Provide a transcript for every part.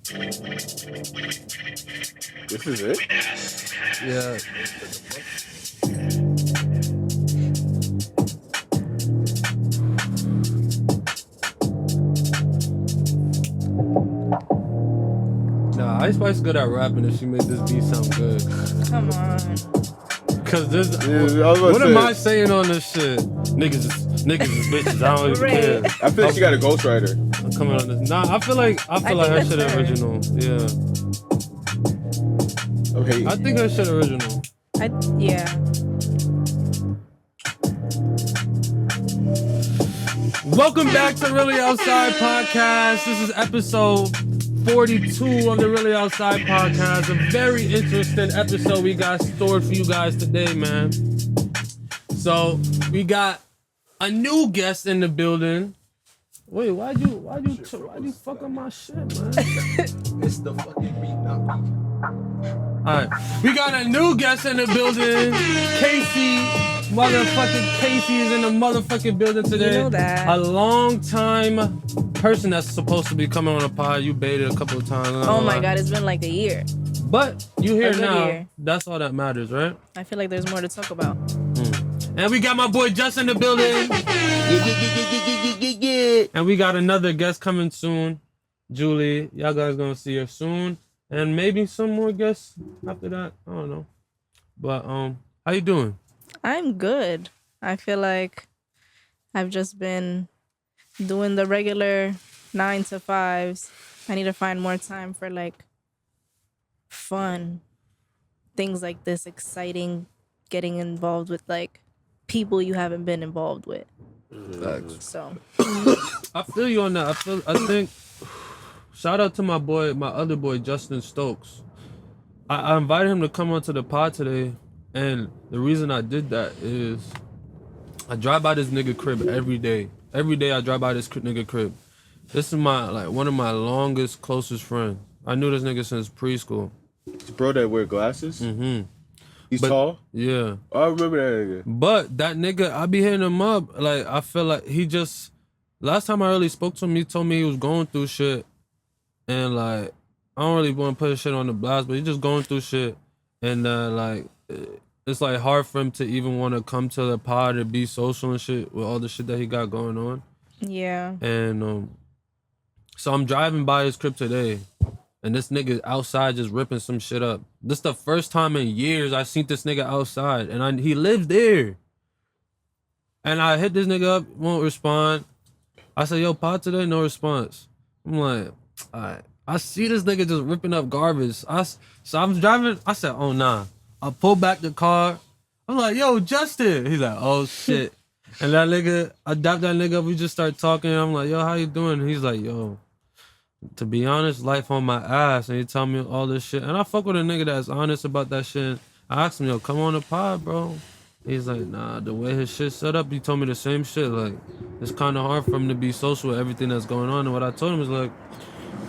This is it? Yeah. Nah, Ice Spice good at rapping if she made this beat sound good. Come on. Cause this, Yeah, what am I saying on this shit? Niggas is bitches. I don't even Right. care. I feel like she got a ghostwriter. I'm coming on this. Nah, I feel like her that's shit her. original. Yeah. Okay. I think her shit original. Yeah. Welcome back to Really Outside Podcast. This is episode 42 of the Really Outside Podcast. A very interesting episode we got stored for you guys today, man. So we got a new guest in the building. Wait, why'd you fuck up my shit, man? It's the fucking beat, not me. Alright, we got a new guest in the building. Motherfucking Casey is in the motherfucking building today. You know that. A long time person that's supposed to be coming on a pod. You baited a couple of times. Oh my God, it's been like a year. But you here good now. year. That's all that matters, right? I feel like there's more to talk about. And we got my boy Just in the building. And we got another guest coming soon. Julie. Y'all guys gonna see her soon. And maybe some more guests after that. I don't know. But how you doing? I'm good. I feel like I've just been doing the regular 9 to 5s. I need to find more time for like fun things like this, exciting, getting involved with like people you haven't been involved with. So I feel you on that. I think shout out to my other boy Justin Stokes. I invited him to come onto the pod today, and the reason I did that is I drive by this nigga crib every day. Every day I drive by this nigga crib. This is one of my longest, closest friends. I knew this nigga since preschool. It's bro that wear glasses? Mm-hmm. He's tall? Yeah. Oh, I remember that nigga. But that nigga, I be hitting him up. Like, I feel like he just... Last time I really spoke to him, he told me he was going through shit. And, like, I don't really want to put his shit on the blast, but he's just going through shit. And, like, it's, like, hard for him to even want to come to the pod and be social and shit with all the shit that he got going on. yeah. And, so I'm driving by his crib today. And this nigga outside just ripping some shit up. This the first time in years I seen this nigga outside. And he lives there. And I hit this nigga up, won't respond. I said, yo, pod today, no response. I'm like, all right. I see this nigga just ripping up garbage. So I'm driving. I said, oh, nah. I pull back the car. I'm like, yo, Justin. He's like, oh, shit. And that nigga, I dapped that nigga up. We just start talking. I'm like, yo, how you doing? And he's like, yo, to be honest, life on my ass. And he tell me all this shit. And I fuck with a nigga that's honest about that shit. I asked him, yo, come on the pod, bro. He's like, nah, the way his shit set up, he told me the same shit. Like, it's kind of hard for him to be social with everything that's going on. And what I told him is like,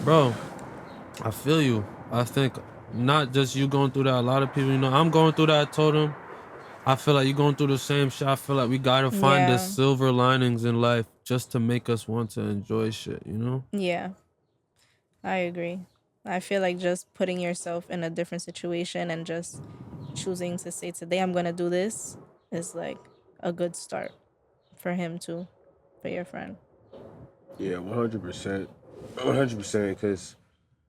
bro, I feel you. I think not just you going through that. A lot of people, I'm going through that. I told him, I feel like you're going through the same shit. I feel like we got to find the silver linings in life just to make us want to enjoy shit, Yeah. I agree. I feel like just putting yourself in a different situation and just choosing to say today I'm going to do this is like a good start for him too, for your friend. Yeah, 100%. 100%, because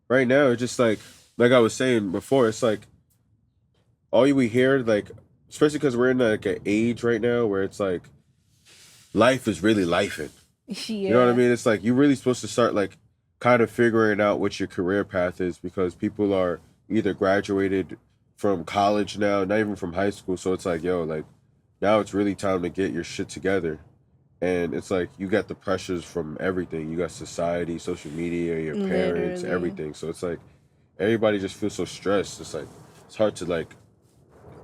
right now it's just like I was saying before, it's like all we hear, like, especially because we're in like an age right now where it's like life is really lifing. Yeah. You know what I mean? It's like you're really supposed to start like kind of figuring out what your career path is, because people are either graduated from college now, not even from high school. So it's like, yo, like now it's really time to get your shit together. And it's like you got the pressures from everything. You got society, social media, your parents, Literally. everything. So it's like everybody just feels so stressed. It's like it's hard to like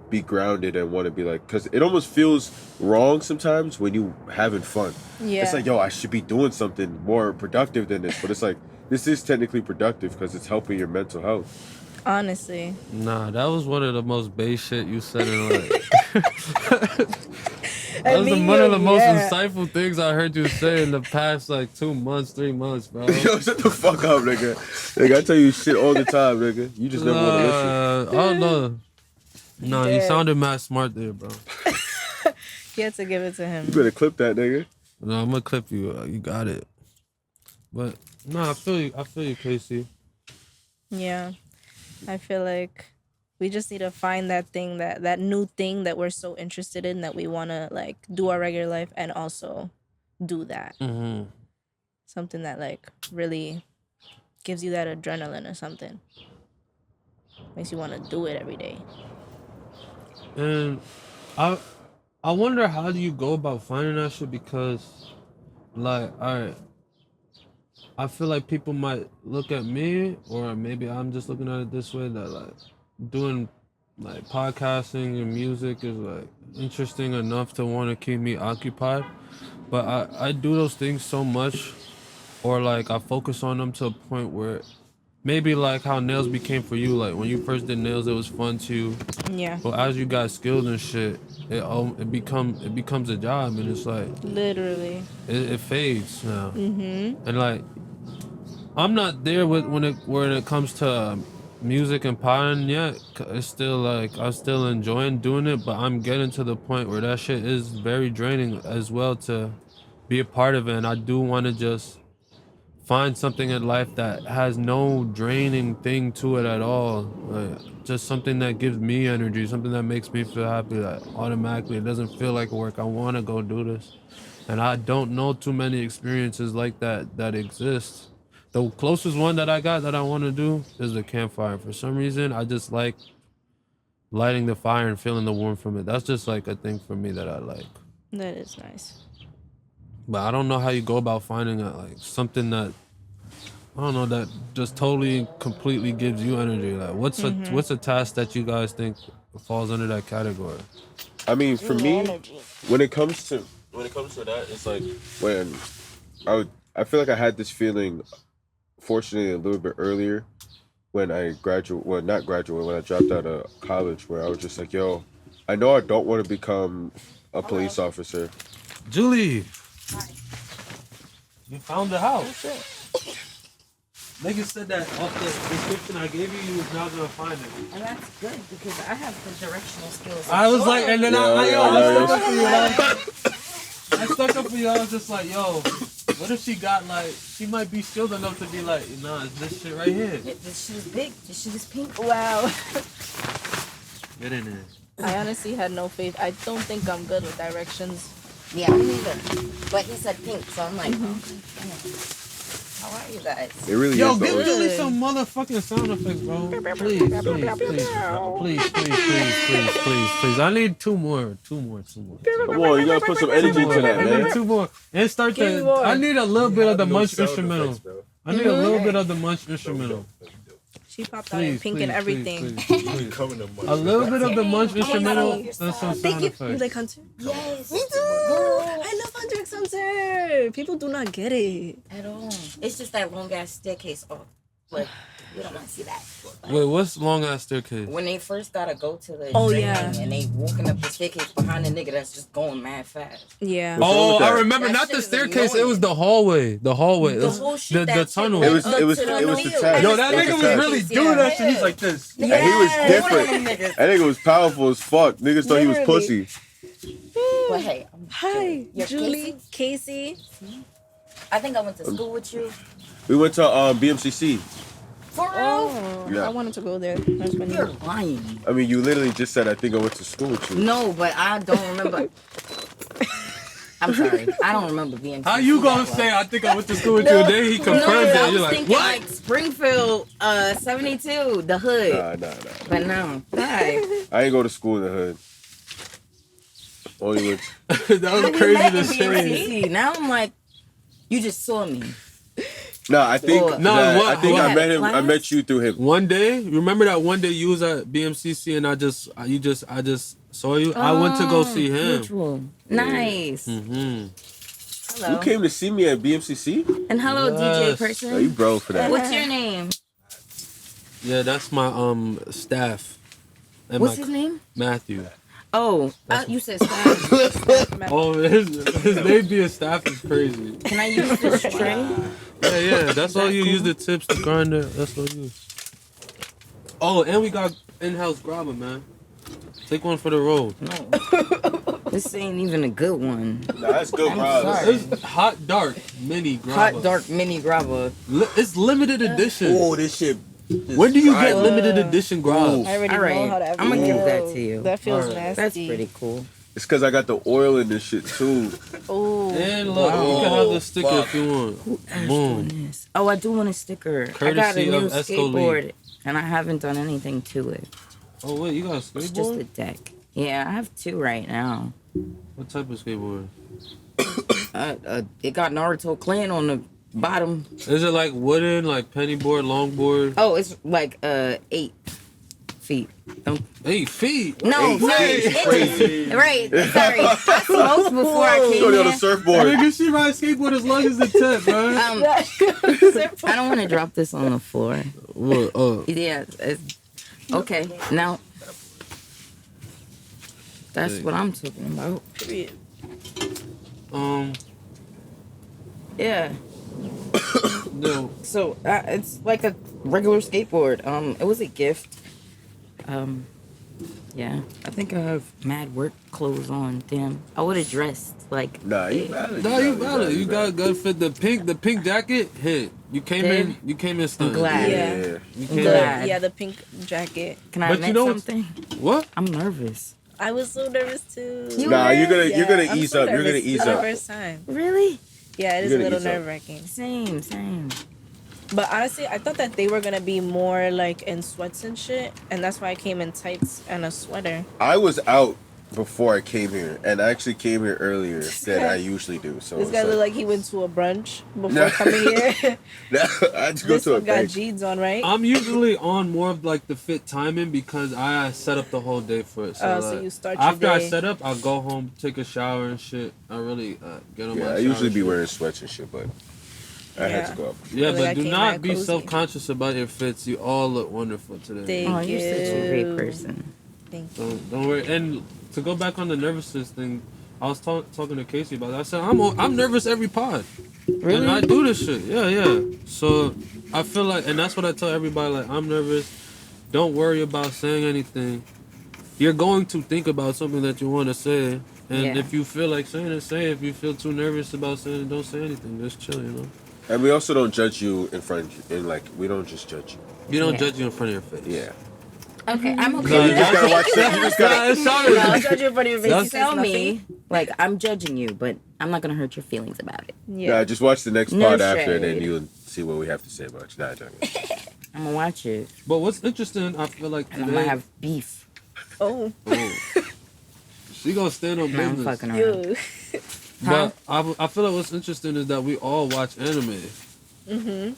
be grounded and want to be like, because it almost feels wrong sometimes when you having fun. Yeah. It's like, yo, I should be doing something more productive than this. But it's like, this is technically productive because it's helping your mental health. Honestly. Nah, that was one of the most base shit you said in life. That was one of the most Yeah. insightful things I heard you say in the past like 2 months, 3 months, bro. Yo, shut the fuck up, nigga. Nigga, I tell you shit all the time, nigga. You just never want to listen. Oh no. No, you Dead. sounded mad smart there, bro. You had to give it to him. You better clip that, nigga. No, I'm gonna clip you. You got it. But no, I feel you, Casey. Yeah. I feel like we just need to find that thing, that new thing that we're so interested in that we want to like do our regular life and also do that. Mm-hmm. Something that like really gives you that adrenaline or something. Makes you want to do it every day. And I wonder how do you go about finding that shit, because like, alright, I feel like people might look at me, or maybe I'm just looking at it this way, that like doing like podcasting and music is like interesting enough to want to keep me occupied. But I do those things so much, or like I focus on them to a point where maybe like how nails became for you. Like when you first did nails, it was fun to you. Yeah. But as you got skilled and shit, it becomes a job, and it's like Literally. it fades now. Mm-hmm. And like I'm not there when it comes to music and potting yet. It's still like I'm still enjoying doing it, but I'm getting to the point where that shit is very draining as well to be a part of it. And I do want to just find something in life that has no draining thing to it at all. Like just something that gives me energy, something that makes me feel happy. That automatically it doesn't feel like work. I want to go do this, and I don't know too many experiences like that exist. The closest one that I got that I want to do is the campfire. For some reason, I just like lighting the fire and feeling the warmth from it. That's just like a thing for me that I like. That is nice. But I don't know how you go about finding like something that, I don't know, that just totally completely gives you energy. Like what's a task that you guys think falls under that category? I mean, for me, when it comes to that, it's like when I feel like I had this feeling, fortunately, a little bit earlier when I when I dropped out of college, where I was just like, yo, I know I don't want to become a police officer. Julie, you found the house. Nigga said that off the description I gave you was not gonna find it. And that's good because I have the directional skills. I was like, and then I stuck up for you. I stuck up for you. I was just like, yo, what if she got like, she might be skilled enough to be like, nah, it's this shit right here. This shit is big. This shit is pink. Wow. Get in there. I honestly had no faith. I don't think I'm good with directions. Yeah, me neither. But he said pink, so I'm like, okay. How are you guys? It really Yo, is. give though. Julie some motherfucking sound effects, bro. Please. I need two more. Come on, you gotta put some energy to that, I man. need two more. And start Give me the. more. I need a little bit of the munch sound instrumental. effects, bro. I need a little bit of the munch instrumental. She popped out in pink and everything. Please. Coming to A little bit of the munch Dang, instrumental oh, and some sound Thank you. You effects. like Hunter? Yes. Me too. I love Hunter x Hunter. People do not get it. At all. It's just that long ass staircase off. Like, we don't want to see that. Wait, what's long ass staircase? When they first gotta go to the Oh, train yeah. and they walking up the staircase behind the nigga that's just going mad fast. Yeah. What's wrong Oh, with I that? remember That not shit the is staircase. annoying. It was the hallway. The hallway. The whole shit the that tunnel. shit It was led up the to test. field. Yo, that It was nigga a was test. really doing that shit. He's like this. And he was Yeah. different. One of them niggas. That nigga was powerful as fuck. Niggas thought he was Literally. pussy. But hey, Hi, You're Julie, Casey. I think I went to school with you. We went to BMCC. For real? Oh, Yeah. I wanted to go there. That's when You're lying. I mean, you literally just said I think I went to school with you. No, but I don't remember. I'm sorry. I don't remember being. How you gonna say I think I went to school with you? And then he confirmed I it. was You're like, thinking what? like Springfield, 72, the hood. Nah. But no, hi. I ain't go to school in the hood. Only went. That was crazy to say. BMCC. Now I'm like, you just saw me. Nah, I think. Well, No, nah, what- I think what- I met him. I class? met you through him. One day, remember that one day you was at BMCC and I just saw you. I went to go see him. Mutual. Nice. Mm-hmm. Hello. You came to see me at BMCC? And hello, Yes. DJ Oh, you person. bro for that. What's your name? Yeah, that's my staff. And What's my his name? Matthew. Oh, you said staff. Oh, his name being staff is crazy. Can I use this tray? Yeah, that's all you use the tips to grind it. That's what you use. Oh, and we got in-house grabber, man. Take one for the road. No. This ain't even a good one. Nah, that's good, I'm bro. sorry. It's hot dark mini grabber. Hot dark mini grabber. It's limited edition. Oh, this shit. When do you get Ooh. limited edition grabs? I already All right, know how that I'm gonna give that feels. to you. That feels All right. nasty. That's pretty cool. It's because I got the oil in this shit too. Ooh. And look, you can have the sticker if you want. Boom. This. Oh, I do want a sticker. I got a Courtesy new of Esco skateboard, Lee. and I haven't done anything to it. Oh wait, you got a It's just a skateboard? deck. Yeah, I have 2 right now. What type of skateboard? It got Naruto Clan on the bottom. Is it like wooden, like penny board, longboard? Oh, it's like 8 feet. Don't 8 feet. No, 8 sorry. feet is crazy. Right, sorry. I smoked before I came Go on the here. surfboard. Nigga, she ride skateboard as long as the tip, man. I don't want to drop this on the floor. What? Yeah. Okay. Now, that's what I'm talking about. Yeah. No. So it's like a regular skateboard. It was a gift. Yeah. I think I have mad work clothes on. Damn. I would have dressed like. Nah, you valid. No, you valid. You got good fit. The pink jacket hit. You came Did? in stunning. glad. Yeah. You I'm came glad. Yeah, the pink jacket. Can I But admit you know what's- something? What? I'm nervous. I was so nervous too. Nah, you're gonna I'm ease so up. You're gonna nervous. ease It's my up. first time. Really? Yeah, it is You're a gonna little ease up. nerve wracking. Same. But honestly, I thought that they were gonna be more like in sweats and shit, and that's why I came in tights and a sweater. I was out before I came here, and I actually came here earlier than I usually do. So This it's guy looked like he went to a brunch before No. coming here. I had to go This to a one got bank. jeans on, right? I'm usually on more of like the fit timing because I set up the whole day for it. So, So like, you start your after I day. set up, I'll go home, take a shower and shit. I really get on my Yeah, I shower usually and be shit. wearing sweats and shit, but I had Yeah. to go up. Yeah, Like, I but do came not back be cozy. self-conscious about your fits. You all look wonderful today. Thank Oh, you're such a great you. person. Thank you. Don't worry. And to go back on the nervousness thing, I was talking to Casey about that. I said I'm nervous every pod. Really? And I do this shit. Yeah. So I feel like, and that's what I tell everybody. Like, I'm nervous. Don't worry about saying anything. You're going to think about something that you want to say, and Yeah. if you feel like saying it, say it. If you feel too nervous about saying it, don't say anything. Just chill, you know. And we also don't judge you in front of you. And like, we don't just judge you. You don't Yeah. judge you in front of your face. Yeah. Okay, I'm okay. So you with just that. gotta watch that. You just gotta. It's sorry. I'll judge you in front of your face. That's- You Tell says me, like, I'm judging you, but I'm not gonna hurt your feelings about it. nothing. Nah, Yeah. just watch the next No pod after, and then shade. you'll see what we have to say about you. Nah, joking. I'm gonna watch it, But what's interesting, I feel like and I'm today, gonna have beef. Oh, she gonna stand on No, I'm business. fucking around. you. But I feel like what's interesting is that we all watch anime. Mm-hmm.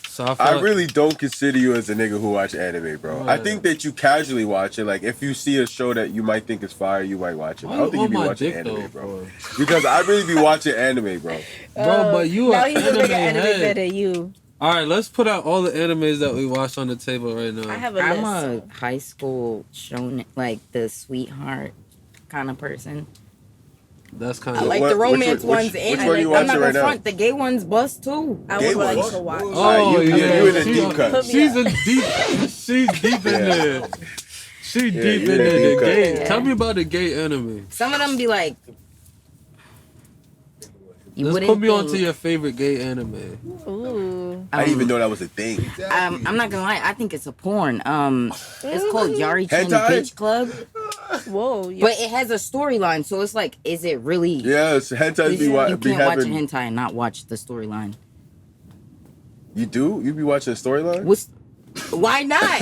So I feel I like, really don't consider you as a nigga who watch anime, bro. I Right. think that you casually watch it. Like, if you see a show that you might think is fire, you might watch it. why I don't you think you on be my watching dick anime, though, bro. Because I really be watching anime, bro. Bro, but you now are he's a anime bigger anime head. better than you. All right, let's put out all the animes that we watch on the table right now. I have a I'm list. a high school shonen, like the sweetheart kind of person. That's kind I of like What- the which romance one- ones, which and one are you I'm not watching gonna right now? front. The gay ones bust too. I Gay would like ones? to watch. Oh, you yeah. in a She- deep cut. She's in deep. She's deep in Yeah. there. She Yeah, deep you in in a there. deep The cut. gay. Yeah. Tell me about the gay anime. Some of them be like, you Let's wouldn't put me think. onto your favorite gay anime. Ooh. I didn't even know that was a thing. I'm not gonna lie. I think it's a porn. It's called Yari-chan Hentai? Beach Club, Whoa. You, but it has a storyline. So it's like, is it really? Yes, hentai be, You be can't watch a having. hentai and not watch the storyline. You do? You be watching a storyline? Why not?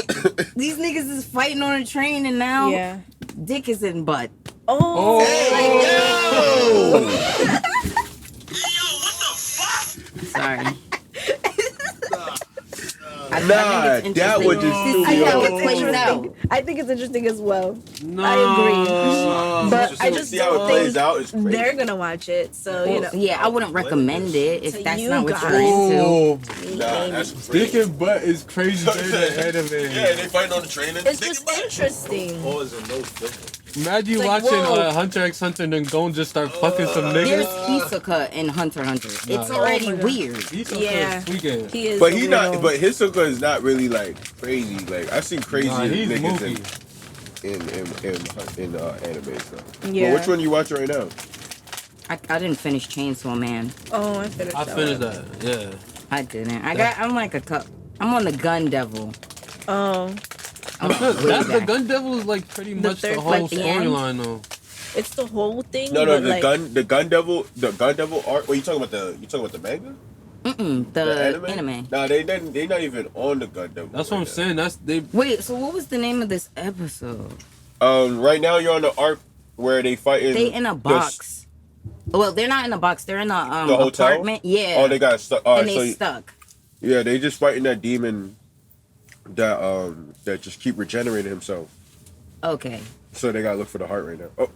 These niggas is fighting on a train and now yeah. dick is in butt. Oh. Sorry. Nah, that would just to threw see me how off. it plays out. I think it's interesting as well. No. I agree. But I just see how it don't plays think out. It's crazy. they're gonna watch it. So, you know. Yeah, I wouldn't recommend it if So that's you not what got you're into. Oh, Nah, that's dick crazy. and butt is crazy. Favorite anime. Yeah, they fighting on the train and It's just interesting. Pause and no filter. Imagine you It's like, watching whoa. Hunter x Hunter and then go and just start fucking some There's niggas. Hisoka in Hunter x Hunter. It's Nah. already Oh my God. weird. He's so Yeah. tweaking. He is. But a he not. weirdo. But Hisoka is not really like crazy. Like I seen crazy Nah, he's niggas movie. in anime stuff. Yeah. But which one you watching right now? I didn't finish Chainsaw Man. Oh, I finished. I that finished one. that. Yeah. I didn't. I'm like a cup. I'm on the Gun Devil. Oh, I'm Because way that's the back. Gun Devil is like pretty much the third, whole like, the end? storyline though. it's the whole thing. No, but the like, the Gun Devil art. What you talking about? You talking about the manga? The anime. Nah, they not even on the Gun Devil. That's what I'm right saying. That's they. Wait, so what was the name of this episode? now. Right now you're on the arc where they fighting. They in a box. Well, they're not in a box. They're in a The hotel? apartment. Yeah. Oh, they got stuck. All and right, they so stuck. yeah, they just fighting that demon that just keep regenerating himself. Okay. So they gotta look for the heart right now. Oh,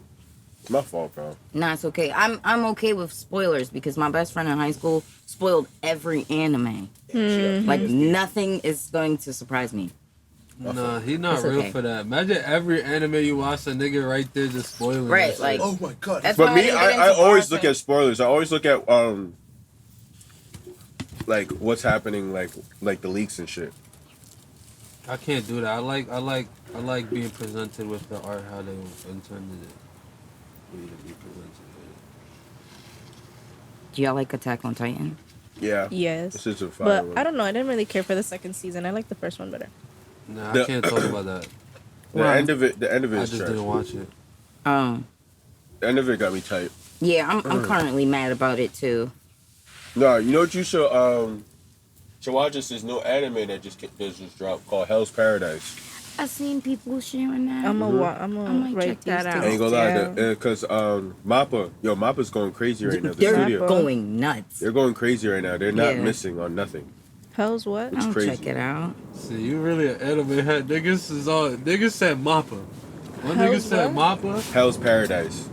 it's my fault, bro. Nah, it's okay. I'm okay with spoilers because my best friend in high school spoiled every anime. Like nothing is going to surprise me. Nah, he not It's real okay. for that. Imagine every anime you watch, a nigga right there just spoiling. Right, it. like Oh my god. that's But why me, didn't get I into always Boruto. look at spoilers. I always look at like what's happening, like the leaks and shit. I can't do that. I like being presented with the art how they intended it. Me to be presented with Do y'all like Attack on Titan? Yeah. yes. This is a fire But one. I don't know. I didn't really care for the second season. I like the first one better. it. Nah, I The- can't talk about that. The Why? end of it I is just trash. didn't watch it. The end of it got me tight. Yeah, I'm currently mad about it too. No, you know what you should watch this new anime that just dropped called Hell's Paradise. I seen people sharing that. I'm I gonna might write check that these out. I ain't things gonna lie, down. because Mappa's going crazy right now. The They're studio, going nuts. they're going crazy right now. They're not Yeah. missing on nothing. Hell's what? It's I'll crazy. check it out. See, you really an anime head. Niggas said Mappa. One nigga Hell's said Mappa. Hell's Paradise.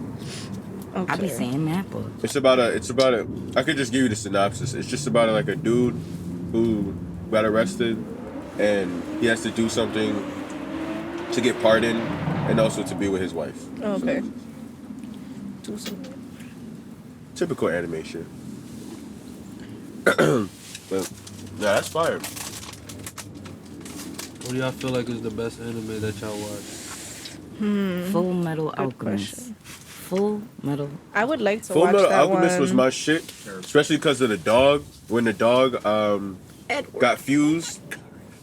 I be Okay. saying Mappa. It's about a. I could just give you the synopsis. It's just about like a dude who got arrested, and he has to do something to get pardoned, and also to be with his wife. Okay. Do something. Typical animation. But yeah, that's fire. What do y'all feel like is the best anime that y'all watch? Full Metal Good Alchemist. question. Full Metal. I would like to Full watch Metal that Alchemist one. was my shit, especially because of the dog. When the dog Edward. got fused,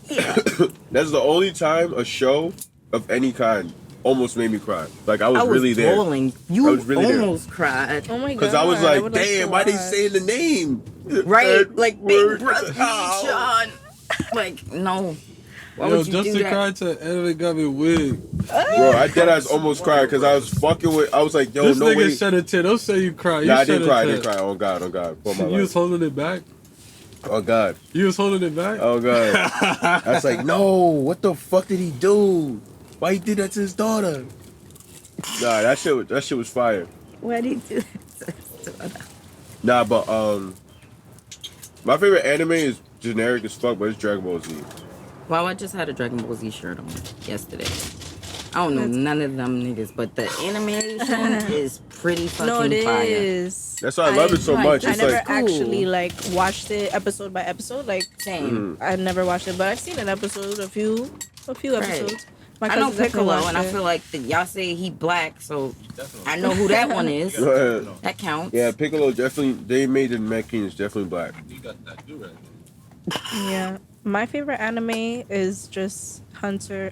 Yeah. that's the only time a show of any kind almost made me cry. Like I was, really there. rolling. I You was really there. almost cried. Oh my god. Because I was like, would to damn, why they watch. saying the name? Right? Like Big Edward. Brother Ow. Sean. Like, no. Why Yo, would you Justin do that? cried to anime got me wig. Bro, I dead ass almost cried because I was fucking with. I was like, yo, This no nigga way. shed a tear. Don't say you cried. Nah, I shed didn't a cry. I tear. didn't cry. Oh God, oh God. For my You was life. holding it back. Oh God, You was holding it back. oh God. I was like, no, what the fuck did he do? Why he did that to his daughter? Nah, that shit was fire. Why did he do that? Nah, but my favorite anime is generic as fuck, but it's Dragon Ball Z. Well, I just had a Dragon Ball Z shirt on yesterday. I don't know none of them niggas, but the animation is pretty fucking No, it fire. is. That's why I love it so like much. that. I It's never like, cool. actually like watched it episode by episode. Like Same. I never watched it, but I've seen an episode, a few episodes. My I know cousins definitely Piccolo, watched and I it. feel like y'all say he black, so I know who that one is. That counts. yeah, Piccolo definitely. They made the Mechans definitely black. You got that do Yeah, my favorite anime is just Hunter.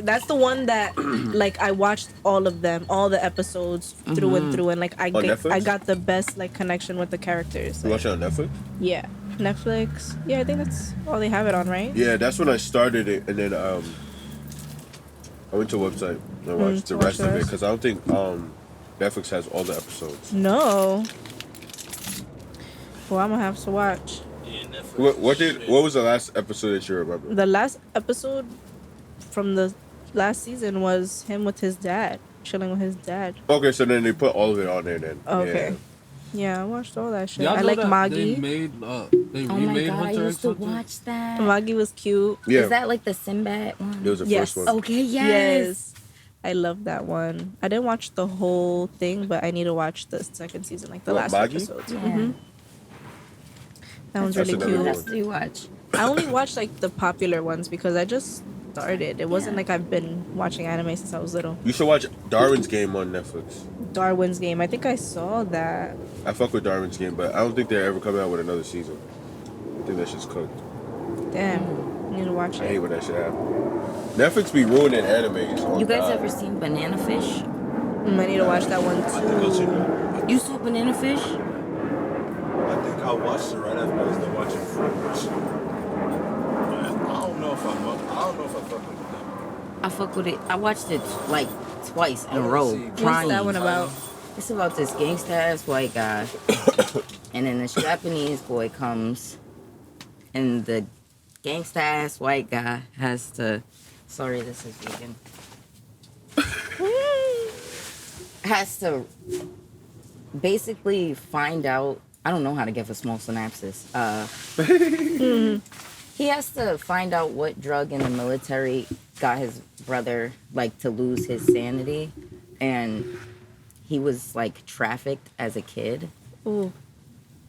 That's the one that like I watched all of them, all the episodes through and through, and like I Netflix? got the best like connection with the characters. You Like, watch it on Netflix? yeah, Netflix. Yeah, I think that's all they have it on, right? Yeah, that's when I started it, and then I went to a website and watched the to watch rest the of it rest. because I don't think Netflix has all the episodes. No. Well, I'm gonna have to watch. What was the last episode that you remember? The last episode from the last season was him with his dad, chilling with his dad. Okay, so then they put all of it on there then. Okay. Yeah, I watched all that shit. Y'all I know like that they Magi. made they Oh my remade god, I Hunter used x to Hunter. watch that. Magi was cute. Yeah, Is that like the Sinbad one? it was the Yes. first one. Okay, yes. I love that one. I didn't watch the whole thing, but I need to watch the second season, like the What, last Magi? episodes. Yeah. That one's That's really another cute. one. That's what you watch. I only watched like the popular ones because I just started. It wasn't Yeah. like I've been watching anime since I was little. You should watch Darwin's Game on Netflix. Darwin's Game. I think I saw that. I fuck with Darwin's Game, but I don't think they're ever coming out with another season. I think that shit's cooked. Damn, I need to watch I hate it. when that shit happens. Netflix be ruining animes. Oh, You guys God. ever seen Banana Fish? I need to watch that one I think I'll see too. that. You saw Banana Fish? I think I watched it right after I was done watching Fruits. I don't know if I fuck with them. I fuck with it. I watched it like twice in I a wanna row. see- What's Crying. that one about? It's about this gangsta ass white guy, and then this Japanese boy comes, and the gangsta ass white guy has to. Sorry, this is vegan. Has to basically find out. I don't know how to give a small synopsis. He has to find out what drug in the military got his brother like to lose his sanity, and he was like trafficked as a kid, Ooh,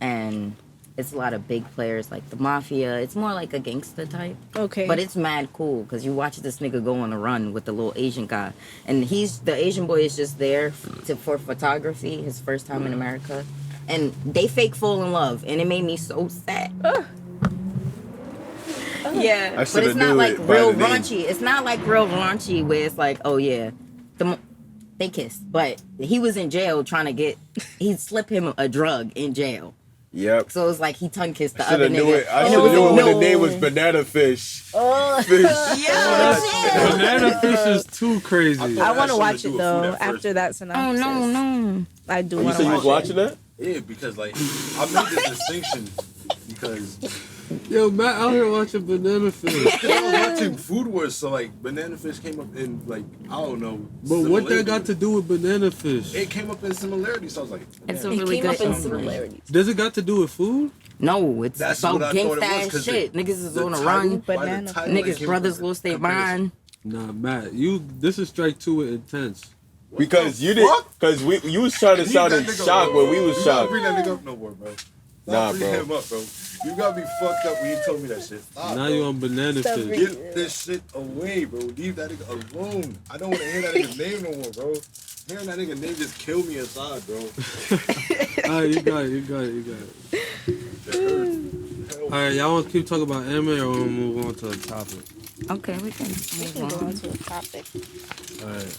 and it's a lot of big players like the mafia. It's more like a gangster type, okay. but it's mad cool because you watch this nigga go on a run with the little Asian guy, and the Asian boy is just there for photography. His first time in America, and they fake fall in love, and it made me so sad. Yeah, I but shoulda it's not knew like it by real the name. raunchy. It's not like real raunchy where it's like, oh yeah, they kissed, but he was in jail trying to get. He'd slip him a drug in jail, Yep. so it's like he tongue kissed the Should other have knew nigga. it. I and should have was knew a it when no. the name was Banana Fish. Oh, Fish. yeah. Banana Fish is too crazy. I I thought- want to It watch has something it to do with though food at first. after that Oh synopsis. no. I do You want said to you watch was watching that? Yeah, because like I made this distinction because Yo, Matt out here watching Banana Fish. I was watching Food Wars, so like Banana Fish came up in like I don't know. But what that got similarities. to do with Banana Fish? It came up in similarities, so I was like, It's damn. a It really came good up in anime. similarities. Does it got to do with food? No, it's That's about what I thought it gangsta was, ass 'cause shit. the- Niggas is the on a title- run. by the Banana title, it Niggas came brothers up in lost their comparison. mind. Nah, Matt, this is strike two with intense. Because the you did. fuck? Because you was trying to Leave sound that in nigga shock alone. when we was You gotta shocked. bring that nigga up no more, bro. Nah, Bring bro. him up, bro. You got me fucked up when you told me that shit. Stop, Now bro. you on Banana Stop Fish. reading. Get this shit away, bro. Leave that nigga alone. I don't want to hear that nigga's name no more, bro. Hearing that nigga name just killed me inside, bro. Alright, you got it. It hurts. Hell, Alright, y'all want to keep talking about anime or want to move on to the topic? Okay, we can We move can go on on. to a topic. Alright.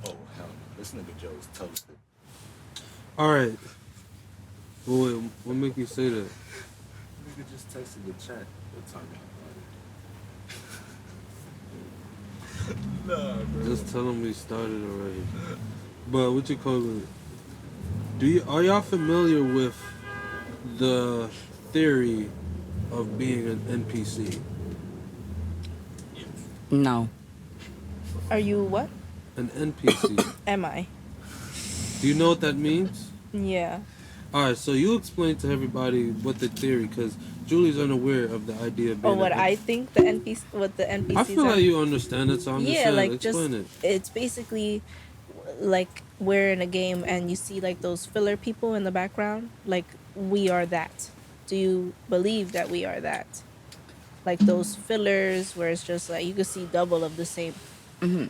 oh, hell no. This nigga Joe is toasted. Alright. Well, wait, what make you say that? Nigga just texted the chat. What time? Nah, bro. Just tell them we started already. But what you call it? Are y'all familiar with the theory of being an NPC? No. Are you what? An NPC. Am I? Do you know what that means? Yeah. Alright, so you explain to everybody what the theory, because Julie's unaware of the idea of being Or what an I think the NPC, what the NPCs I feel are. like you understand it, so I'm just Yeah, saying, like just explain it. it's basically like we're in a game and you see like those filler people in the background. Like we are that. Do you believe that we are that? Like those fillers where it's just like you could see double of the same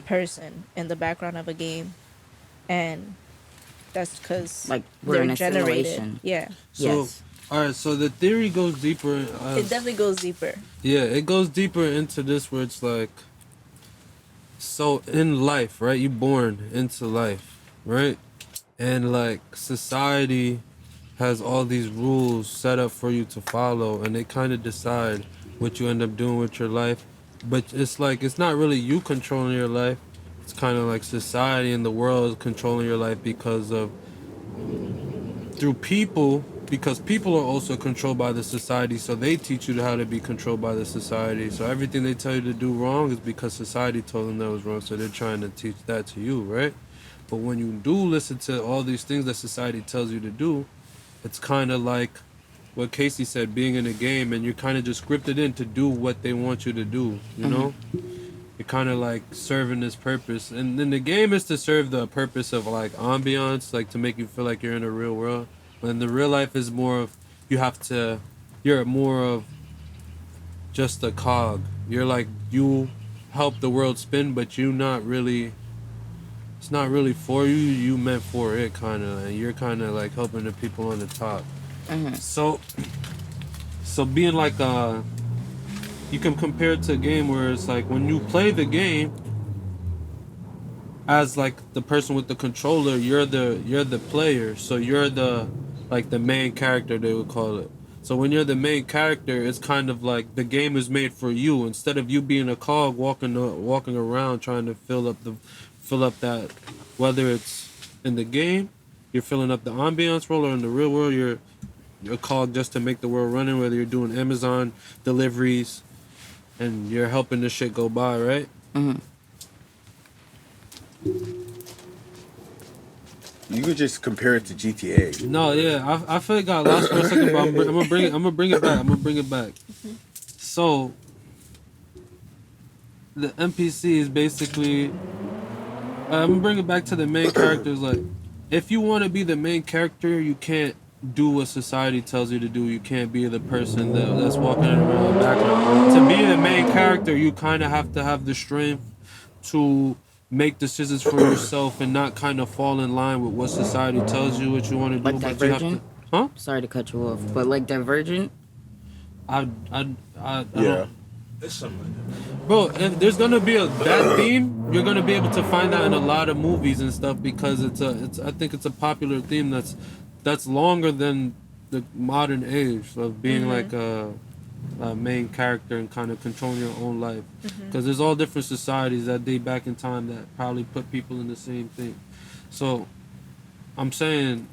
person in the background of a game, and that's because Like we're in a simulation. Yeah, So, Yes. alright, so the theory goes deeper. it definitely goes deeper. Yeah, it goes deeper into this where it's like, so in life, right? You're born into life, right? And like society has all these rules set up for you to follow, and they kind of decide what you end up doing with your life. But it's like, it's not really you controlling your life. It's kind of like society and the world is controlling your life because of, through people, because people are also controlled by the society, so they teach you how to be controlled by the society. So everything they tell you to do wrong is because society told them that was wrong, so they're trying to teach that to you, right? But when you do listen to all these things that society tells you to do, it's kind of like what Casey said, being in a game and you're kind of just scripted in to do what they want you to do, you know? You're kind of like serving this purpose. And then the game is to serve the purpose of like ambiance, like to make you feel like you're in a real world. But in the real life is more of, you're more of just a cog. You're like, you help the world spin, but you not really, it's not really for you, you meant for it kind of. And you're kind of like helping the people on the top. So being like you can compare it to a game where it's like when you play the game as like the person with the controller, you're the player, so you're the like the main character, they would call it. So when you're the main character, it's kind of like the game is made for you instead of you being a cog walking around trying to fill up that, whether it's in the game you're filling up the ambiance role or in the real world you're a cog just to make the world running, whether you're doing Amazon deliveries and you're helping the shit go by, right? You could just compare it to GTA. No, yeah, I feel like I got lost for a second, but I'm gonna bring it back. I'm gonna bring it back. So the NPC is basically, I'm gonna bring it back to the main characters. Like, if you want to be the main character, you can't do what society tells you to do. You can't be the person that's walking around the background. To be the main character, you kind of have to have the strength to make decisions for yourself and not kind of fall in line with what society tells you what you want to do. Like but you have Divergent? to, huh? Sorry to cut you off, but like Divergent. I Yeah. don't, It's something like that. bro. If there's gonna be that theme, you're gonna be able to find that in a lot of movies and stuff because I think it's a popular theme that's longer than the modern age of being like a main character and kind of controlling your own life. Because there's all different societies that date back in time that probably put people in the same thing. So I'm saying,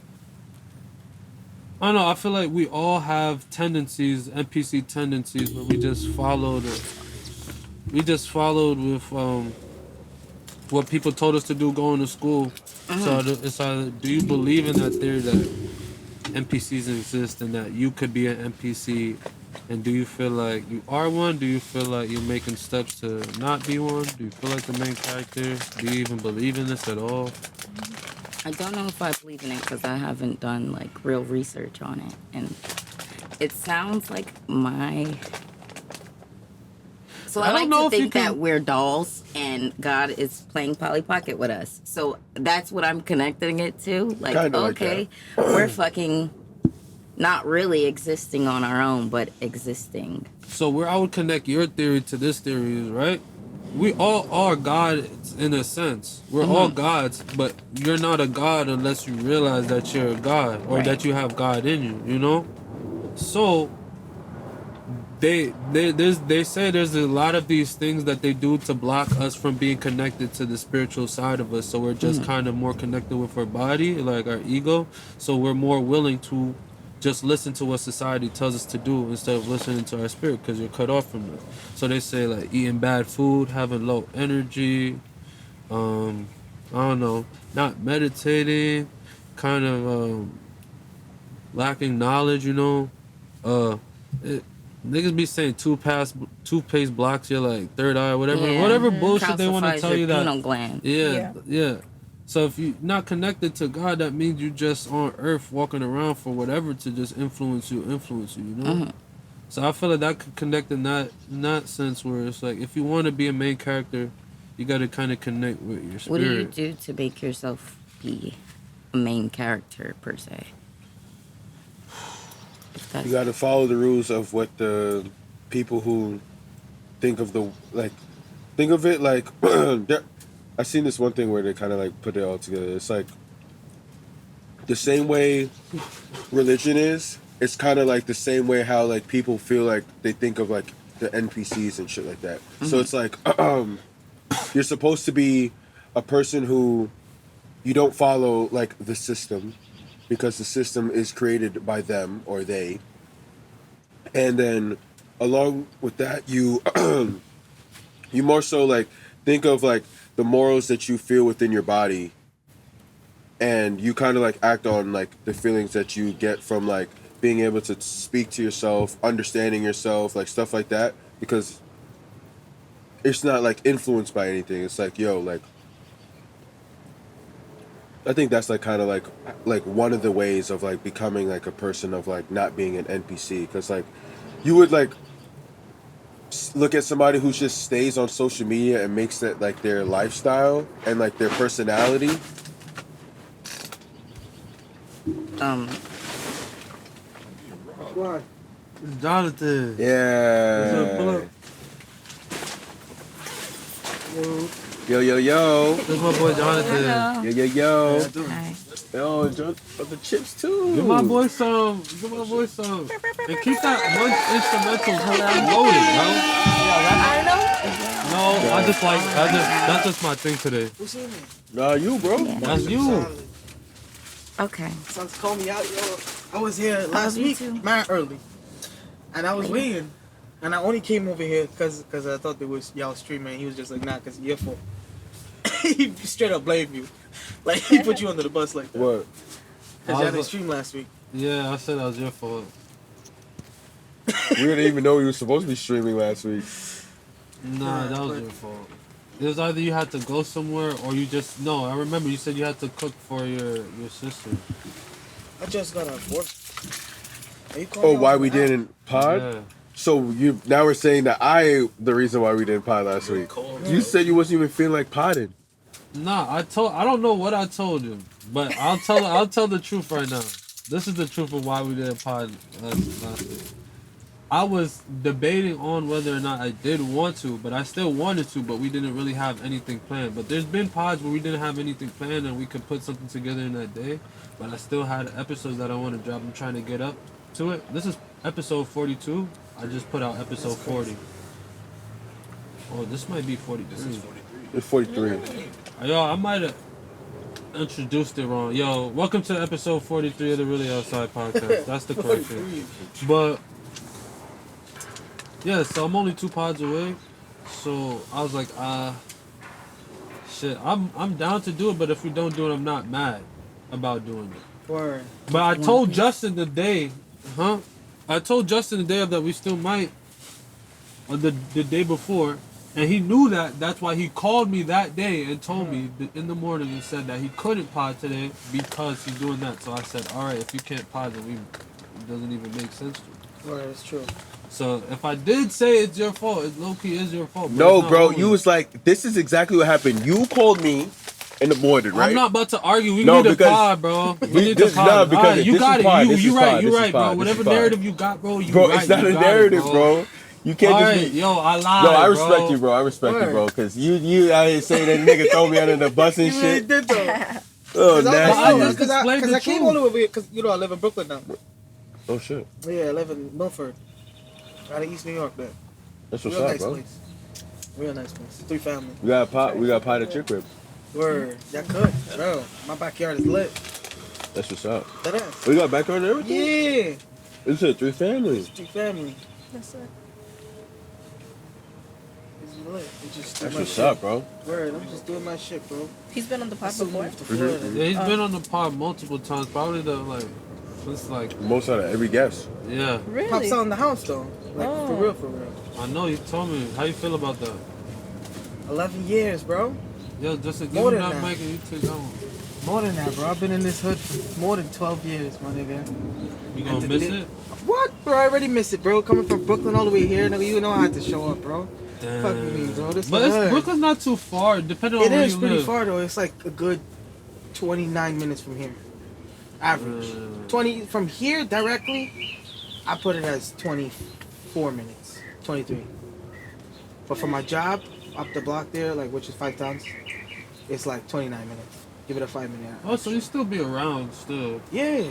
I don't know, I feel like we all have tendencies, NPC tendencies, where we just followed with what people told us to do going to school. So it's either, do you believe in that theory that NPCs exist and that you could be an NPC, and do you feel like you are one? Do you feel like you're making steps to not be one? Do you feel like the main character? Do you even believe in this at all? I don't know if I believe in it because I haven't done like real research on it, and it sounds like my. So I I don't like know to if you think can- that we're dolls and God is playing Polly Pocket with us. So that's what I'm connecting it to. Like, Kinda like okay, we're fucking not really existing on our own, but existing. So where I would connect your theory to this theory is, right, we all are gods in a sense. We're all gods, but you're not a god unless you realize that you're a god or Right. that you have God in you, you know? So they say there's a lot of these things that they do to block us from being connected to the spiritual side of us. So we're just kind of more connected with our body, like our ego. So we're more willing to just listen to what society tells us to do instead of listening to our spirit because you're cut off from it. So they say like eating bad food, having low energy, I don't know, not meditating, kind of lacking knowledge, you know. Niggas be saying toothpaste blocks your like third eye, whatever bullshit they want to Calcifies tell your you that. pineal gland. Yeah. So if you're not connected to God, that means you just on earth walking around for whatever to just influence you, you know? So I feel like that could connect in that sense where it's like if you want to be a main character, you got to kind of connect with your spirit. What do you do to make yourself be a main character per se? You got to follow the rules of what the people who think of it like I seen this one thing where they kind of like put it all together. It's like the same way religion is. It's kind of like the same way how like people feel like they think of like the NPCs and shit like that. So it's like you're supposed to be a person who you don't follow like the system because the system is created by them or they. And then along with that, you you more so like think of like the morals that you feel within your body, and you kind of like act on like the feelings that you get from like being able to speak to yourself, understanding yourself, like stuff like that, because it's not like influenced by anything. It's like, yo, like I think that's like kind of like one of the ways of like becoming like a person of like not being an NPC, because like you would like look at somebody who just stays on social media and makes it like their lifestyle and like their personality. What? It's Jonathan. Yeah. What's up, pull up? Yo, yo, yo. That's my boy Jonathan. Yo, yo, yo. Hi. Yo, the chips too. Give my boy some. Give my boy some. And keep that one instrumental loaded, bro. No, I just like, that's just my thing today. Who's in it? Nah, you, bro. That's you. Solid. Okay. Sons called me out, yo. I was here last me week, too. mad early. And I was waiting. And I only came over here because I thought there was y'all streaming. He was just like, nah, because your fault. He straight up blamed you. Like, he put you under the bus like that. What? Because y'all didn't stream last week. Yeah, I said that was your fault. We didn't even know we were supposed to be streaming last week. Nah, that was your fault. It was either you had to go somewhere or you just, no, I remember you said you had to cook for your sister. I just got off work. Are you calling Oh, me why on we the app? didn't pod? Yeah. So you now we're saying that the reason why we didn't pod last week. You said you wasn't even feeling like podding. Nah, I don't know what I told you, but I'll tell the truth right now. This is the truth of why we didn't pod last week. I was debating on whether or not I did want to, but I still wanted to, but we didn't really have anything planned. But there's been pods where we didn't have anything planned and we could put something together in that day, but I still had episodes that I want to drop. I'm trying to get up to it. This is episode 42. I just put out episode 40. Oh, this might be 43. It's 43. Yo, I might have introduced it wrong. Yo, welcome to episode 43 of the Really Outside podcast. That's the correct thing. But yeah, so I'm only 2 pods away. So I was like, shit, I'm down to do it, but if we don't do it, I'm not mad about doing it. Word. But I told Justin the day, I told Justin the day of that we still might, or the day before, and he knew that. That's why he called me that day and told me in the morning and said that he couldn't pod today because he's doing that. So I said, all right, if you can't pod, then it doesn't even make sense to me. Word, it's true. So if I did say it's your fault, it low-key is your fault. but No, it's not bro, always. you was like, this is exactly what happened. You called me in the morning, right? I'm not about to argue. We No, need to because pod, bro. We need this- to pod. no, because Alright, you this got is it. pod, this You is right. pod, You this is right, bro. pod, this Whatever is pod. narrative you got, bro. You Bro, right. it's not you a got it, narrative, bro. You can't Alright, just be... yo, I lied. No, I bro. respect you, bro. I respect you, bro. Because you out here saying that nigga throw me under the bus and You really shit. did though. Oh, I nasty. just explained Because the I came truth. all the way over here, because, you know, I live in Brooklyn now. Oh, shit. Yeah, I live in Milford. Out of East New York, there. That's what's Real up, nice bro. place. Real nice place. 3 family. We got a pot of chick rib. Word. Y'all could. Bro, my backyard is lit. That's what's up. That ass. We got backyard and everything? Yeah. It's a 3 families. 3 family. That's it. It's lit. It's just That's my what's shit. up, bro. Word, I'm just doing my shit, bro. He's been on the pod So before. moved to Florida. Yeah, he's been on the pod multiple times. Probably it's like, Most out of every guest. yeah. Really? Pops out in the house, though. Like, Oh. for real, for real. I know you told me. How you feel about that? 11 years, bro. Yo, just give More him than that that. mic and you take that one. More than that, bro. I've been in this hood for more than 12 years, my nigga. You gonna to miss li- it? What? Bro, I already miss it, bro. Coming from Brooklyn all the way here, nigga, you know I had to show up, bro. Damn. Fuck me, bro. This But the hood. Brooklyn's not too far, depending on It where is you pretty live. far, though. It's like a good 29 minutes from here. Average. 20 from here directly, I put it as 24 minutes. 23. But for my job, up the block there, like which is 5 towns, it's like 29 minutes. Give it a 5-minute. Oh, so you still be around still. Yeah.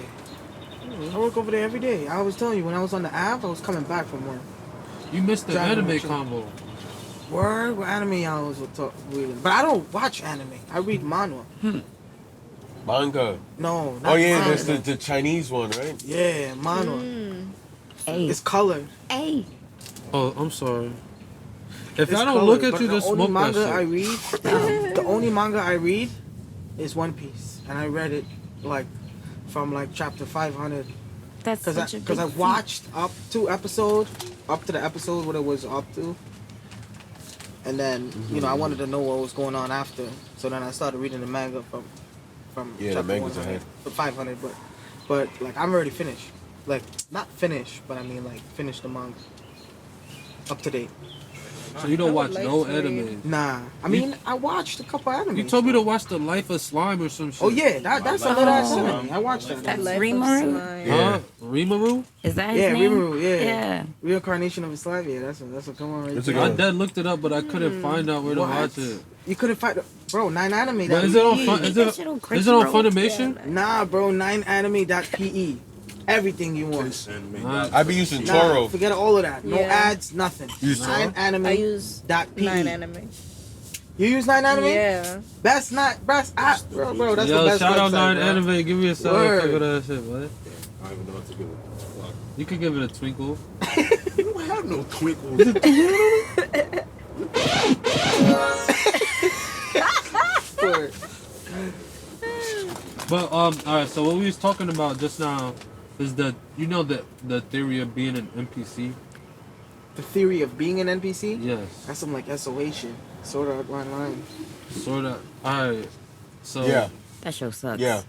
I work over there every day. I was telling you, when I was on the app, I was coming back from work. You missed the Driving anime with you. combo. Word, what anime I was reading. But I don't watch anime. I read manhwa. Manga. No, not Oh, yeah, manga. that's the Chinese one, right? Yeah, manhwa. Mm. Hey. It's colored. Hey. Oh, I'm sorry. If It's I don't look colored, at you, but just the only smoke that manga shit. I read, the only manga I read is One Piece, and I read it like from like chapter 500 That's such a because I big watched up to the episode what it was up to, and then I wanted to know what was going on after. So then I started reading the manga from Yeah, the chapter manga's 100 ahead. to 500, but like I'm already finished. Like not finished, but I mean like finished the manga up to date. So you don't I would watch like no to read. anime. Nah, I mean I watched a couple anime. You told me to watch The Life of Slime or some shit. Oh yeah, that's a Life little ass of anime. I watched that. That's Life of Rimuru? Slime. Yeah. Huh? Rimaru? Is that his Yeah, name? Rimuru, yeah. Yeah. Reincarnation of a slime. Yeah, that's a come on right It's a there. I good- dead looked it up, but I couldn't find out where to What? watch it. You couldn't find bro 9anime. But is it on Fun- fun? Is That it shit on is it on Crunchyroll? Funimation? Nah, bro, 9anime.pe. Everything you want. This anime. Alright. I be using Nah, Toro. forget all of that. No Yeah. ads, nothing. Use Toro? I 9anime.pe. use 9anime. You use 9anime? Yeah. That's not best app, bro. That's Yo, the best shout out website, 9 bro. Anime. Give me a shout out Word. for that shit, boy. I don't even know what to do. You could give it a twinkle. You don't have no twinkles. Word. But alright. So what we was talking about just now is the theory of being an NPC. The theory of being an NPC? Yes. That's some like SOA shit. Sort of line. Sort of. Alright. So Yeah, That show sucks. yeah.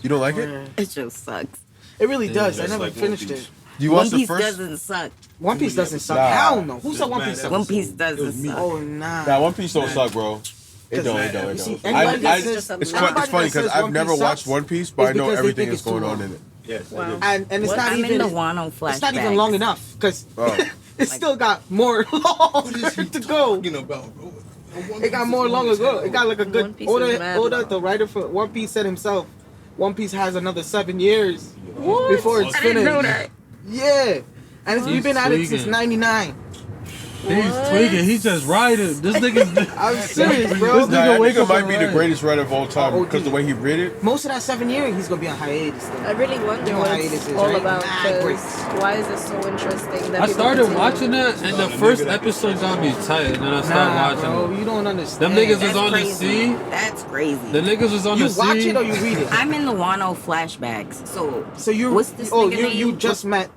You don't like it? Yeah. It show sucks. It really Yeah, does. I just never like One finished Piece. it. Do you One watch the Piece first? doesn't suck. One Piece doesn't suck. Nah. Hell no. Who said Just One mad Piece sucks? One Piece It doesn't was me. suck. Oh nah. Nah, One Piece don't suck, bro. It Cause don't. man, It don't. It you see, don't. anybody that says- Just a It's lot. fun. Anybody It's funny that says because I've One never Piece watched sucks One Piece, but I is know because they everything think that's it's too going on long. in it. Yes, Wow. And it's not I'm even in the Wano flashbacks. it's not even long enough because Oh. it's still got more longer to go. talking about, bro? It got more longer to go. It got like a One good Piece is mad Oda, long. the writer for One Piece said himself, One Piece has another 7 years before it's I didn't finished. know that. Yeah, and we've been at it since tweaking. '99. he's tweaking. He's just riding. This nigga's. I'm serious, bro. This Nah, that wake nigga up might and be the ride. greatest writer of all time Oh, because the OD. way he read it. Most of that 7 years, he's gonna be on hiatus. Though. I really wonder You know what how it's it is, all right? about. Mad 'Cause breaks. why is it so interesting that I people started continue? watching that, and the Nah, first nigga, that episode is- got me tight, and then I started Nah, watching bro, it. you don't understand. Them niggas That's is on the crazy. sea. That's crazy. The niggas was on You the watch sea. it or you read it? I'm in the Wano flashbacks. So you what's this oh nigga you name? just met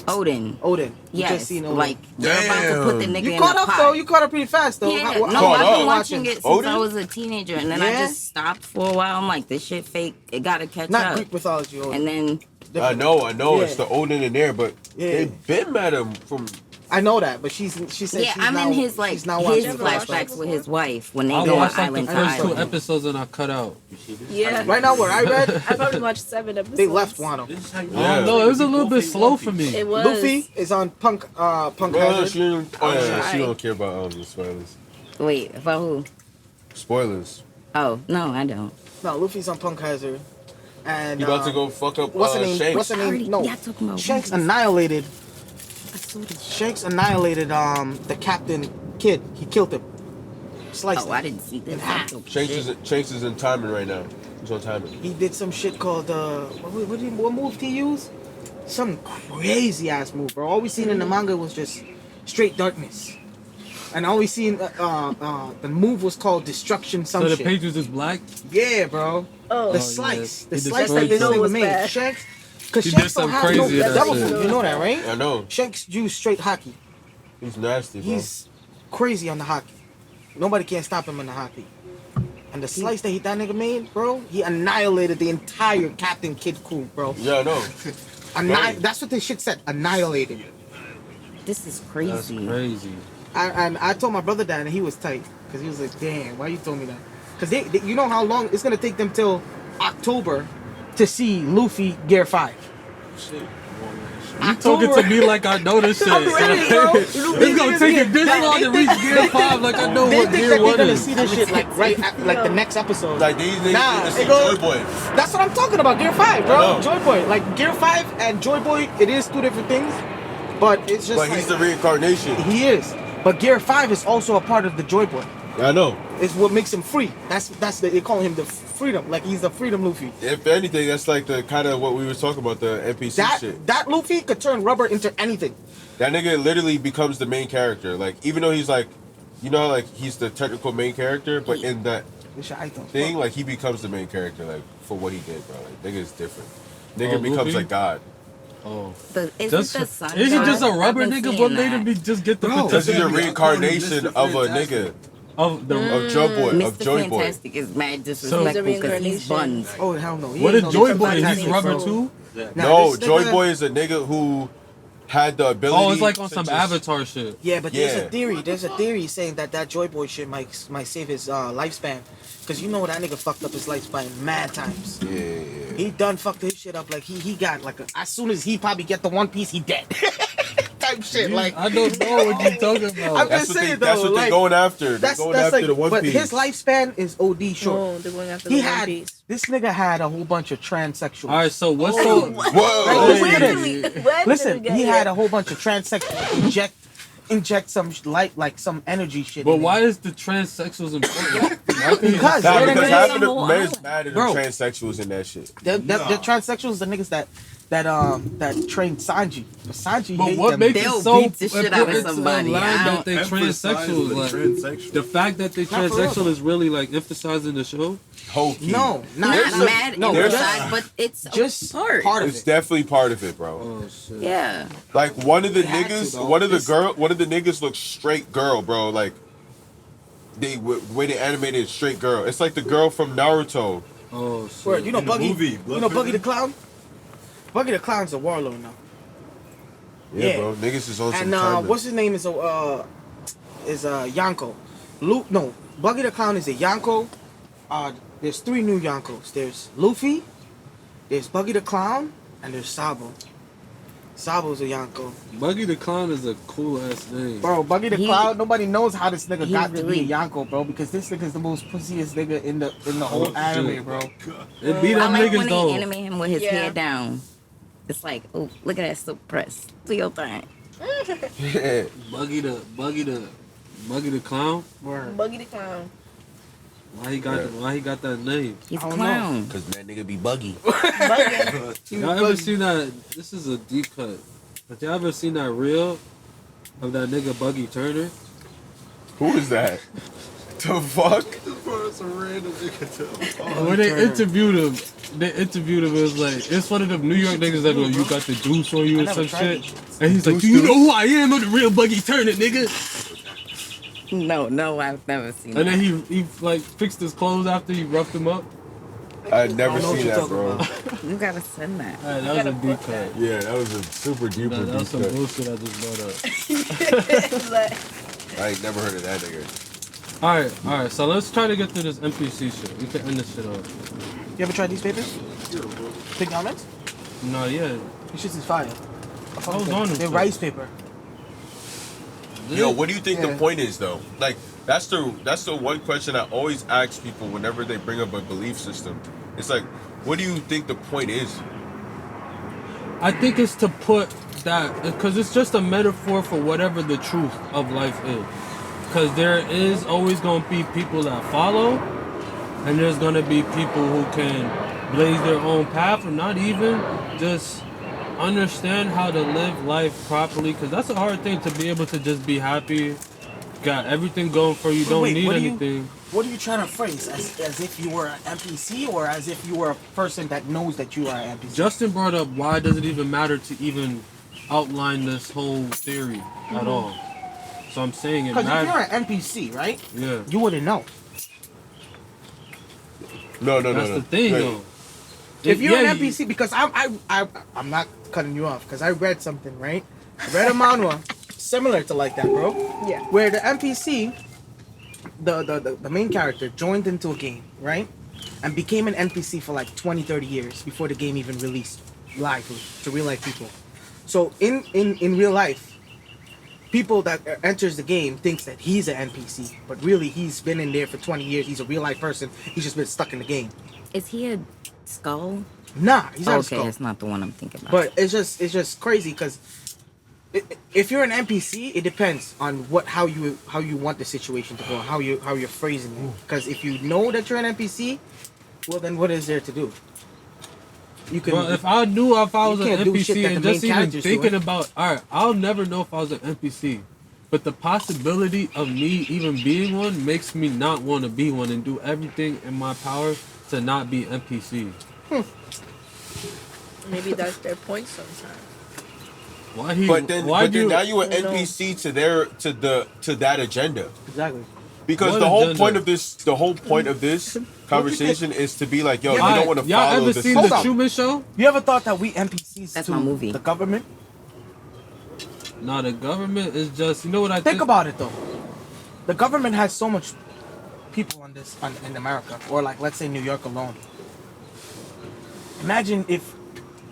Odin. Odin. You Yes, just seen Odin. like they're about to put the nigga you in caught the up pot. though. You caught up pretty fast though. Yeah, How no, caught I've up? been watching it since Odin? I was a teenager, and then I Yeah? just stopped for a while. I'm like, this shit fake. It gotta catch Not up. Greek mythology. Odin. And then I know. Yeah. It's the Odin in there, but Yeah. they been mad him from. I know that, but she said yeah, she's I'm now, in his like she's now his watching the flashbacks with his wife when they I go on watched like the island to first 2 island. episodes and I cut out. Yeah. Right now, where I read, I probably watched 7 episodes. they left Wano. This is how you Yeah. No, it was a little bit slow for me. It was. Luffy is on Punk Well, Hazard. she Alright. don't care about the spoilers. Wait, about who? Spoilers. Oh no, I don't. No, Luffy's on Punk Hazard. And You about to go fuck up what's her name? Shanks. What's her I name? already- No, yeah, talking about Shanks One Piece. annihilated. I saw this. Shanks annihilated the Captain Kid. He killed him. Sliced Oh, I him. didn't see this. half. Shanks is in timing right now. He's on timing. He did some shit called what move did he use? Some crazy ass move, bro. All we seen in the manga was just straight darkness, and all we seen the move was called destruction. Some So the shit. page was just black. Yeah, bro. Oh. The yeah. slice, the He slice destroyed that this something. nigga was made. bad. Shanks, because He Shanks did don't some have no crazy ass double shit. move. You know that, right? I know. Shanks use straight hockey. He's nasty, bro. He's crazy on the hockey. Nobody can stop him in the hockey. And the slice that that nigga made, bro, he annihilated the entire Captain Kid crew, bro. Yeah, I know. That's what this shit said. Annihilated. This is That's crazy. crazy. And I told my brother that, and he was tight because he was like, "Damn, why you told me that?" Because they, you know how long it's gonna take them till October to see Luffy Gear 5. Shit. You talking to me like I know this shit. I'm ready, bro. It's gonna take it this long to reach Gear 5 like I know They what think Gear that they're 1 gonna is. see this shit like like the next episode. Like these niggas Nah, need to see it goes- Joy Boy. That's what I'm talking about. Gear 5, I bro. know. Joy Boy, like Gear 5 and Joy Boy, it is 2 different things, but it's just But like, he's the reincarnation. he is. But Gear 5 is also a part of the Joy Boy. I know. It's what makes him free. They call him the freedom. Like he's the freedom Luffy. If anything, that's like the kind of what we were talking about, the NPC shit. That Luffy could turn rubber into anything. That nigga literally becomes the main character. Like, even though he's like, you know, like he's the technical main character, but in that This shit I thought. thing, like he becomes the main character, like for what he did, bro. Like, nigga is different. Nigga Oh, becomes Luffy? like God. Oh. Isn't Just, the sun is he god? just a I've rubber been nigga? seeing What made that. him be just get the Bro, This is potential a reincarnation of a nigga. of the? Of Joy Boy. Of Mr. Joy Boy. Fantastic is mad disrespectful because he's reincarnation. buns. Oh hell no. He What ain't is no Joy Mr. Boy? He's Fantastic, rubber bro. too. Nah, No, this Joy nigga- Boy is a nigga who had the ability. Oh, it's like on to some just- Avatar shit. Yeah, but there's Yeah. a theory. There's a theory saying that Joy Boy shit might save his lifespan, cause you know that nigga fucked up his lifespan mad times. Yeah. He done fucked his shit up. Like he got like as soon as he probably get the One Piece, he dead. Type shit. Like I don't know what you're talking about. I'm That's just what saying that's though, what like, they're going after. They're that's going after like, the One but Piece. his lifespan is OD short. Oh, they're going after He the One had Piece. this nigga had a whole bunch of transsexuals. All right, so what's so? Whoa. Listen to this. Really? Listen, he had a whole bunch of transsexuals inject some like some energy shit. But in why him. is the transsexuals important? Why can't you Because just- Nah, they're the because niggas- half of the Bro. men's mad at the Bro. transsexuals in that shit. the transsexuals, the niggas that trained Sanji. But Sanji But hate what them. makes They'll it so beat the shit out of important to somebody. learn I that don't they transsexuals? Like, transsexual. the fact that they Not for real. transsexual is really like emphasizing the show. Whole key. No, Not there's a- mad no, there's- inside, but it's just part. part of It's it. definitely part of it, bro. Oh shit. Yeah. Like one of the had to, niggas, though. one of the It's- one of the niggas looks straight girl, bro. Like way they animated straight girl. It's like the girl from Naruto. Oh shit. Word, you know In the Buggy, movie, you Blood know Buggy the Prison? Clown. Buggy the Clown's a warlord now. Yeah, Yeah. bro. Niggas is on some And time. what's his name is Yonko. Buggy the Clown is a Yonko. There's 3 new Yonkos. There's Luffy, there's Buggy the Clown, and there's Sabo. Sabo's a Yonko. Buggy the Clown is a cool ass name. Bro, Buggy the He- Clown, nobody knows how this nigga he got to be really- a Yonko, bro, because this nigga's the most pussiest nigga in the whole Oh, anime, shit. bro. It beat I them like niggas when though. they animate him with his Yeah. hair down. It's like, oh, look at that silk press. Do your thing. Yeah. Buggy the Clown. Word. Buggy the Clown. Why he got that name? He's I a don't clown. Cause that nigga be buggy. Y'all ever seen that? This is a deep cut. Have y'all ever seen that reel of that nigga Buggy Turner? Who is that? The fuck? When they interviewed him, it was like, it's one of them New York niggas that go, you got the juice on you I or never some tried shit. these And he's like, do you know who I am? I'm the real Buggy Turner, nigga. No, I've never seen And that. then he like fixed his clothes after he roughed him up. I never I don't know what seen you're that, talking bro. about. You gotta send that. Alright, that was a deep cut. Yeah, that was a super duper That was deep some cut. bullshit I just brought up. I ain't never heard of that nigga. Alright, so let's try to get through this NPC shit. We can end this shit off. You ever tried these papers? Pink almonds? No, yeah. This shit is fire. I was on them They're shit. rice paper. Yo, what do you think the Yeah. point is though? Like that's the one question I always ask people whenever they bring up a belief system. It's like, what do you think the point is? I think it's to put that, because it's just a metaphor for whatever the truth of life is. Because there is always going to be people that follow, and there's going to be people who can blaze their own path, or not even just understand how to live life properly. Because that's a hard thing, to be able to just be happy, got everything going for you, don't Wait, need what do you- anything. What are you trying to phrase? As if you were an NPC or as if you were a person that knows that you are an NPC? Justin brought up, why does it even matter to even outline this whole theory at all? So I'm saying it Because if you're matters. an NPC, right? Yeah, You wouldn't know. No, that's the thing Wait. though. If you're Yeah, an NPC, because I'm not cutting you off because I read something, right? I read a manhwa similar to like that, bro. Yeah. Where the NPC, the main character, joined into a game, right? And became an NPC for like 20, 30 years before the game even released live to real life people. So in real life, people that enters the game thinks that he's an NPC, but really he's been in there for 20 years. He's a real life person. He's just been stuck in the game. Is he a skull? Nah, he's not a Okay, skull. that's not the one I'm thinking about. But it's just crazy because if you're an NPC, it depends on how you want the situation to go, how you're phrasing it. Because if you know that you're an NPC, well then what is there to do? You can. Well, if I knew if I was You an can't do shit NPC that and the main just even character's thinking doing. about, alright, I'll never know if I was an NPC. But the possibility of me even being one makes me not want to be one and do everything in my power to not be NPC. Maybe that's their point sometimes. Why he? But then, why but do then you? now you an You know. NPC to that agenda. Exactly. Because What the whole agenda? point of this conversation is to be like, yo, Yeah, you don't want to y'all follow ever the seen Hold the on. Truman Show? You ever thought that we NPCs That's to my movie. the government? Nah, the government is just. You know what I Think about it though. The government has so much people in America, or like let's say New York alone. Imagine if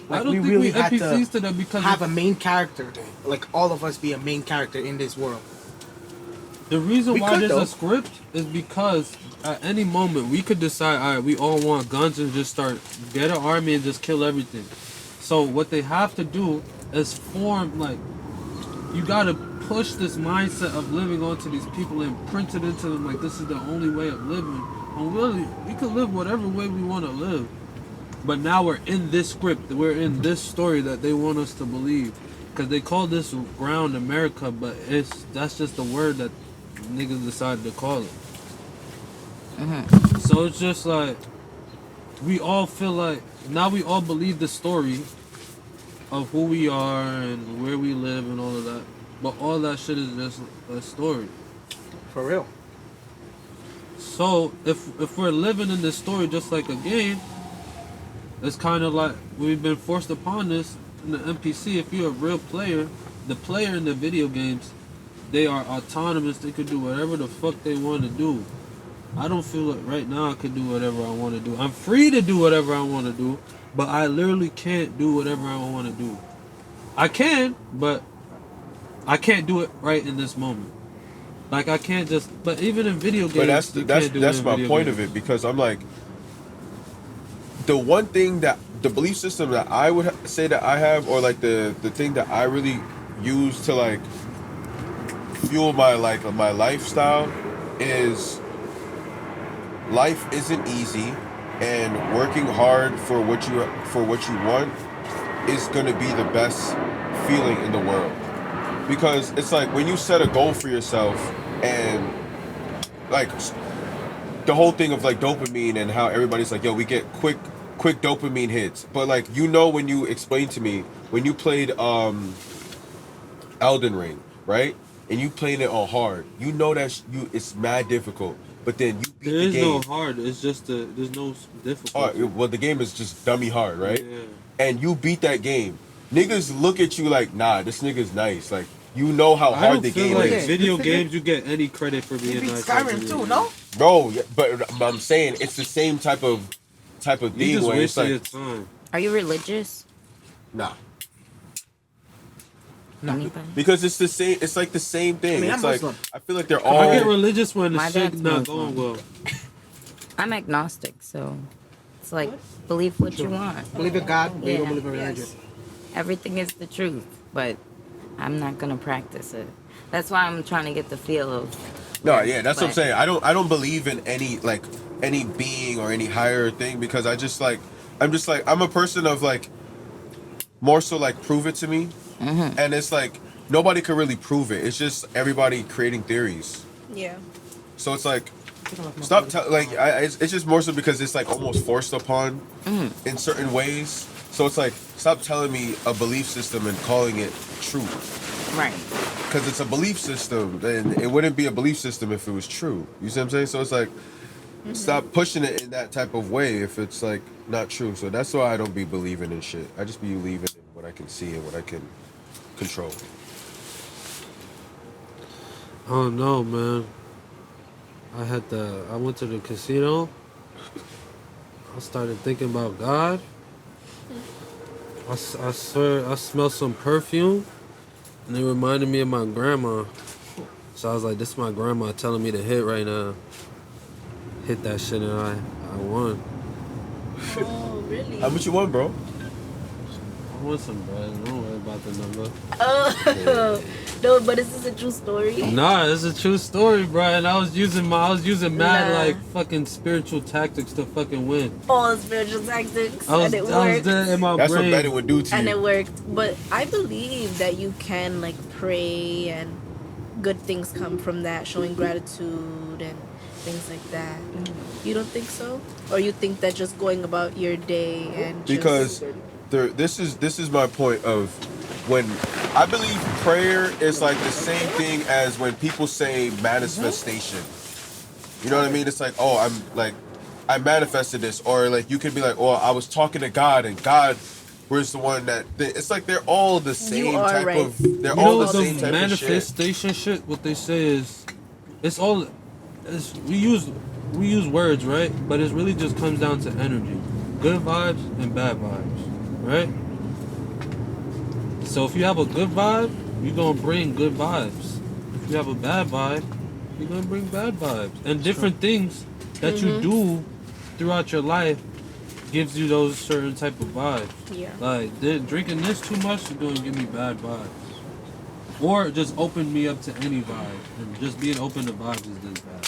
I like don't we think really we had NPCs to to them because have a main character, like all of us be a main character in this world. the reason We why could, there's though. a script is because at any moment we could decide, all right, we all want guns and just start get an army and just kill everything. So what they have to do is form like you gotta push this mindset of living onto these people and print it into them like this is the only way of living. And really, we could live whatever way we want to live. But now we're in this script, we're in this story that they want us to believe. Cause they call this ground America, but that's just the word that niggas decided to call it. So it's just like we all feel like now we all believe the story of who we are and where we live and all of that. But all that shit is just a story. For real. So if we're living in this story just like a game, it's kind of like we've been forced upon this in the NPC. If you're a real player, the player in the video games, they are autonomous. They could do whatever the fuck they want to do. I don't feel like right now I could do whatever I want to do. I'm free to do whatever I want to do, but I literally can't do whatever I want to do. I can, but I can't do it right in this moment. Like I can't just. But even in video games, But that's you can't do it that's in my video point games. of it, because I'm like, the one thing that the belief system that I would say that I have, or like the thing that I really use to like fuel my my lifestyle, is life isn't easy, and working hard for what you want is gonna be the best feeling in the world. Because it's like when you set a goal for yourself, and like the whole thing of like dopamine, and how everybody's like, yo, we get quick dopamine hits. But like, when you explained to me when you played Elden Ring, right? And you playing it on hard, that it's mad difficult. But then you beat There the is no game. hard. It's just there's no difficulty. Well, the game is just dummy hard, right? Yeah. And you beat that game. Niggas look at you like, nah, this nigga's nice. Like, you know how I hard don't the feel game like is. video games you get any credit for You being beat nice. Skyrim too, no? Bro, yeah, but I'm saying it's the same type of You thing just where it's wasting your like, time. Are you religious? nah. No. Anybody? Because it's the same. It's like the same thing. I mean, It's I'm like, Muslim. I feel like they're I get all. religious when the My shit dad's not Muslim. going well. I'm agnostic, so it's like believe what you want. Believe in God, but you don't Yeah. believe in religion. Everything is the truth, but I'm not gonna practice it. That's why I'm trying to get the feel of. No, yeah, that's what I'm But- saying. I don't believe in any being or any higher thing, because I'm a person of like, more so like, prove it to me, and it's like nobody can really prove it. It's just everybody creating theories. Yeah. So it's like, it's just more so because it's like almost forced upon in certain ways. So it's like, stop telling me a belief system and calling it true, Right. because it's a belief system, and it wouldn't be a belief system if it was true. You see what I'm saying? So it's like, stop pushing it in that type of way if it's like not true. So that's why I don't be believing in shit. I just be believing in what I can see and what I can control. I don't know, man. I went to the casino. I started thinking about God. I swear, I smelled some perfume, and it reminded me of my grandma. So I was like, this is my grandma telling me to hit right now. Hit that shit, and I won. Oh, really? How much you want, bro? I won some bread. Don't worry about the number. Oh, no, but is this a true story? Nah, it's a true story, bro. And I was using mad Nah. like fucking spiritual tactics to fucking win. All spiritual tactics, I was and it I was worked. there in my That's brain. what Bennett would do to And you. it worked. But I believe that you can like pray and good things come from that, showing gratitude and things like that. You don't think so? Or you think that just going about your day and just... Because this is my point of when I believe prayer is like the same thing as when people say manifestation. You know what I mean? It's like, oh, I manifested this, or like you could be like, oh, I was talking to God, and God was the one that. It's like they're all the same are type right. of. They're You all know the the same type of shit. manifestation shit. What they say is, it's all. We use words, right? But it really just comes down to energy, good vibes and bad vibes, right? So if you have a good vibe, you're gonna bring good vibes. If you have a bad vibe, you're gonna bring bad vibes. And different things that you do throughout your life gives you those certain type of vibes. Yeah. Like drinking this too much is gonna give me bad vibes. Or just open me up to any vibe. And just being open to vibes is just bad.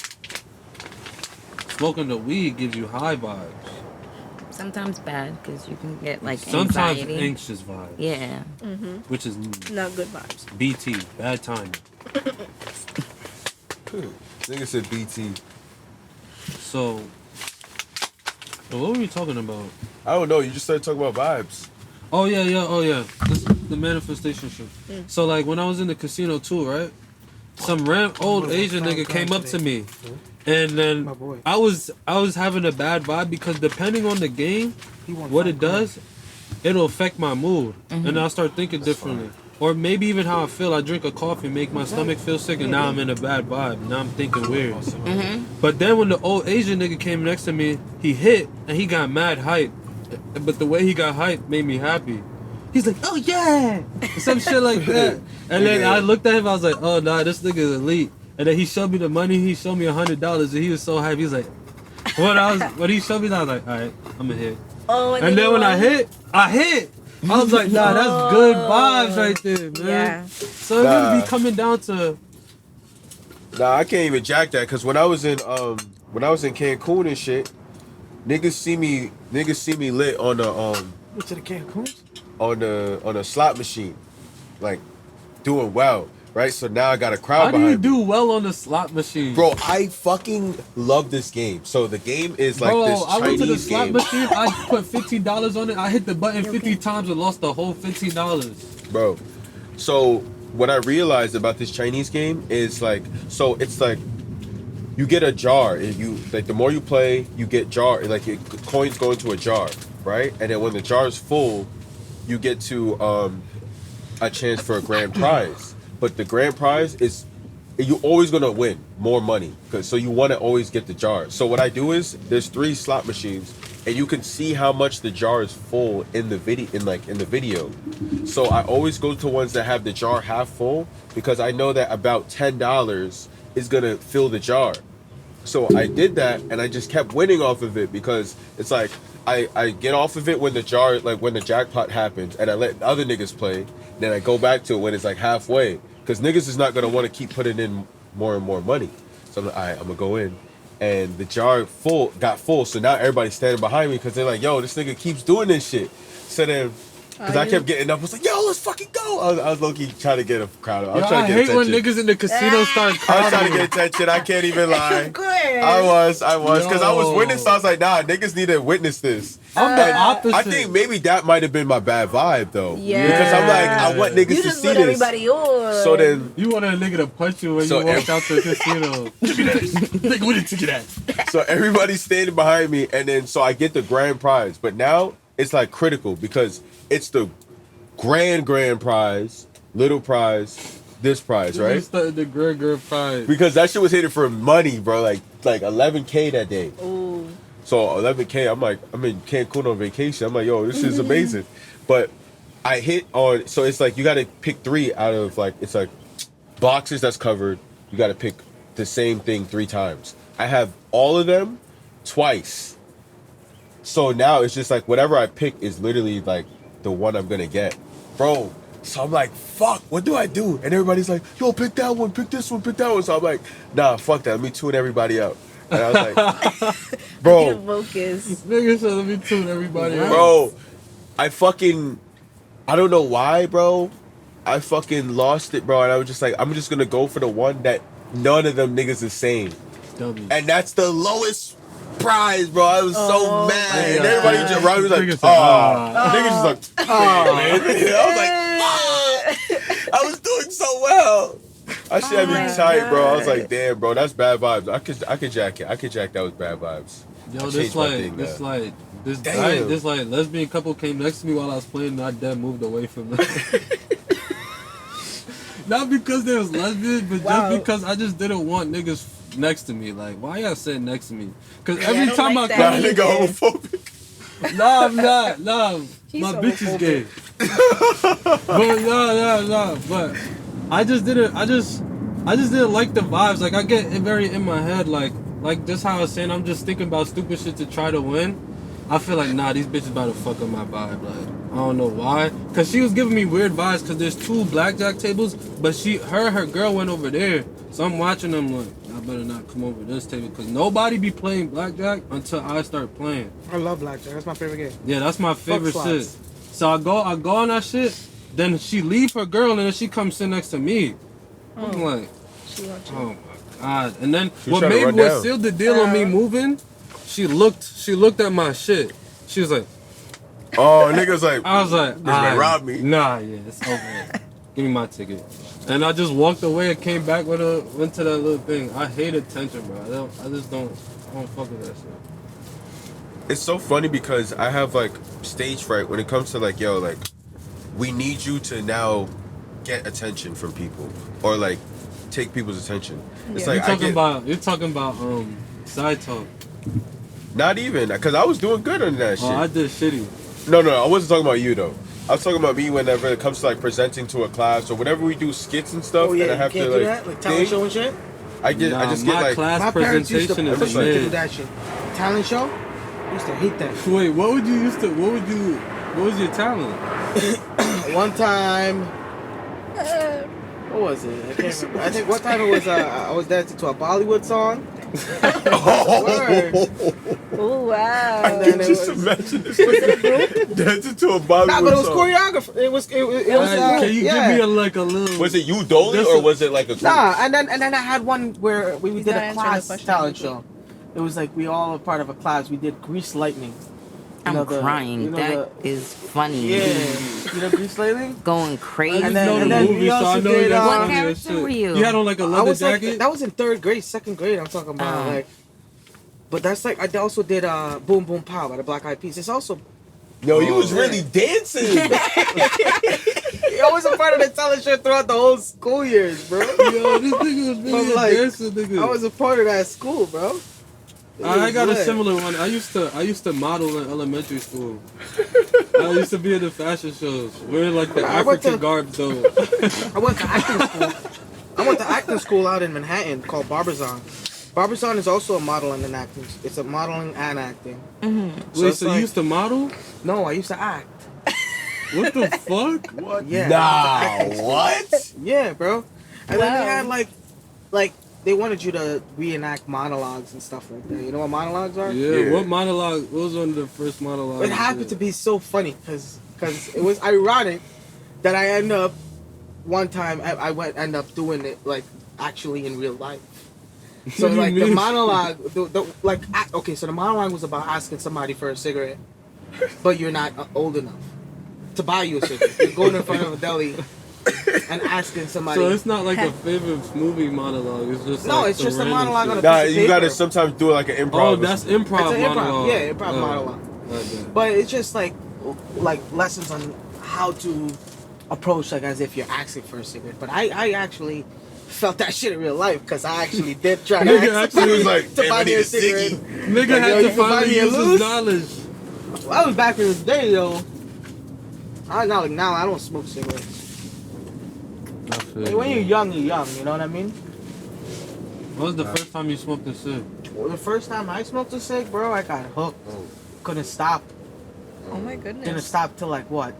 Smoking the weed gives you high vibes. Sometimes bad because you can get like Sometimes anxiety. anxious vibes. Yeah. Which is Not good vibes. BT, bad timing. Nigga said BT. So, what were we talking about? I don't know. You just started talking about vibes. Oh yeah. The manifestation shit. So like when I was in the casino too, right? Some old Asian nigga came up to me, and then My boy. I was having a bad vibe because depending on the game, He won what 5 it does, it'll affect my mood, Mm-hmm. and I'll start thinking differently. Or maybe even how I feel. I drink a coffee, make my stomach feel sick, and now I'm in a bad vibe. Now I'm thinking weird. Mm-hmm. But then when the old Asian nigga came next to me, he hit and he got mad hype. But the way he got hype made me happy. He's like, oh yeah, some shit like that. And then I looked at him, I was like, oh nah, this nigga is elite. And then he showed me the money. He showed me $100, and he was so happy. He was like, when he showed me that, I was like, all right, I'm gonna hit. Oh, And then when I hit. I was like, nah, that's good vibes right there, man. Yeah. So it really be coming down to. Nah, I can't even jack that because when I was in Cancun and shit, niggas see me lit on the Went to the Cancun? on a slot machine, like doing well, right? So now I got a crowd How do behind you me. do well on the slot machine? Bro, I fucking love this game. So the game is like Bro, this I went to the Chinese slot game. machine. I put $15 on it. I hit the button 50 times and lost the whole $15. Bro, so what I realized about this Chinese game is like, so it's like you get a jar and you like the more you play, you get coins go into a jar, right? And then when the jar is full, you get to a chance for a grand prize. But the grand prize is you're always gonna win more money, so you want to always get the jar. So what I do is there's 3 slot machines, and you can see how much the jar is full in the video. So I always go to ones that have the jar half full because I know that about $10 is gonna fill the jar. So I did that, and I just kept winning off of it because it's like I get off of it when the jar, like when the jackpot happens, and I let other niggas play. Then I go back to it when it's like halfway, because niggas is not gonna want to keep putting in more and more money. So I'm like, all right, I'm gonna go in, and the jar got full. So now everybody's standing behind me because they're like, yo, this nigga keeps doing this shit. So then, because I kept getting up, I was like, yo, let's fucking go. I was low-key trying to get a crowd. I was trying I to get hate when attention. niggas in the casino start I was crying. trying to get attention. I can't even lie. Good. I was, because I was Yo. witness. So I was like, nah, niggas need to witness this. I'm the opposite. I think maybe that might have been my bad vibe though. Yeah. Because I'm like, I want niggas You to just see put this. everybody on. So then, You want a nigga to punch you when So you walk out the casino. Nigga, what did you get at? so everybody's standing behind me, and then so I get the grand prize. But now it's like critical because it's the grand prize, little prize, this prize, You right? started the girl fight. Because that shit was hitting for money, bro. Like $11K that day. Ooh. So $11K, I'm in Cancun on vacation. I'm like, yo, this is amazing. But I hit on, so it's like you got to pick 3 out of like, it's like boxes that's covered. You got to pick the same thing 3 times. I have all of them twice. So now it's just like whatever I pick is literally like the one I'm gonna get, bro. So I'm like, fuck, what do I do? And everybody's like, yo, pick that one, pick this one, pick that one. So I'm like, nah, fuck that. Let me tune everybody out. And I was like, bro, Get focused. Nigga said, let me tune everybody out. bro, I don't know why, bro. I fucking lost it, bro. And I was just like, I'm just gonna go for the one that none of them niggas is saying. Dummy. And that's the lowest surprised, bro. I was so Oh, mad. my And God. everybody just around me was Nigga like, said, oh. Niggas just like, oh, man. I was like, I was doing so well. I should have Oh been my tight, bro. I was God. like, damn, bro, that's bad vibes. I could jack it. I could jack that with bad vibes. Yo, I this changed my like, thing this now. like, this Damn. guy, this like lesbian couple came next to me while I was playing, and I dead moved away from them. Not because they was lesbian, but Wow. just because I just didn't want niggas next to me. Like, why y'all sitting next to me? Because Yeah, I every don't time like I that Nah, come, nigga either. homophobic. nah, I'm not, nah, He's my bitch is homophobic. gay. But nah. But I just didn't like the vibes. Like I get it very in my head. Like just how I was saying, I'm just thinking about stupid shit to try to win. I feel like nah, these bitches about to fuck up my vibe. Like I don't know why. Cause she was giving me weird vibes. Cause there's 2 blackjack tables, but her girl went over there. So I'm watching them like, I better not come over this table. Cause nobody be playing blackjack until I start playing. I love blackjack. That's my favorite game. Yeah, that's my favorite shit. slots. So I go on that shit. Then she leave her girl and then she comes sit next to me. I'm like, She wants you. oh my god. And then She was what trying to made run what down. sealed the deal on me moving, she looked at my shit. She was like, Oh, niggas like, I was like, This man "Alright, robbed me." Nah, yeah, it's over. Give me my ticket. And I just walked away and came back went to that little thing. I hate attention, bro. I don't fuck with that shit. it's so funny because I have like stage fright when it comes to like, yo, like, we need you to now get attention from people or like take people's attention. It's Yeah. like You're talking about side talk. not even because I was doing good on that shit. Oh, I did shitty. No, I wasn't talking about you though. I was talking about me whenever it comes to like presenting to a class or whenever we do skits and stuff. Oh yeah, and I you have can't to do like, that, like talent think, show and shit. I Nah, just my get like class My parents used to presentation push is me to do mid. that shit. Talent show, I used to hate that. Wait, what was your talent? One time, what was it? I can't remember. I think one time it was I was dancing to a Bollywood song. Word. Oh wow. And then it just was, imagine this dancing to a Bollywood nah, but it was song. choreographed. It was Can you yeah. give me a little? Was it you Dolly This or is- was it like a group? Nah, and then I had one where we He's did not a answering the class question. talent show. It was like we all were part of a class. We did Grease Lightning. You know I'm crying. you know That is funny. yeah, you know Grease Lightning. Going I crazy. just And then- know the and then movie, we so I also know did, you got what funny as character shit. were you? You had on like a I leather was like jacket. that was in 3rd grade, 2nd grade. I'm talking about Oh. like. But that's like I also did Boom Boom Pow by the Black Eyed Peas. It's also Yo, you was Oh. really dancing. I was a part of the talent show throughout the whole school years, bro. Yo, this nigga was really I'm like, dancing, nigga. I was a part of that school, bro. It I was got a lit. similar one. I used to model in elementary school. I used to be in the fashion shows, wearing like the I went African to- garb though. I went to acting school. I went to acting school out in Manhattan called Barbizon. Barbizon is also a modeling and acting. It's a modeling and acting. Wait, it's so you like- used to model? No, I used to act. What the fuck? What? Yeah. Nah, what? Yeah, bro. And then they Wow. had like they wanted you to reenact monologues and stuff like that. You know what monologues are? Yeah, Yeah. what monologue? What was one of the first monologues? It happened to be so funny because it was ironic that I end up one time I end up doing it like actually in real life. So What do you like the mean? monologue, okay, so the monologue was about asking somebody for a cigarette, but you're not old enough to buy you a cigarette. You're going in front of a deli and asking somebody. So it's not like a favorite movie monologue. It's just No, like it's some just a random monologue shit. on a Nah, piece of you gotta paper. sometimes do like an improv. Oh, or that's something. improv It's an improv, monologue. yeah, improv monologue. Okay. But it's just like lessons on how to approach like as if you're asking for a cigarette. But I actually felt that shit in real life because I actually did try to Nigga ask actually somebody was like, to "Damn, buy I me need a a cigarette. ciggy." Nigga Like, had yo, to you can buy finally me a use his loose? knowledge. Well, I was back in the day, though. I not like now. I don't smoke cigarettes. Like, when you're young, you're young. You know what I mean? What was the first time you smoked a cig? Well, the first time I smoked a cig, bro, I got hooked. Oh. Couldn't stop. Oh my Didn't goodness. stop till like what?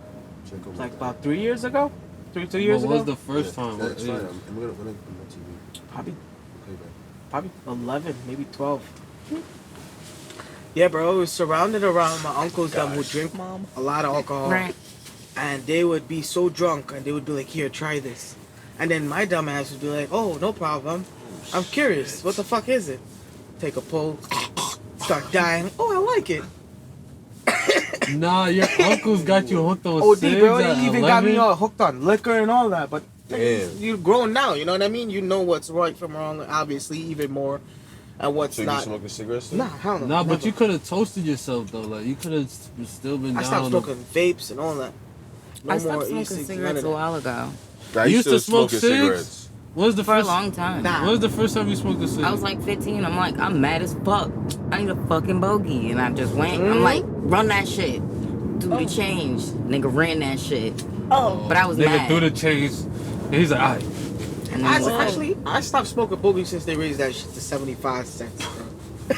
Like about 3 years ago? 2 years What was ago? the first time? What That's age? fine. I'm gonna put TV. Probably Okay, man. probably 11, maybe 12. Yeah, bro, it was surrounded around my uncles that would drink Mom. a lot of alcohol. Right. And they would be so drunk and they would be like, here, try this. And then my dumb ass would be like, oh, no problem. I'm curious. What the fuck is it? Take a pull. Start dying. Oh, I like it. Nah, your uncles got you hooked on OD, cigs bro. at He even got me 11? all hooked on liquor and all that. But Damn. you're grown now, you know what I mean? You know what's right from wrong, obviously, even more. And what's So you not. smoking cigarettes? Still? Nah, hell no. Nah, but never. you could have toasted yourself though. Like you could have still been I down. stopped on the- smoking vapes and all that. No I more stopped smoking e-cigs, none cigarettes of a that. while ago. I You used to smoke smoking cigs? cigarettes. When was the For a first? long time. Nah. When was the first time you smoked a cig? I was like 15. I'm like, I'm mad as fuck. I need a fucking bogey. And I just went. I'm Mhm. like, run that shit. Do the change. Nigga ran that shit. Oh, But I was Nigga mad. threw the change. And he's like, alright. And I then was like, actually, I stopped smoking boogie since they raised that shit to 75 cents, bro.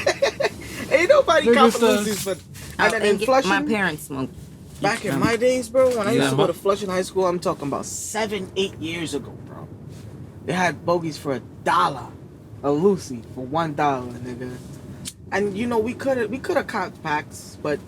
Ain't nobody Nigga counting said- Lucy's, but I- and then and in Flushing, my parents smoked. back in my days, bro, when I used Yeah, to my- go to Flushing High School, I'm talking about 7-8 years ago, bro. They had bogeys for $1, a Lucy for $1, nigga. And you know we could have copped packs, but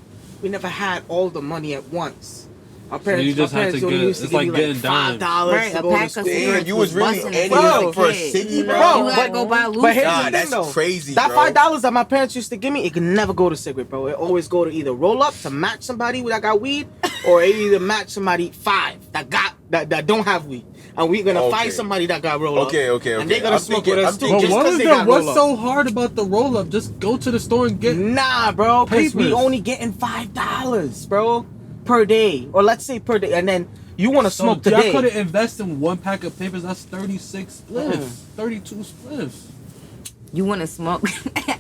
we never had all the money at once. Our parents, you just my had parents to only get- used to it's give like you getting dimes. $5 Right, to a go to pack of school. cigarettes. Damn, you was really busting anything as a for a kid. ciggy, Bro, bro? you gotta go buy Lucy. But here's Nah, the thing, that's though. crazy, That bro. $5 that my parents used to give me, it could never go to cigarette, bro. It always go to either roll up to match somebody that got weed, or it either match somebody that don't have weed, and we're gonna Okay. find somebody that got roll up. Okay. And they're gonna I'm smoke thinking- with us I'm too, thinking- But just what because is they the got what's roll up. so hard about the roll up? Just go to the store and get. Nah, bro, because we Papers. only getting $5, bro, per day, or let's say per day, and then you want to smoke so y'all today. could have invested in one pack of papers. That's 36 spliffs, 32 spliffs. You want to smoke?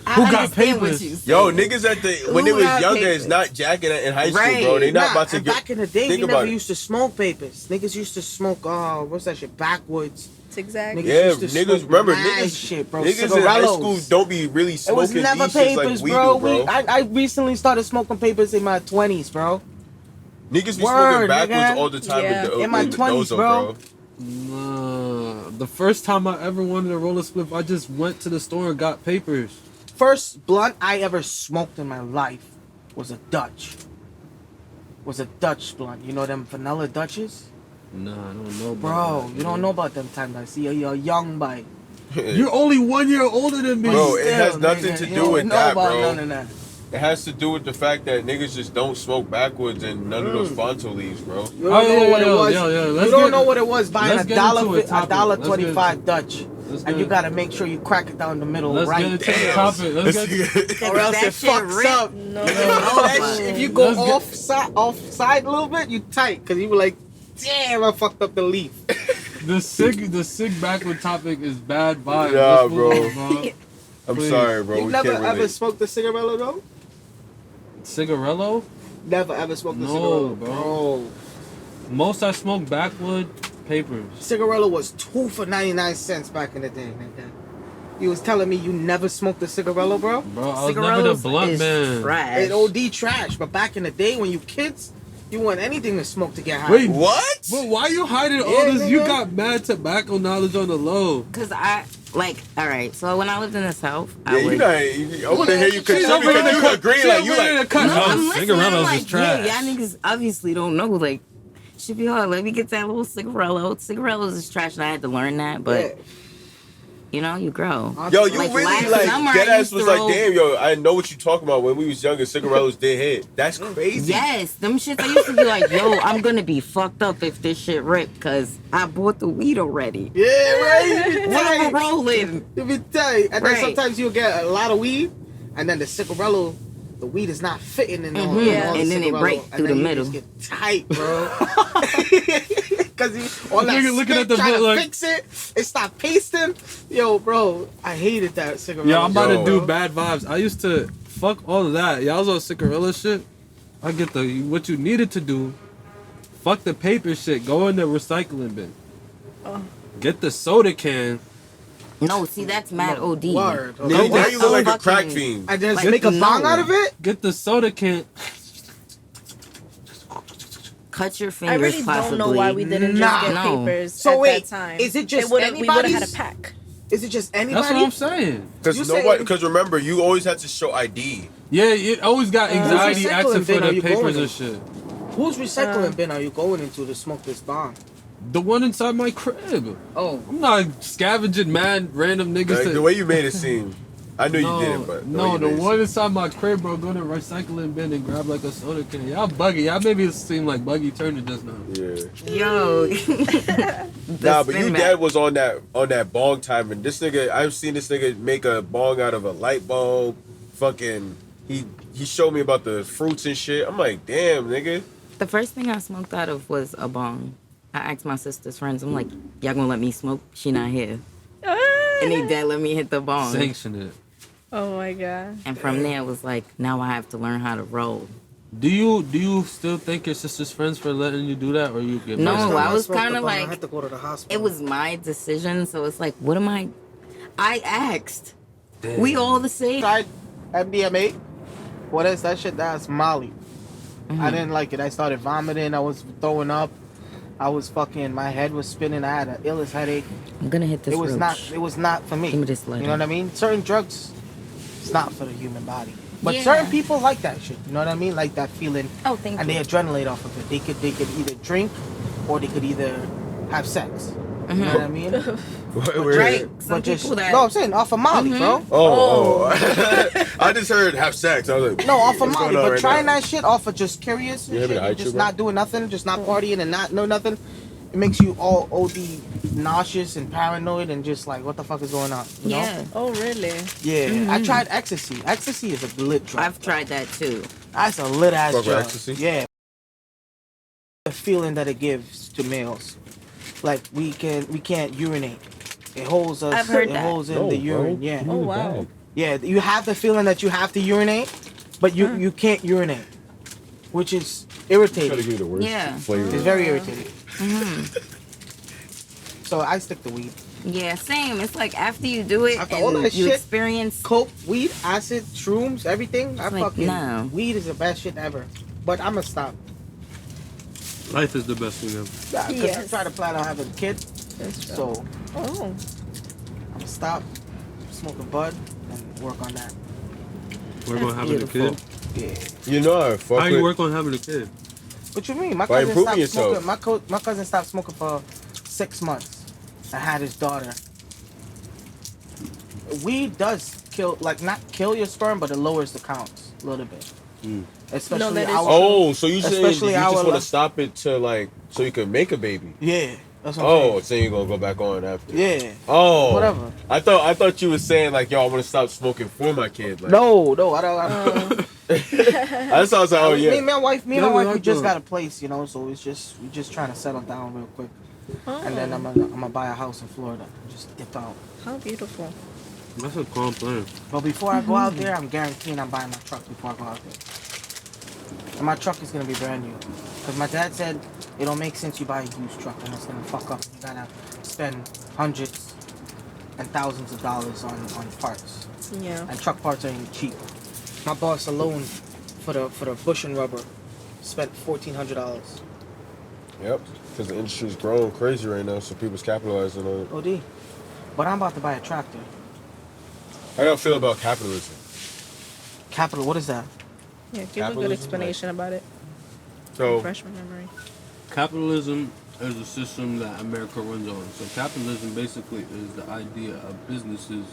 I Who got understand what papers? you said. Yo, niggas at the when they Who was got younger papers? is not jacking it in high school, Right. bro. They not Nah, about to and get. back in the day, think we about never it. used to smoke papers. Niggas used to smoke, what's that shit, backwoods. zigzag. Niggas Yeah, used to niggas. smoke Remember, mad niggas. shit, bro. Niggas in high Cigarillos. school don't be really It smoking was never these shits papers, like we bro. do, bro. I recently started smoking papers in my 20s, bro. Niggas be Word, smoking backwards nigga. all the time Yeah. in In my the 20s, dozo, bro. Nah, the first time I ever wanted to roll a spliff, I just went to the store and got papers. First blunt I ever smoked in my life was a Dutch. Was a Dutch blunt. You know them vanilla Dutches? Nah, I don't know. About Bro, that, you don't know about them times. I see you're a young boy. You're only 1 year older than me. Bro, it Still, has nothing nigga, to you do don't with know that, about bro. None of that. It has to do with the fact that niggas just don't smoke backwards and none of those Fonto leaves, bro. You don't know what it was. Let's You don't get- know what it was buying let's a get dollar, into a topic. $1.25 Let's get Dutch, let's and get- you gotta make sure you crack it down the middle, Let's right? get into the Damn. topic. Let's get. Or else That it shit fucks rip. up. No. Oh, that shit, if you go Let's get- offside a little bit, you tight, cause you were like, damn, I fucked up the leaf. The sig backward topic is bad vibes. Yeah, Let's move bro. on, bro. I'm Please. sorry, bro. You We never can't ever relate. smoked a cigarello though? Cigarello? Never ever smoked a No, cigarello, bro. Most I smoke backwood papers. Cigarello was 2 for 99 cents back in the day, nigga. You was telling me you never smoked a cigarello, bro? Bro, I was never the Cigarillos blunt is man. trash. It OD trash, but back in the day when you kids, you want anything to smoke to get high. Wait, What? But why you hiding all Yeah, this? You nigga. got mad tobacco knowledge on the low. Cause all right. So when I lived in the South, Yeah, I you would. know, I want to hear you She's contribute over here because to you cut- agree, she's like you over here to like. cut- No, I'm listening. Cigarillos I'm is like, trash. yeah, y'all niggas obviously don't know. Like, should be hard. Let me get that little cigarello. Cigarellos is trash, and I had to learn that. But you know, you grow. Yo, you Like, really last like summer, I deadass used to was like, roll- damn, yo, I know what you talking about. When we was younger, cigarillos did hit. That's crazy. Yes, them shits. I used to be like, yo, I'm gonna be fucked up if this shit rip, cause I bought the weed already. Yeah, right? You be What am I tight. rolling? You be tight. And then Right. sometimes you'll get a lot of weed, and then the cigarello, the weed is not fitting in all, Mhm. in Yeah. all the And then it cigarello, break and through then the you middle. just get tight, bro. Because all that Nigga looking spit at the trying bit to like- fix it, it stopped pasting. Yo, bro, I hated that cigarello. Yeah, I'm about Yo. to do bad vibes. I used to fuck all of that. Y'all was on Cigarilla shit. I get the what you needed to do. Fuck the paper shit. Go in the recycling bin. Oh. Get the soda can. No, see, that's mad OD. Word. Now you, now you look like a crack Fucking- fiend. I just Like, make a bong no. out of it? Get the soda can. Cut your I fingers. really possibly. don't know why we didn't Nah. just get No. papers So at wait, that time. is it just we would have had anybody's? a pack. Is it just anybody? That's what I'm saying. You Because say- nobody. Because remember, you always had to show ID. Yeah, it always got anxiety Whose recycling asking for bin are the you papers going and in? shit. Whose recycling bin are you going into to smoke this bong? The one inside my crib. Oh, I'm not scavenging mad random niggas. Like, the way you made it seem. I knew No, you didn't, but no, the anyways. one inside my crib, bro. Go to recycling bin and grab like a soda can. Y'all buggy. Y'all made me seem like Buggy Turner just now. Yeah. Yo. Nah, but you spin dad back. was on that bong time, and this nigga, I've seen this nigga make a bong out of a light bulb. Fucking, he showed me about the fruits and shit. I'm like, damn, nigga. The first thing I smoked out of was a bong. I asked my sister's friends, I'm like, y'all gonna let me smoke? She not here. And they dad let me hit the bong. Sanction it. Oh my god. And from there it was like, now I have to learn how to roll. Do you still thank your sister's friends for letting you do that, or you get No, messed up? I was smoked the kinda bong, I like- had to go to the hospital. It was my decision, so it's like, what am I asked. Damn. We all the same. tried MDMA. What is that shit? That's Molly. I didn't like it. I started vomiting. I was throwing up. I was fucking. My head was spinning. I had an illest headache. I'm gonna hit this It was roach. not. It was not for me. Give me this lighter. You know what I mean? Certain drugs, it's not for the human body. But Yeah. certain people like that shit. You know what I mean? Like that feeling, Oh, thank and you. they adrenaline off of it. They could either drink, or they could either have sex. You know what I mean? Right. Some But just people that no, I'm saying off of Molly, bro. Oh. I just heard have sex. I was like, No, off of what's Molly, going on but right trying now? that shit off of just curious and You have shit, an eye and just chew, not doing nothing, just not partying and not know nothing. It makes you all OD nauseous and paranoid and just like, what the fuck is going on? You know? Yeah. Oh really? Yeah. I tried ecstasy. Ecstasy is a lit drug. I've tried that too. That's a lit ass Fuck with drug. ecstasy? Yeah. The feeling that it gives to males, like we can't urinate. It holds us. I've heard it that. holds in No, the bro. urine. Yeah. Oh wow. Yeah, you have the feeling that you have to urinate, but you can't urinate, which is Try to irritating. give you the worst Yeah. flavor. It's very irritating. So I stick to weed. Yeah, same. It's like after you do it After all and that you shit, experience. Coke, weed, acid, shrooms, everything. I Like, fucking no. weed is the best shit ever. But I'ma stop. Life is the best thing ever. Yeah, because Yes. I'm trying to plan on having a kid. That's true. So Oh. I'ma stop, smoke a bud, and work on that. Work on That's having a beautiful. kid. Yeah. You know I fuck How you with. work on having a kid? What you mean? My By cousin improving stopped yourself. smoking. My cousin stopped smoking for 6 months. I had his daughter. Weed does kill, like not kill your sperm, but it lowers the counts a little bit. Especially No, that is our. Oh, so you saying you Especially just our want to li- stop it to like so you can make a baby? Yeah, that's what I'm Oh, saying. so you're gonna go back on after? Yeah. Oh, Whatever. I thought you were saying like, yo, I want to stop smoking for my kid. Like, No, I don't. I just was like, oh Me and yeah. my wife, Yeah, we we like just that. got a place, you know. So we just trying to settle down real quick, Oh. and then I'm gonna buy a house in Florida and just dip out. How beautiful. That's a calm plan. But before I go out there, I'm guaranteeing I'm buying my truck before I go out there. And my truck is gonna be brand new. Cause my dad said it don't make sense you buy a used truck and it's gonna fuck up. You gotta spend hundreds and thousands of dollars on parts. Yeah. And truck parts ain't cheap. My boss alone for the bushing rubber spent $1,400. Yep. Because the industry's growing crazy right now, so people's capitalizing on it. OD. But I'm about to buy a tractor. How y'all feel about capitalism? Capital, what is that? Yeah. Give a Capitalism, good like- explanation about it. So Refresh my memory. Capitalism is a system that America runs on. So capitalism basically is the idea of businesses.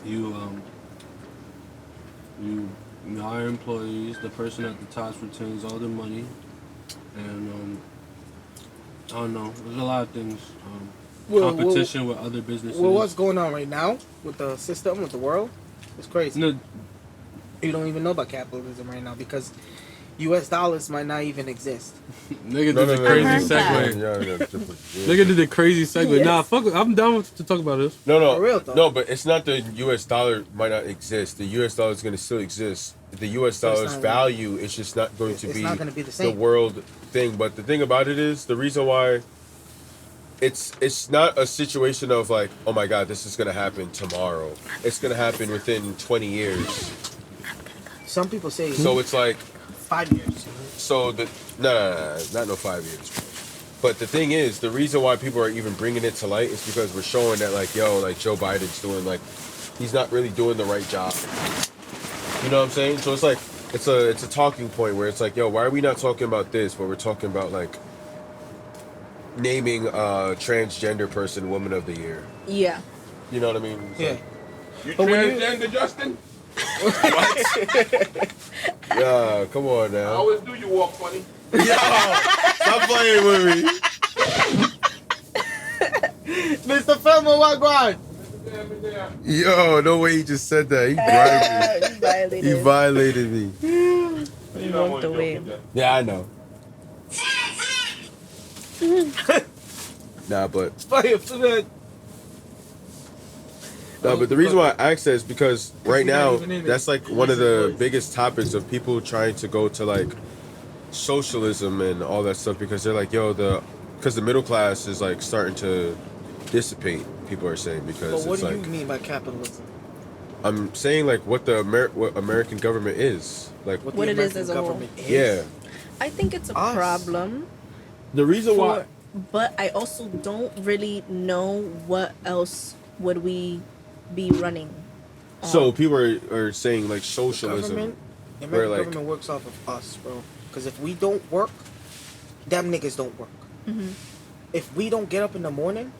You hire employees. The person at the top retains all the money, and I don't know. There's a lot of things. Competition with other businesses. Well, what's going on right now with the system, with the world? It's crazy. No, You don't even know about capitalism right now because U.S. dollars might not even exist. nigga no, did the no, crazy heard that. segue. Yeah, different. Nigga did the crazy segue. Yes. Nah, fuck it. I'm down to talk about this. No, For real, though. no, but it's not the U.S. dollar might not exist. The U.S. dollar is going to still exist. The U.S. So it's dollar's not value is just not going to It's be not gonna be the same. world thing. But the thing about it is the reason why it's not a situation of like, oh my God, this is going to happen tomorrow. It's going to happen within 20 years. Some people say So it's like 5 years. so the no, not no 5 years. But the thing is, the reason why people are even bringing it to light is because we're showing that like, yo, like Joe Biden's doing like, he's not really doing the right job. You know what I'm saying? So it's like it's a talking point where it's like, yo, why are we not talking about this? But we're talking about like naming a transgender person Woman of the Year. Yeah. You know what I mean? It's Yeah. like- You But when you- transgender, Justin? Yeah, come on I now. always do you walk funny. Yo, stop playing with me. Mr. Filmer, what God? Yo, no way he just said that. He bribed me. He violated me. You know I'm Walked only away. joking, Justin. Yeah, I know. Nah, but the reason why I asked that is because right You're not now even in it. that's like one of the biggest topics of people trying to go to like socialism and all that stuff because they're like, yo, because the middle class is like starting to dissipate. People are saying But because what it's do like you mean by capitalism? I'm saying like what what American government is like. What, What the it is American as a whole. government is? Yeah, I think it's a Us. problem. the reason why. But I also don't really know what else would we be running. So people are saying like The socialism. government, the where, American like- government works off of us, bro. Because if we don't work, them niggas don't work. Mm-hmm. If we don't get up in the morning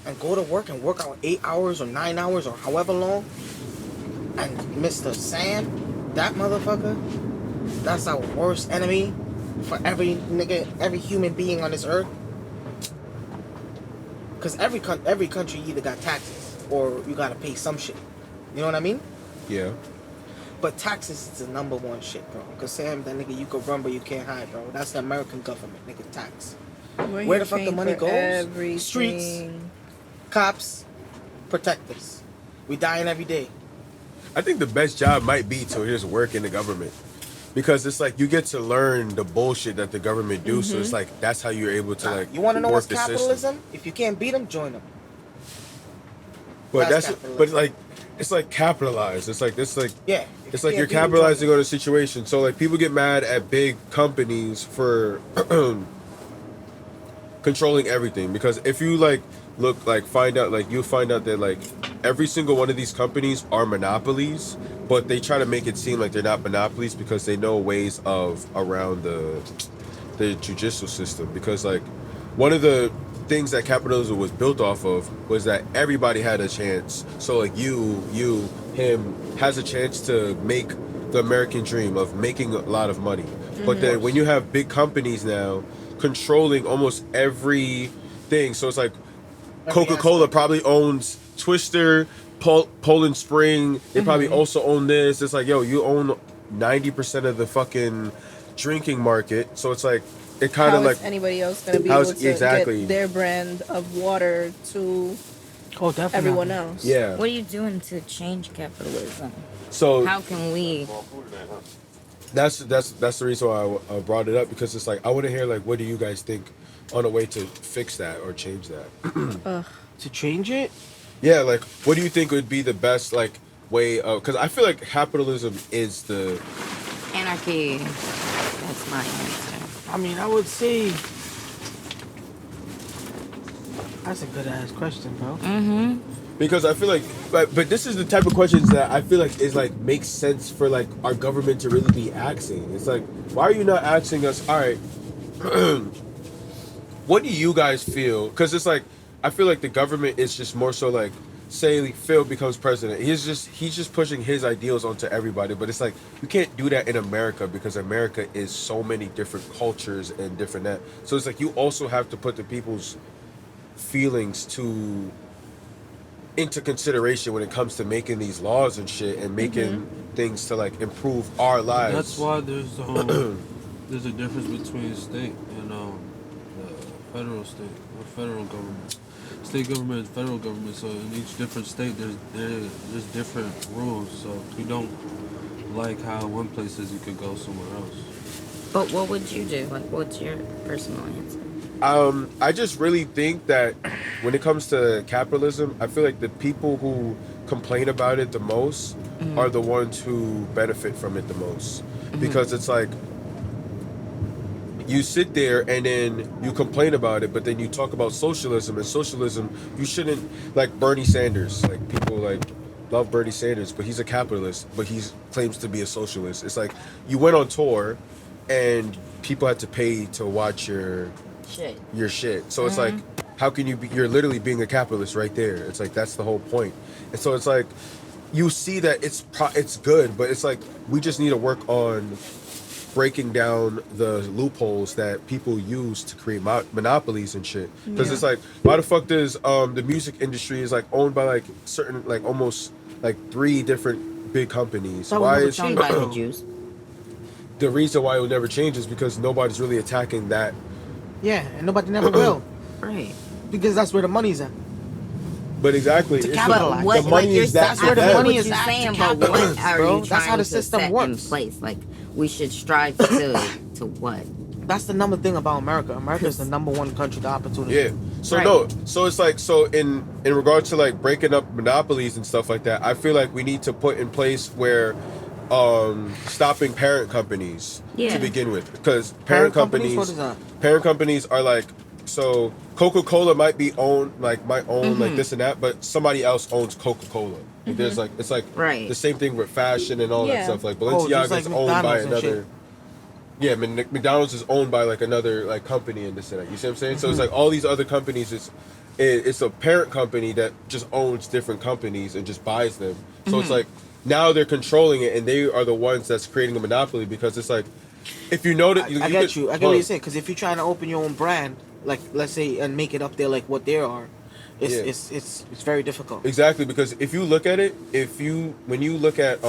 and go to work and work out 8 hours or 9 hours or however long, and Mr. Sam, that motherfucker, that's our worst enemy for every nigga, every human being on this earth. Because every country either got taxes or you gotta pay some shit. You know what I mean? Yeah. But taxes is the number one shit, bro. Because Sam, that nigga, you can run, but you can't hide, bro. That's the American government, nigga, tax. Where the fuck the money goes? Everything. Streets. Cops, protect us. We dying every day. I think the best job might be to just work in the government. Because it's like you get to learn the bullshit that the government do, so it's like that's how you're able to like. You want to know work what's the system. capitalism? If you can't beat them, join them. But That's but capitalism. like it's like capitalized. It's like Yeah. it's like you're capitalizing on a situation. So like people get mad at big companies for controlling everything because if you like look like find out like you'll find out that like every single one of these companies are monopolies, but they try to make it seem like they're not monopolies because they know ways of around the judicial system because like one of the things that capitalism was built off of was that everybody had a chance. So like you, him has a chance to make the American dream of making a lot of money. But then when you have big companies now controlling almost everything, so it's like Coca-Cola probably owns Twister, Poland Spring. They probably also own this. It's like, yo, you own 90% of the fucking drinking market. So it's like it kind How of like is anybody else going to be how able is- to exactly. get their brand of water to Oh, definitely. everyone else? yeah. What are you doing to change capitalism? So How can we? that's the reason why I brought it up because it's like I want to hear like what do you guys think on a way to fix that or change that? To change it? Yeah, like what do you think would be the best like way of because I feel like capitalism is the Anarchy. That's my answer. I mean, I would say that's a good ass question, bro. Mm-hmm. because I feel like but this is the type of questions that I feel like is like makes sense for like our government to really be asking. It's like why are you not asking us? All right, what do you guys feel? Because it's like I feel like the government is just more so like say like, Phil becomes president. He's just pushing his ideals onto everybody. But it's like you can't do that in America because America is so many different cultures and different that. So it's like you also have to put the people's feelings into consideration when it comes to making these laws and shit and making things to like improve our lives. That's why there's a difference between state and the federal state or federal government. State government and federal government. So in each different state, there's different rules. So if you don't like how one place is, you could go somewhere else. But what would you do? Like, what's your personal answer? I just really think that when it comes to capitalism, I feel like the people who complain about it the most are the ones who benefit from it the most. Because it's like you sit there and then you complain about it, but then you talk about socialism and socialism, you shouldn't like Bernie Sanders. Like people like love Bernie Sanders, but he's a capitalist, but he claims to be a socialist. It's like you went on tour and people had to pay to watch your shit. So it's like, how can you be, you're literally being a capitalist right there. It's like, that's the whole point. And so it's like, you see that it's good, but it's like we just need to work on breaking down the loopholes that people use to create monopolies and shit. Because it's like, why the fuck does the music industry is like owned by like certain like almost like 3 different big companies? That Why would is It's owned by the Jews. the reason why it will never change is because nobody's really attacking that. Yeah, and nobody never will. Right. Because that's where the money's at. But exactly, To it's capitalize. the What, money like you're is that That's where the I feel money what is you're at to saying, but what capitalize, are bro. you That's trying how the to system set works. in place? Like we should strive to what? That's the number thing about America. America is the number one country to opportunity. Yeah. So Right. no. So it's like in regards to like breaking up monopolies and stuff like that, I feel like we need to put in place where stopping parent companies Yeah. to begin with, because Parent companies? What is that? parent companies are like, so Coca-Cola might own Mm-hmm. like this and that, but somebody else owns Coca-Cola. Like there's like it's like Right. the same thing with fashion and all that Yeah. stuff. Like Oh, just Balenciaga's like owned by McDonald's and another. shit. Yeah, McDonald's is owned by like another like company and this and that. You see what I'm saying? So it's like all these other companies. It's a parent company that just owns different companies and just buys them. So it's like now they're controlling it, and they are the ones that's creating a monopoly, because it's like if you notice, I get you. I get what you're saying. Because if you're trying to open your own brand, like let's say, and make it up there like what they are, it's very difficult. Exactly, because if you look at it, when you look at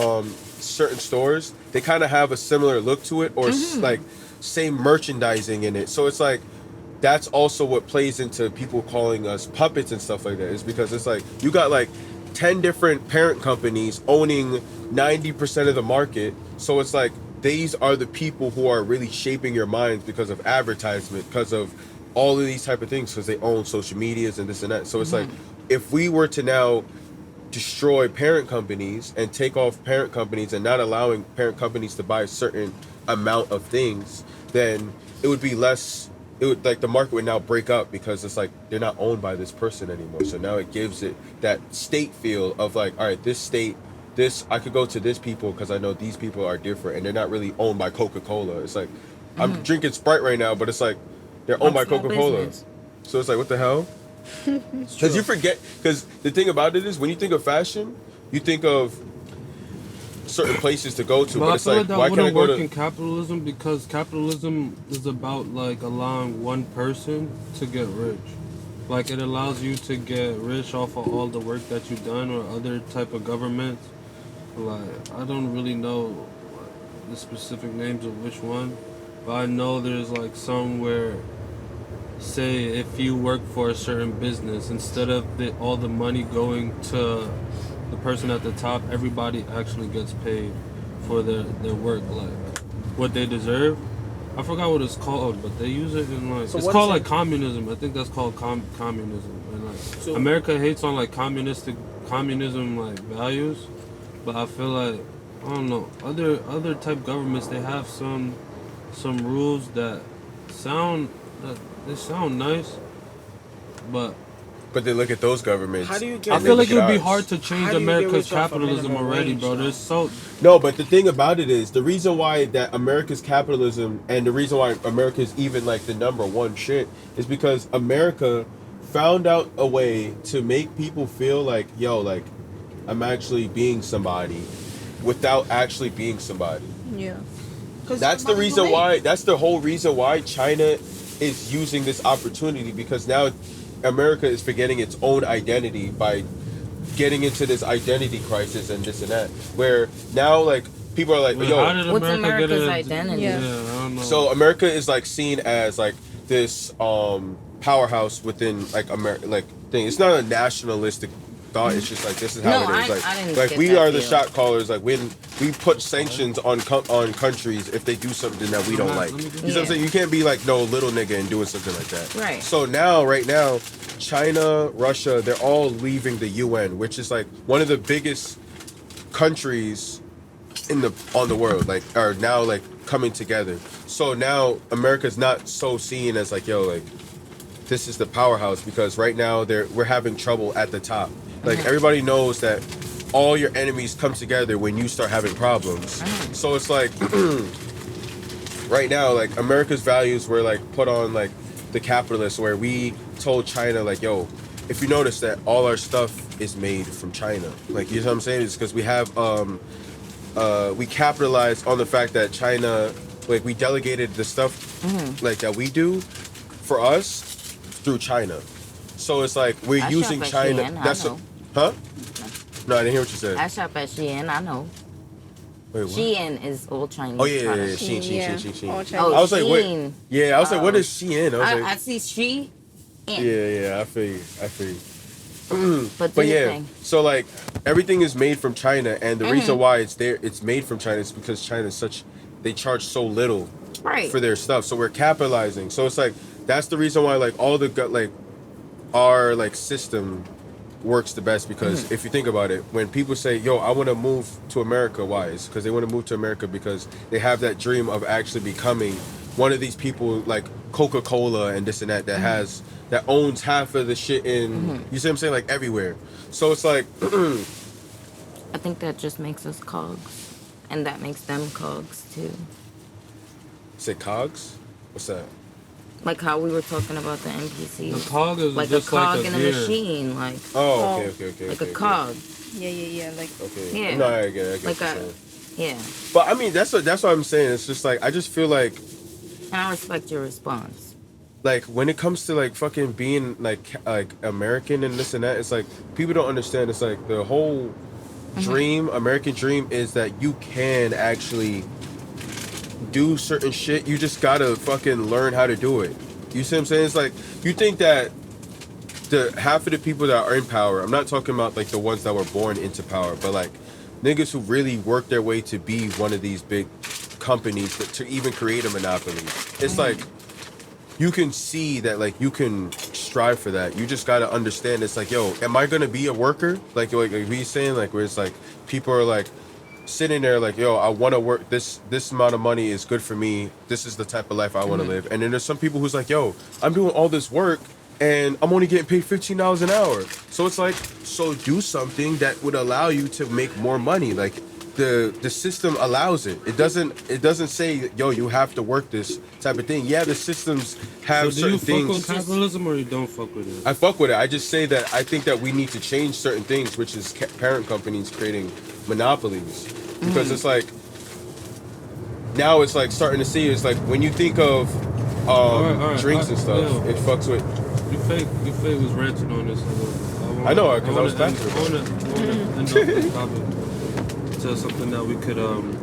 certain stores, they kind of have a similar look to it, or like same merchandising in it. So it's like that's also what plays into people calling us puppets and stuff like that, is because it's like you got like 10 different parent companies owning 90% of the market. So it's like these are the people who are really shaping your minds because of advertisement, because of all of these type of things, because they own social medias and this and that. So it's like if we were to now destroy parent companies and take off parent companies and not allowing parent companies to buy a certain amount of things, then it would be less, it would like the market would now break up, because it's like they're not owned by this person anymore. So now it gives it that state feel of like, all right, this state, this I could go to this people because I know these people are different and they're not really owned by Coca-Cola. It's like I'm drinking Sprite right now, but it's like they're owned by Small Coca-Cola. business. So it's like, what the hell? Because you forget, because the thing about it is when you think of fashion, you think of certain places to go to, But but I it's feel like, like why that can't I wouldn't go work to in capitalism, because capitalism is about like allowing one person to get rich. Like it allows you to get rich off of all the work that you've done, or other type of governments. Like I don't really know the specific names of which one, but I know there's like some where, say if you work for a certain business, instead of all the money going to the person at the top, everybody actually gets paid for their work, like what they deserve. I forgot what it's called, but they use it in like, So it's what called is like it? communism. I think that's called communism. And like So- America hates on like communism like values, but I feel like, I don't know, other type governments, they have some rules that sound nice, but but they look at those governments. How do you get I and feel they like look it at would be ours. hard to change How do you get America's rich off a capitalism minimum already, wage, bro. though? There's so No, but the thing about it is, the reason why that America's capitalism, and the reason why America's even like the number one shit, is because America found out a way to make people feel like, yo, like I'm actually being somebody without actually being somebody. Yeah. That's the reason why, that's the whole reason why China is using this opportunity, because now America is forgetting its own identity by getting into this identity crisis and this and that, where now like people are like, Wait, yo, how did What's America get America's a, identity? Yeah. I don't know. so America is like seen as like this powerhouse within like America, like thing. It's not a nationalistic thought. It's just like this is how No, it is. I didn't Like get we that are the feel. shot callers. Like when we put sanctions on countries if they do something that we don't like. You know what I'm Yeah. saying? You can't be like no little nigga and doing something like that. Right. So right now, China, Russia, they're all leaving the UN, which is like one of the biggest countries on the world, like are now like coming together. So now America's not so seen as like, yo, like this is the powerhouse, because right now we're having trouble at the top. Like everybody knows that all your enemies come together when you start having problems. So it's like right now, like America's values were like put on like the capitalists, where we told China like, yo, if you notice that all our stuff is made from China. Like, you know what I'm saying? It's because we have we capitalized on the fact that China, like, we delegated the stuff like that we do for us through China. So it's like we're I using shop at China. Shein, I That's know. huh? No, I didn't hear what you said. I shop at Shein, I know. Wait, what? Shein is all Chinese Oh yeah, yeah, yeah. products. Shein. All Chinese. Oh, I was like, wait. Shein. Yeah, I was like, what Oh. is Shein? I was I like, see she. yeah, I feel you. But, But do your yeah, thing. so like everything is made from China, and the reason why it's made from China is because China's they charge so little Right. for their stuff, so we're capitalizing. So it's like that's the reason why like all the like our like system works the best, because if you think about it, when people say, yo, I want to move to America, why? It's because they want to move to America because they have that dream of actually becoming one of these people like Coca-Cola and this and that has that owns half of the shit in you see what I'm saying, like everywhere. So it's like I think that just makes us cogs. And that makes them cogs too. say cogs, what's that? Like how we were talking about the NPCs. The cog is like just a cog like in a a gear. machine, like Oh, okay, like okay, a cog. Yeah. Like okay. Yeah. No, I get it, Like what you're a saying. yeah. But I mean that's what I'm saying. It's just like I just feel like And I respect your response. like when it comes to like fucking being like American and this and that, it's like people don't understand. It's like the whole dream, American dream, is that you can actually do certain shit. You just gotta fucking learn how to do it. You see what I'm saying? It's like you think that the half of the people that are in power, I'm not talking about like the ones that were born into power, but like niggas who really work their way to be one of these big companies to even create a monopoly. It's like you can see that like you can strive for that. You just gotta understand it's like, yo, am I gonna be a worker? Like we saying, like where it's like people are like sitting there like, yo, I wanna work this amount of money is good for me. This is the type of life I wanna live. And then there's some people who's like, yo, I'm doing all this work and I'm only getting paid $15 an hour. So it's like, so do something that would allow you to make more money. Like the system allows it. It doesn't say, yo, you have to work this type of thing. Yeah, the systems have So do you certain fuck with things. capitalism or you don't fuck with it? I fuck with it. I just say that I think that we need to change certain things, which is parent companies creating monopolies. Because it's like, now it's like starting to see, it's like when you think of All right, drinks and stuff, yeah. it fucks with. You fake was ranting on this a little bit. I know, 'cause I was wanna passionate I want to end off this topic to something that we could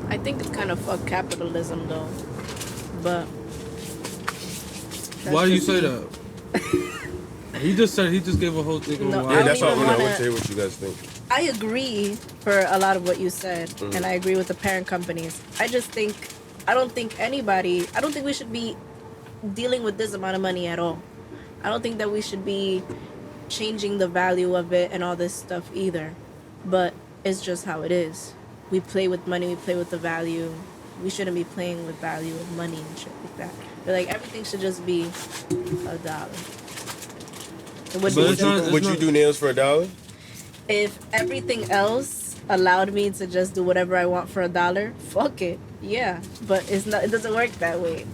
I think it's kind of fuck capitalism though, but that's Why do you just say me. that? He just gave a whole thing on No, why. Yeah, I that's don't all even I want wanna- to hear what you guys think. I agree for a lot of what you said, and I agree with the parent companies. I don't think we should be dealing with this amount of money at all. I don't think that we should be changing the value of it and all this stuff either. But it's just how it is. We play with money, we play with the value. We shouldn't be playing with value of money and shit like that. But like everything should just be $1. It would But be it's not- simple. Would you do nails for $1? If everything else allowed me to just do whatever I want for $1, fuck it. Yeah. But it doesn't work that way.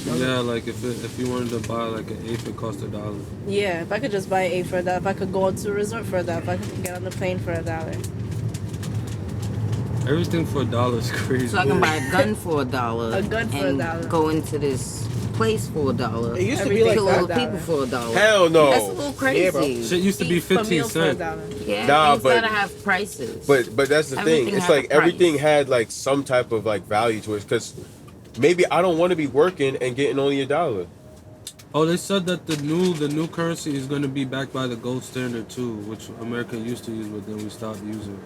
Yeah, like if you wanted to buy like an eighth, it cost $1. Yeah, if I could just buy a for $1, if I could go to a resort for $1, if I could get on the plane for $1. Everything for $1 is crazy. So I can buy a gun for $1. A gun for and $1. go into this place for $1. It used to be Everything like Kill that. all the people for $1. Hell no. That's a little crazy. Yeah, bro. Shit used to be Eat for 15 meal for cents. $1. Yeah, Nah, things but- gotta have prices. But that's the Everything thing. It's has a like price. everything had like some type of like value to it. Because maybe I don't want to be working and getting only $1. Oh, they said that the new currency is going to be backed by the gold standard too, which America used to use, but then we stopped using.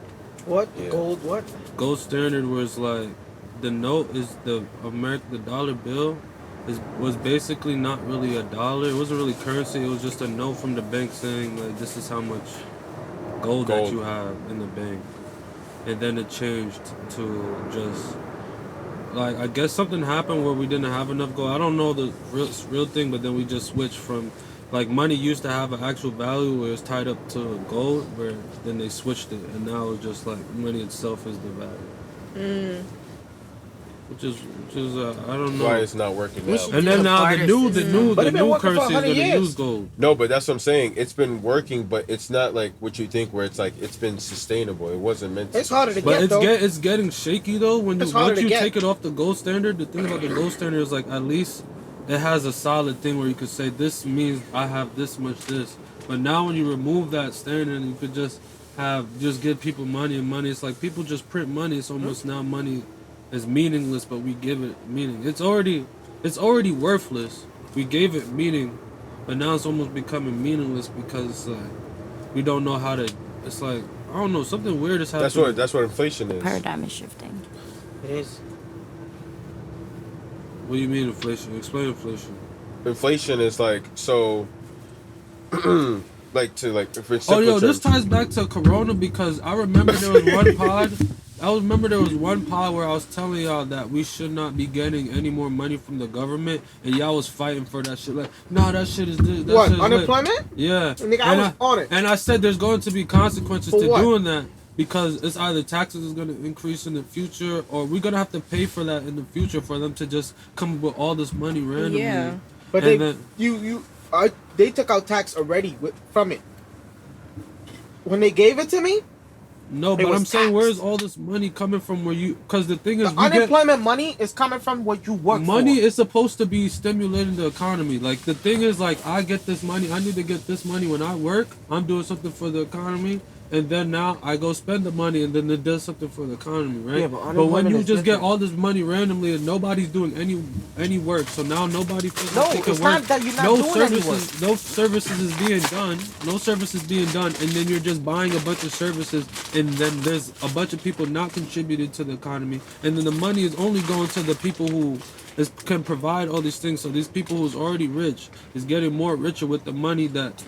What? Yeah. Gold? What? Gold standard was like the note is the dollar bill was basically not really a dollar. It wasn't really currency. It was just a note from the bank saying like this is how much gold that Gold. you have in the bank, and then it changed to just. Like I guess something happened where we didn't have enough gold. I don't know the real thing, but then we just switched from like money used to have an actual value where it's tied up to gold, where then they switched it, and now it's just like money itself is the value. which is I don't know. Why it's not working We now? should And do then a now barter the system. But it been new working for currency is 100 gonna years. use gold. No, but that's what I'm saying. It's been working, but it's not like what you think, where it's like it's been sustainable. It wasn't meant to. It's harder to But get though. it's getting shaky though when you It's harder once to you get. take it off the gold standard. The thing about the gold standard is like at least it has a solid thing where you could say this means I have this much this. But now when you remove that standard, you could just give people money and money. It's like people just print money. It's almost now money is meaningless, but we give it meaning. It's already worthless. We gave it meaning, but now it's almost becoming meaningless because it's like we don't know how to. It's like I don't know, something weird is happening. That's what inflation is. Paradigm is shifting. It is. What do you mean inflation? Explain inflation. Inflation is like so. Like to like for Oh, simple yo, this terms. ties back to Corona because I remember there was one pod. I remember there was one pod where I was telling y'all that we should not be getting any more money from the government, and y'all was fighting for that shit. Like, nah, that shit is this. That What, shit is lit. unemployment? Yeah. Nigga, I was on it. And I said there's going to be consequences For to what? doing that because it's either taxes is going to increase in the future, or we're gonna have to pay for that in the future for them to just come up with all this money randomly. Yeah. But And they then- they took out tax already from it. When they gave it to me, No, It but was I'm saying, taxed. where's all this money coming from? Where you? Because the thing is, the unemployment money is coming from what you work money for. is supposed to be stimulating the economy. Like the thing is, like I get this money. I need to get this money when I work. I'm doing something for the economy, and then now I go spend the money, and then it does something for the economy, right? Yeah, but when unemployment you is just get different. all this money randomly and nobody's doing any work, so now nobody feels No, like they can it's work. not that you're not no doing any services, no services is being done. No services being done, and then you're just buying a bunch of services, and then there's a bunch of people not contributing to the economy, and then the money is only going to the people who can provide all these things. So these people who's already rich is getting more richer with the money that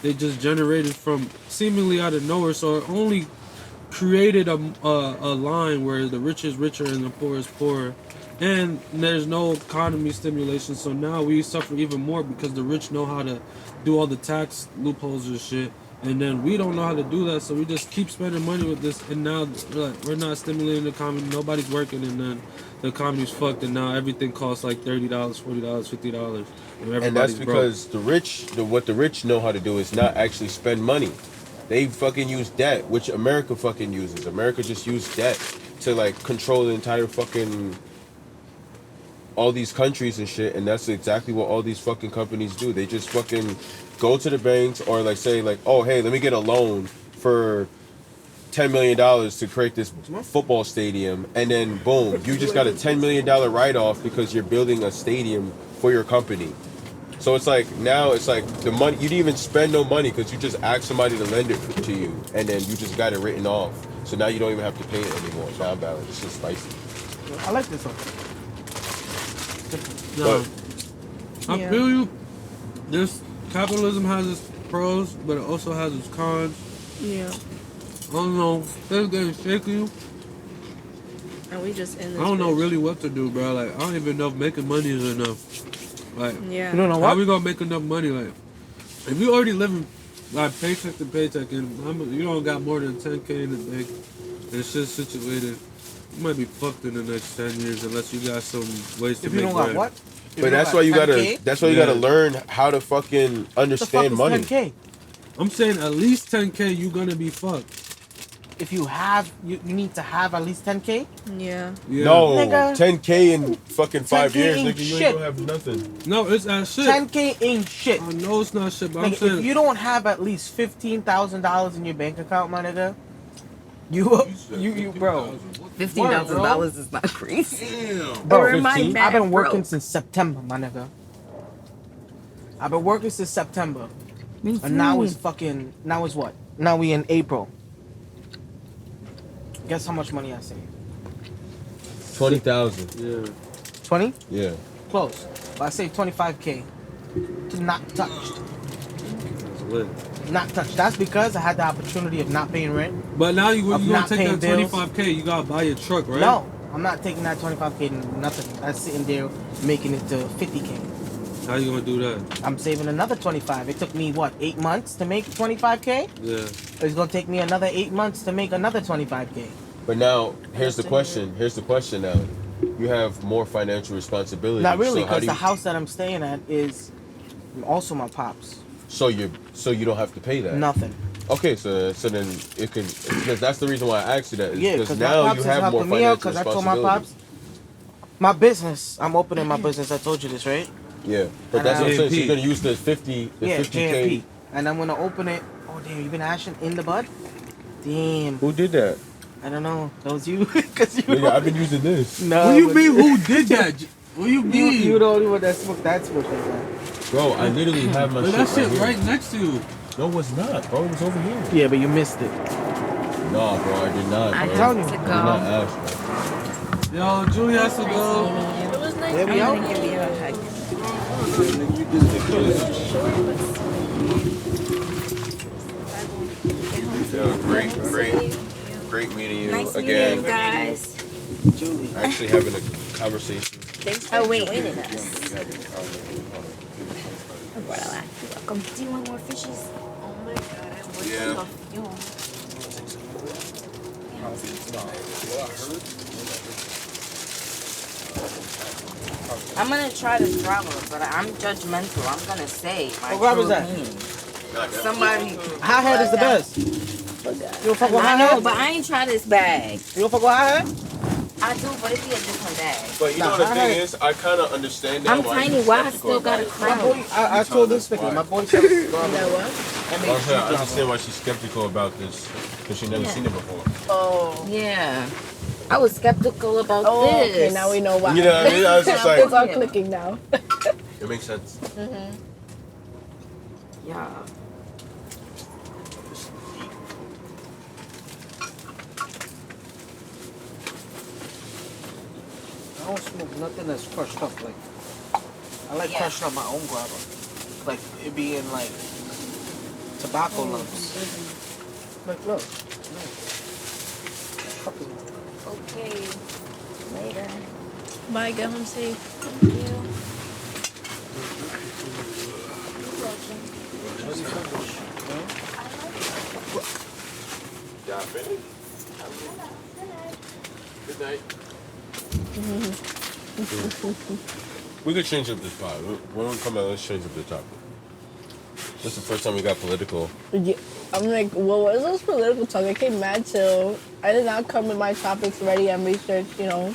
they just generated from seemingly out of nowhere. So it only created a line where the rich is richer and the poor is poorer. And there's no economy stimulation. So now we suffer even more because the rich know how to do all the tax loopholes and shit. And then we don't know how to do that. So we just keep spending money with this. And now we're not stimulating the economy. Nobody's working. And then the economy's fucked. And now everything costs like $30, $40, $50. And that's because what the rich know how to do is not actually spend money. They fucking use debt, which America fucking uses. America just used debt to like control the entire fucking all these countries and shit. And that's exactly what all these fucking companies do. They just fucking go to the banks or like say like, oh hey, let me get a loan for $10 million to create this football stadium, and then boom, you just got a $10 million write-off because you're building a stadium for your company. So it's like now it's like the money you didn't even spend no money because you just asked somebody to lend it to you, and then you just got it written off. So now you don't even have to pay it anymore. Now balance, it's just spicy. I like this one. No, I Yeah. feel you. This capitalism has its pros, but it also has its cons. Yeah. I don't know. Things getting shaky. And we just in this. I don't know bitch. really what to do, bro. Like I don't even know if making money is enough. Like Yeah. You don't know how what? we gonna make enough money? Like if you already living like paycheck to paycheck and you don't got more than 10K in the bank and shit's situated, you might be fucked in the next 10 years unless you got some ways to If make you don't got bread. what? If But that's don't why you got gotta 10K, that's why you Yeah. gotta learn how to fucking what the fuck understand is money. 10K? I'm saying at least 10K, you gonna be fucked. If you have, you need to have at least 10K. Yeah. Yeah. No, Nigga. 10K in fucking 5 10K years, ain't nigga. You shit. ain't gonna have nothing. No, it's that shit. 10K ain't shit. I know it's not shit, but I'm Nigga, saying if you don't have at least $15,000 in your bank account, my nigga, you bro, $15,000 is not crazy. Damn. bro. Or am I 15? mad I've been working broke? since September, my nigga. I've been working since September, Me and now too. it's fucking. Now it's what? Now we in April. Guess how much money I saved? 20,000. yeah. 20? Yeah. Close. But I saved 25K. Not touched. That's lit. Not touched. That's because I had the opportunity of not paying rent. But now you Of gonna not take paying that bills. 25K, you gotta buy your truck, right? No, I'm not taking that 25K to nothing. That's sitting there making it to 50K. How you gonna do that? I'm saving another 25. It took me what, 8 months to make 25K? Yeah. It's gonna take me another 8 months to make another 25K. But now here's the question. Here's the question now. you have more financial responsibility. Not really, So how because do the you, house that I'm staying at is also my pops. so you don't have to pay that. Nothing. Okay, so then it can, because that's the reason why I asked you that. Yeah, Because because my now pops you is have more helping me out. financial Because I told my responsibility. pops, my business. I'm opening my business. I told you this, right? Yeah, but And that's what I'm saying. So JMP. you're gonna use the 50, the Yeah, 50K. JMP. And I'm gonna open it. Oh damn, you been ashing in the bud? Damn. Who did that? I don't know. That was you. Cause you. Nigga, I've been using this. No. What do you but mean? Who did that? What do you You mean? the only one that smoked that smoke like that. Bro, I literally have my Look, shit that shit here. right next to you. No, it's not, bro. It was over here. Yeah, but you missed it. Nah, bro, I did not, I bro. have you. to I did not go. ask, bro. Yo, Julie has to go. It was nice There we meeting go. I'm gonna give you a hug. Yo, great meeting you Nice again. meeting you guys. Julie. Actually having a conversation. Thanks for Oh wait. joining us. Welcome. Do you want more fishes? Oh my god, I want Yeah. some of you. I'm gonna try to travel, but I'm judgmental. I'm gonna say my What grab is true that? opinion. Somebody. Hot head is the best. You don't fuck with I hot know, head? but I ain't try this bag. You don't fuck with hot head? I do, but it be a different bag. But you Nah, know the I thing heard- is, I kind of understand that. I'm tiny. Why I still got a My crown? boy, I told this nigga, my boy said You know what? I understand why she's skeptical about this because she never Yeah. seen it before. Oh. Yeah. I was skeptical about Oh, this. okay, now we know why. You know what I mean? I was just It's like, all clicking now. it makes sense. Yeah. I don't smoke nothing that's crushed up. Like, I like Yeah. crushing up my own guava. Like, it being like tobacco lumps. Like, look. Okay. Later. Bye, get home safe. Thank you. Y'all finished? Good night. We could change up this pod. When we come out, let's change up the topic. This is the first time we got political. Yeah, I'm like, what was this political talk? I came mad chill. I did not come with my topics ready and research, you know.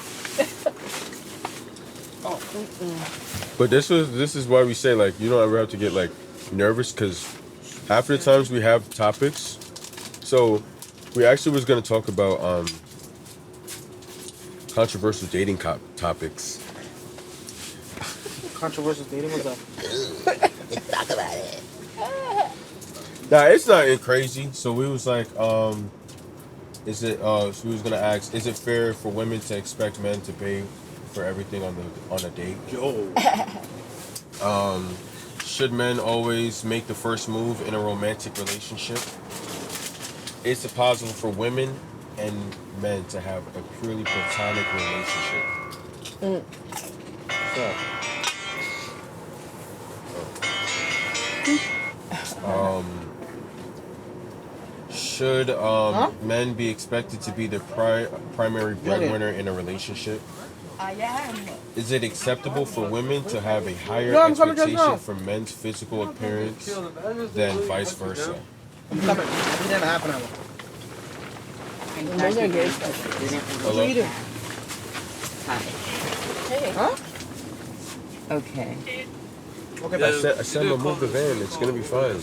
But this is why we say, like, you don't ever have to get like nervous, because half the times we have topics. So we actually was gonna talk about controversial dating topics. Controversial dating was up. Talk about it. Nah, it's not crazy. So we was like, is it? So we was gonna ask, is it fair for women to expect men to pay for everything on a date? Yo. Should men always make the first move in a romantic relationship? Is it possible for women and men to have a purely platonic relationship? Should men be expected to be the primary breadwinner in a relationship? Is it acceptable for women to have a higher No, I'm coming just expectation now. for men's physical appearance than vice versa? I'm coming. Be there in a half an hour. Those are good questions. Hello? What you eating? Hey. Huh? Okay. Okay, I said I'm gonna move the van. It's gonna be fine.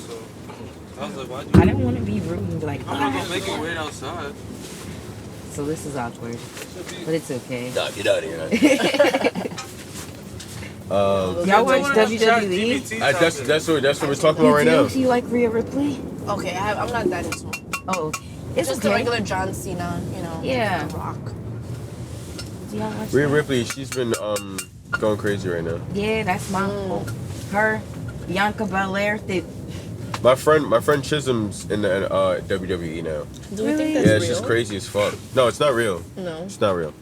I was like, why'd I you? didn't want to be rude and be like, I'm not gonna make it wait outside. so this is awkward. But it's okay. Nah, get out of here. Y'all watch WWE? That's what we're talking about right now. Do you like Rhea Ripley? Okay, I'm not that into it. Oh, okay. It's Just okay. the regular John Cena, you know. Yeah. The Rock. Do y'all watch Rhea that? Ripley, she's been going crazy right now. Yeah, that's my her, Bianca Belair. My friend Chisholm's in the WWE now. Do we think Really? that's Yeah, real? it's just crazy as fuck. No, it's not real. No. It's not real.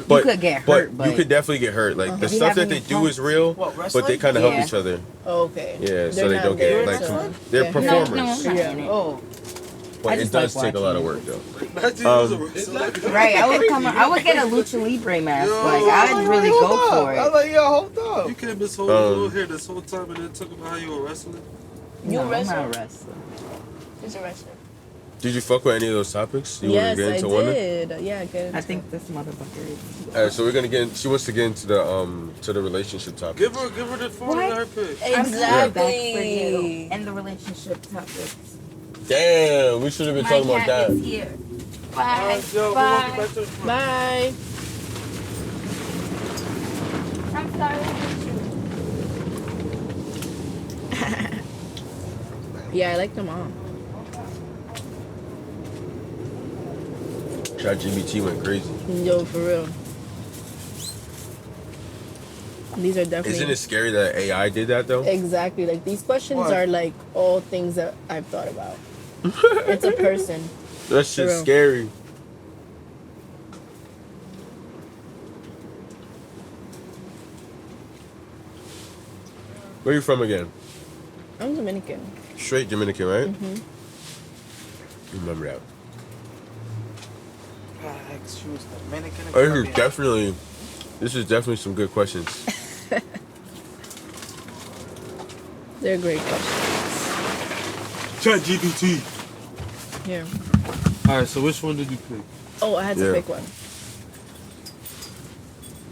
You could get hurt, but you could definitely get hurt. Like the You stuff having that they your do is real, What, but they wrestling? kind of Yeah. help each other. Okay. Yeah, so They're they not don't there get like to- they're Yeah. performers. No, I'm not Yeah. in it. Oh. But it just does like take a lot of watching work though. Imagine you was a wrestler. Right, I would get a lucha libre mask. Yo, Like I'd really go for I was it. like, yo, hold up. You came this whole little hair this whole time and then talk about how you were wrestling. You No, I'm wrestler? not a wrestler. He's a wrestler. Did you fuck with any of those topics? You Yes, wanna get I into one? did. Yeah, get into I think this motherfucker is. Alright, so we're gonna get. She wants to get into the relationship topic. Give her the phone and let her pick. I'm coming back for you. Exactly. And the relationship topics. Damn, we should have been talking about that. is here. Bye. Alright, yo, Bye. welcome back to the front. Bye. I'm sorry. Yeah, I like them all. ChatGPT went crazy. Yo, for real. These are definitely Isn't it scary that AI did that though? exactly like these questions What? are like all things that I've thought about. It's a person. That shit's real. scary. Where you from again? I'm Dominican. Straight Dominican, right? Mm-hmm. Remember that. She was Dominican. and Oh, Colombian. this is definitely some good questions. They're great questions. ChatGPT. Yeah. All right, so which one did you pick? Oh, I had to Yeah. pick one.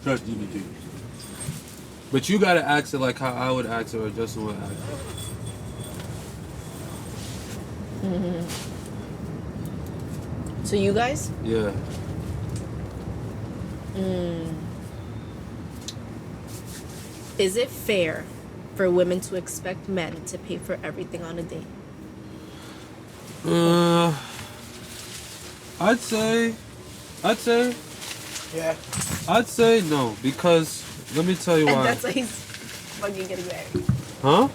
ChatGPT. But you gotta ask it like how I would ask it or Justin would ask it. So you guys? Yeah. Is it fair for women to expect men to pay for everything on a date? I'd say Yeah. no, because let me tell you And why. that's why he's fucking getting married. Huh?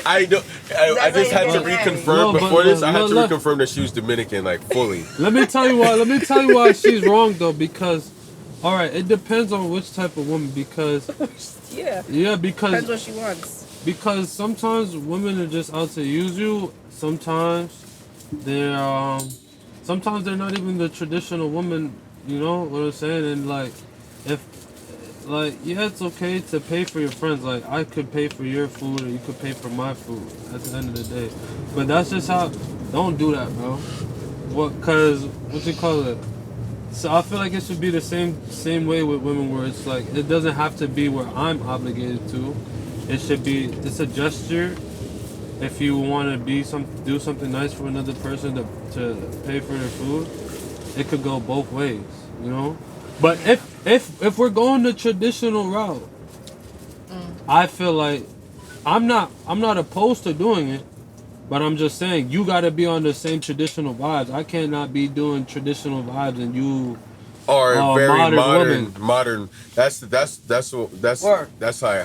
I don't. I That's just why had to you're getting reconfirm married. No, but before this. I had to look. reconfirm that she was Dominican, like fully. Let me tell you why. Let me tell you why she's wrong though. Because, all right, it depends on which type of woman. Because Yeah. yeah, Depends what she wants. because sometimes women are just out to use you. Sometimes they're sometimes they're not even the traditional woman. You know what I'm saying? And like, if like yeah, it's okay to pay for your friends. Like I could pay for your food, or you could pay for my food. At the end of the day, but that's just how. Don't do that, bro. What? Cause what you call it? So I feel like it should be the same way with women, where it's like it doesn't have to be where I'm obligated to. It should be it's a gesture. If you want to do something nice for another person to pay for their food, it could go both ways, you know. But if we're going the traditional route, I feel like I'm not opposed to doing it. But I'm just saying, you gotta be on the same traditional vibes. I cannot be doing traditional vibes and you Or very modern modern. That's Word.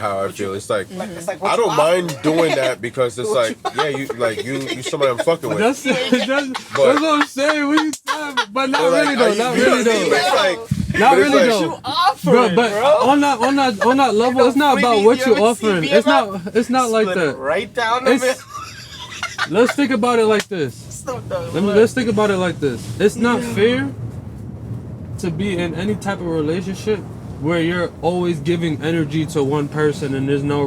how I feel. It's like It's like what I you don't offer. mind doing that because it's like yeah, you somebody I'm fucking with. That's what I'm saying. What you saying? But not really though. Not really though. It's like, Not but it's really like, though. Offering, But on that level, it's not about what you're offering. It's not like Split it that. right down the It's- middle. Let's think about it like this. Snoop Dogg, Let's think about it like this. It's not fair to be in any type of relationship where you're always giving energy to one person and there's no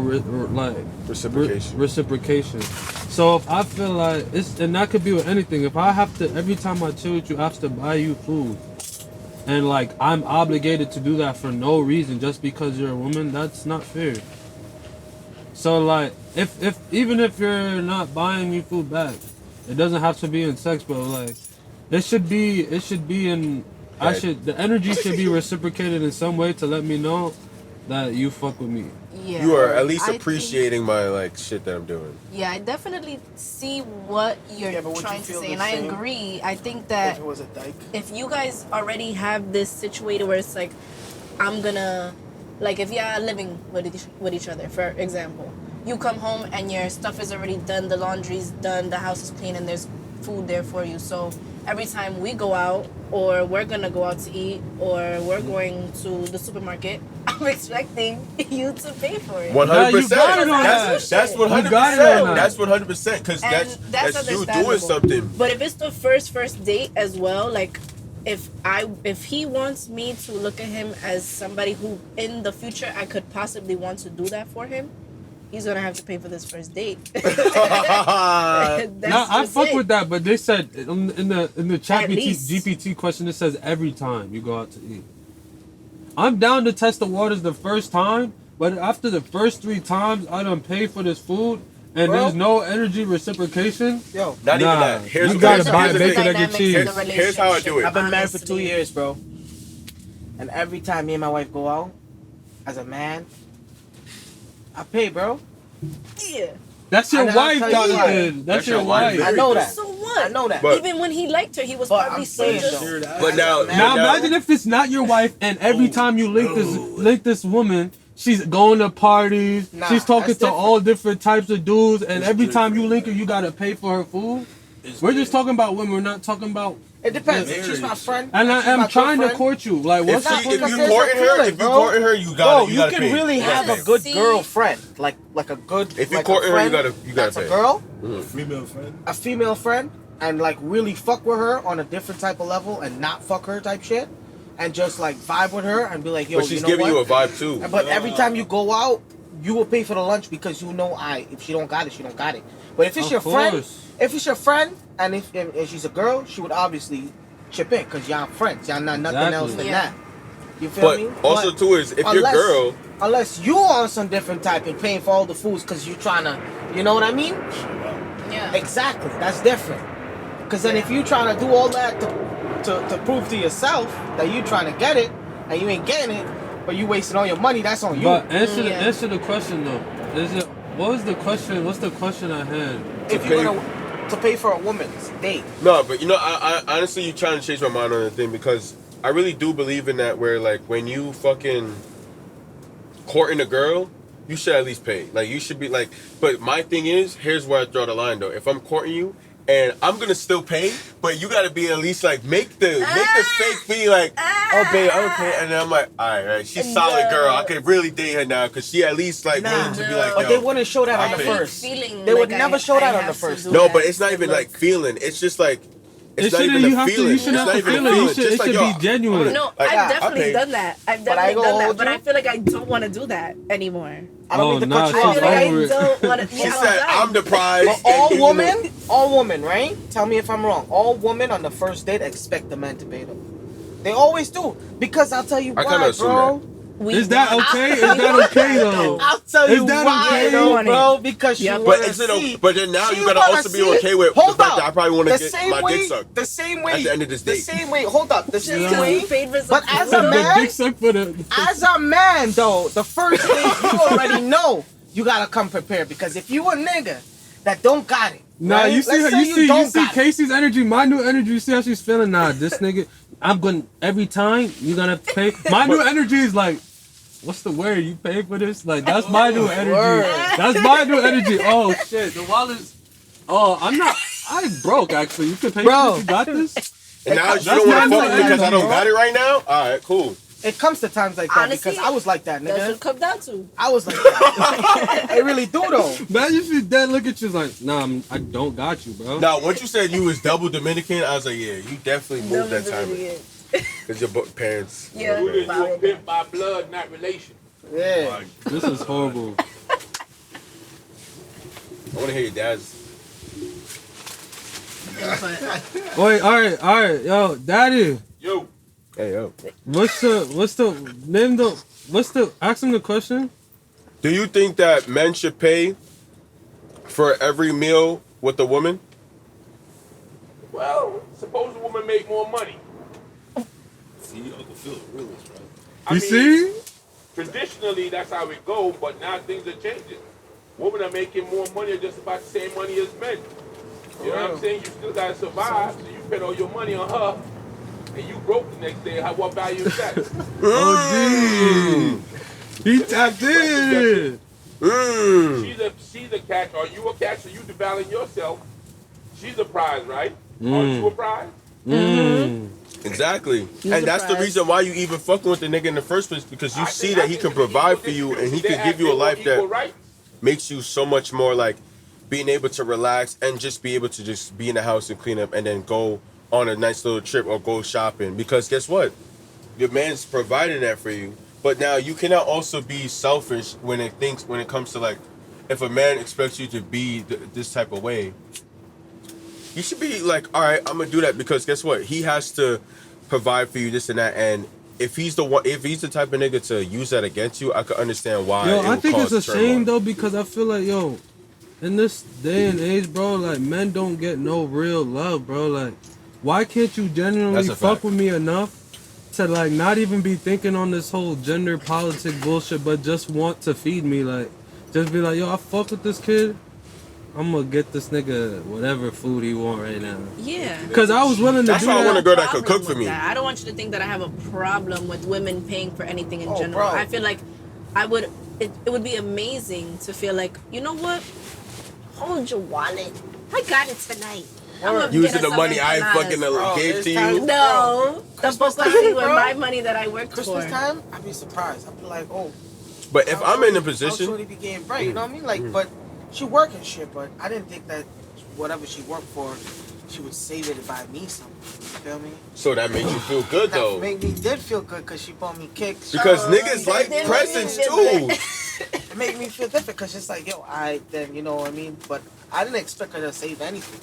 reciprocation. So if I feel like and that could be with anything. If I have to every time I chill with you, I have to buy you food, and like I'm obligated to do that for no reason just because you're a woman, that's not fair. So like if even if you're not buying me food back, it doesn't have to be in sex, but like it should be in the energy should be reciprocated in some way to let me know that you fuck with me. Yeah. you are at least I think- appreciating my like shit that I'm doing. Yeah, I definitely see what you're Yeah, but would you trying to feel say, the and I same agree. I think If that it was a dyke. if you guys already have this situated where it's like, I'm gonna, like if you're living with each other, for example, you come home and your stuff is already done, the laundry's done, the house is clean, and there's food there for you. So every time we go out, or we're gonna go out to eat, or we're going to the supermarket, I'm expecting you to pay for it. 100%. got it on That's that. 100%. You got it on that. That's 100%. Because And that's you doing understandable. something. But if it's the first date as well, like if he wants me to look at him as somebody who in the future I could possibly want to do that for him, he's gonna have to pay for this first date. That's I just fuck it. with that, but they said in the chat At least. GPT question, it says every time you go out to eat. I'm down to test the waters the first time, but after the first 3 times I done paid for this food and Bro. there's no energy reciprocation. Yo, Not even that. you Here's gotta here's buy the bacon, thing. egg, and cheese. Here's how I do it. I've been married for 2 Honestly. years, bro. And every time me and my wife go out, as a man, I pay, bro. Yeah. That's your And I'll wife, tell you why. Jonathan. That's your wife. I know that. So what? I know that. But- Even when he liked her, he was But probably I'm still saying just. though. But now, Now imagine if it's not your wife, and every time you link this woman, she's going to parties, Nah, she's talking that's to different. all different types of dudes, and every time you link her, you gotta pay for her food. We're just talking about women. We're not talking about. It depends. If she's my friend, And she's I'm my trying to girlfriend, court you. Like, if, what's not she, the if because you there's a courting her, feeling, if you bro. courting her, you Bro, gotta you can pay. really You gotta have a pay. good See? girlfriend, like a good. If you like courting a her, you friend gotta that's pay. a girl, Female friend. a female friend, and like really fuck with her on a different type of level, and not fuck her type shit, and just like vibe with her and be like, yo, But she's you know giving what? you a vibe too. But every time you go out, you will pay for the lunch because you know if she don't got it, she don't got it. But if it's Of your friend, course. if it's your friend, and if she's a girl, she would obviously chip in because y'all friends. Y'all not nothing Exactly. else than Yeah. that. You feel But me? also too is if your unless- girl, unless you on some different type and paying for all the foods because you trying to, you know what I mean? Yeah. Exactly. That's different. Because then if you trying to do all that to prove to yourself that you trying to get it and you ain't getting it, but you wasting all your money, that's on you. But answer Yeah. answer the question though. Is it what was the question? What's the question I had? if to you're pay- gonna to pay for a woman's date. no, but you know, I honestly, you trying to change my mind on the thing because I really do believe in that. Where like when you fucking courting a girl, you should at least pay. Like you should be like. But my thing is, here's where I draw the line though. If I'm courting you. And I'm gonna still pay, but you gotta be at least like make the fake be like, oh babe, I'm pay, and then I'm like, all right, she's a solid girl. I could really date her now because she at least like willing to be like, But yo. they wouldn't show that on I the hate first. feeling They would like never I- show that I on the have to first. do No, that but it's not to even look. like feeling. It's just like it's It not shouldn't- even you a have to- feeling. you shouldn't It's not have to even feel it. feeling. You should- Just it like, should yo, be genuine. I'm gonna- No, like, I've I definitely pay. done that. I've I definitely ain't gonna done that, hold but you. I feel like I don't want to do that anymore. I don't Oh, mean to nah, cut you she's I off, feel like I over it. right? don't want to. She said, I'm the prize. But all women, right? Tell me if I'm wrong. All women on the first date expect the man to pay them. They always do. Because I'll tell you I kinda why, assume bro. Is that okay? Is that okay though? I'll tell Is you that why, okay? though, Want it. bro. Because Yeah, you But wanna is it? see. But then now She you gotta wanna also be see- okay with Hold the fact up. that I probably want The to get same my way, dick sucked. the same way, at the end of this the date. same way. Hold up, the same Because way. he paid for some But as food. a The man, dick suck for the. as a man, though, the first thing you already know, you gotta come prepared. Because if you a nigga that don't got it, Nah, right? you see Let's her. say You don't see got it. Casey's energy. My new energy. You see how she's feeling. Nah, this nigga. I'm gonna every time you gonna pay. My new energy is like, what's the word? You pay for this? Like that's my new energy. Word. That's my new energy. Oh shit, the wallet's. Oh, I'm not. I broke actually. You can pay Bro. for this. You got this. And now you That's don't want to my fuck new me because I energy, don't got it right now? All right, cool. It comes to times like that Honestly, because I was like that, That's what nigga. it comes down to. I was like that. It really do though. Man, you see dead look at you like, nah, I don't got you, bro. Now, once you said you was double Dominican, I was like, yeah, you definitely moved that time. Because your parents. Yeah. were You a pimp by blood, not relation. Yeah. This is horrible. I want to hear your dad's. Wait, all right, yo, daddy. Yo, Hey, yo. What's the ask him the question? Do you think that men should pay for every meal with a woman? well, suppose a woman make more money. See, Uncle Phil, realist, right? I You mean, see? Traditionally, that's how it goes, but now things are changing. Women are making more money, or just about the same money as men. You know what I'm saying? You still gotta survive, so you spend all your money on her, and you broke the next day. What value is that? Oh, he tapped in. She's a catch. Are you a catch? So you devaluing yourself. She's a prize, right? Are you a prize? And Exactly. You And that's the surprised. reason why you even fucking with the nigga in the first place, because you I see think- that I he think can it should be provide equal for you and he distribution. can They give you a have life equal that rights. makes you so much more like being able to relax and just be able to just be in the house and clean up and then go on a nice little trip or go shopping. Because guess what? Your man's providing that for you. But now you cannot also be selfish when it comes to like if a man expects you to be this type of way. You should be like, all right, I'm gonna do that because guess what? He has to provide for you this and that. And if he's the type of nigga to use that against you, I could understand why. Yo, it I would think it's cause a shame turmoil. though because I feel like yo, in this day and age, bro, like men don't get no real love, bro. Like, why can't you genuinely That's a fuck fact. with me enough to like not even be thinking on this whole gender politic bullshit, but just want to feed me? Like, just be like, yo, I fuck with this kid. I'm gonna get this nigga whatever food he want right now. Yeah. Cause I was willing to That's do why I that. want a girl that could Problem cook for with me. that. I don't want you to think that I have a problem with women paying for anything in Oh, general. bro. I feel like it would be amazing to feel like, you know what? Hold your wallet. I got it tonight. I'm gonna Using get the us money some I empanadas. fucking Bro, gave it's to time- you. No, the Christmas fuck with time, me with bro. my money that I worked Christmas for. time, I'd be surprised. I'd be like, oh. But if how I'm in a shorty- how position, shorty be getting bread, you know what I mean? Like, but she working shit, but I didn't think that whatever she worked for, she would save it to buy me something. You feel me? so that made you feel good That though. did feel good because she bought me kicks. Because Oh, niggas that like did make presents me too. feel It made me feel different because it's like, yo, then you know what I mean? But I didn't expect her to save anything.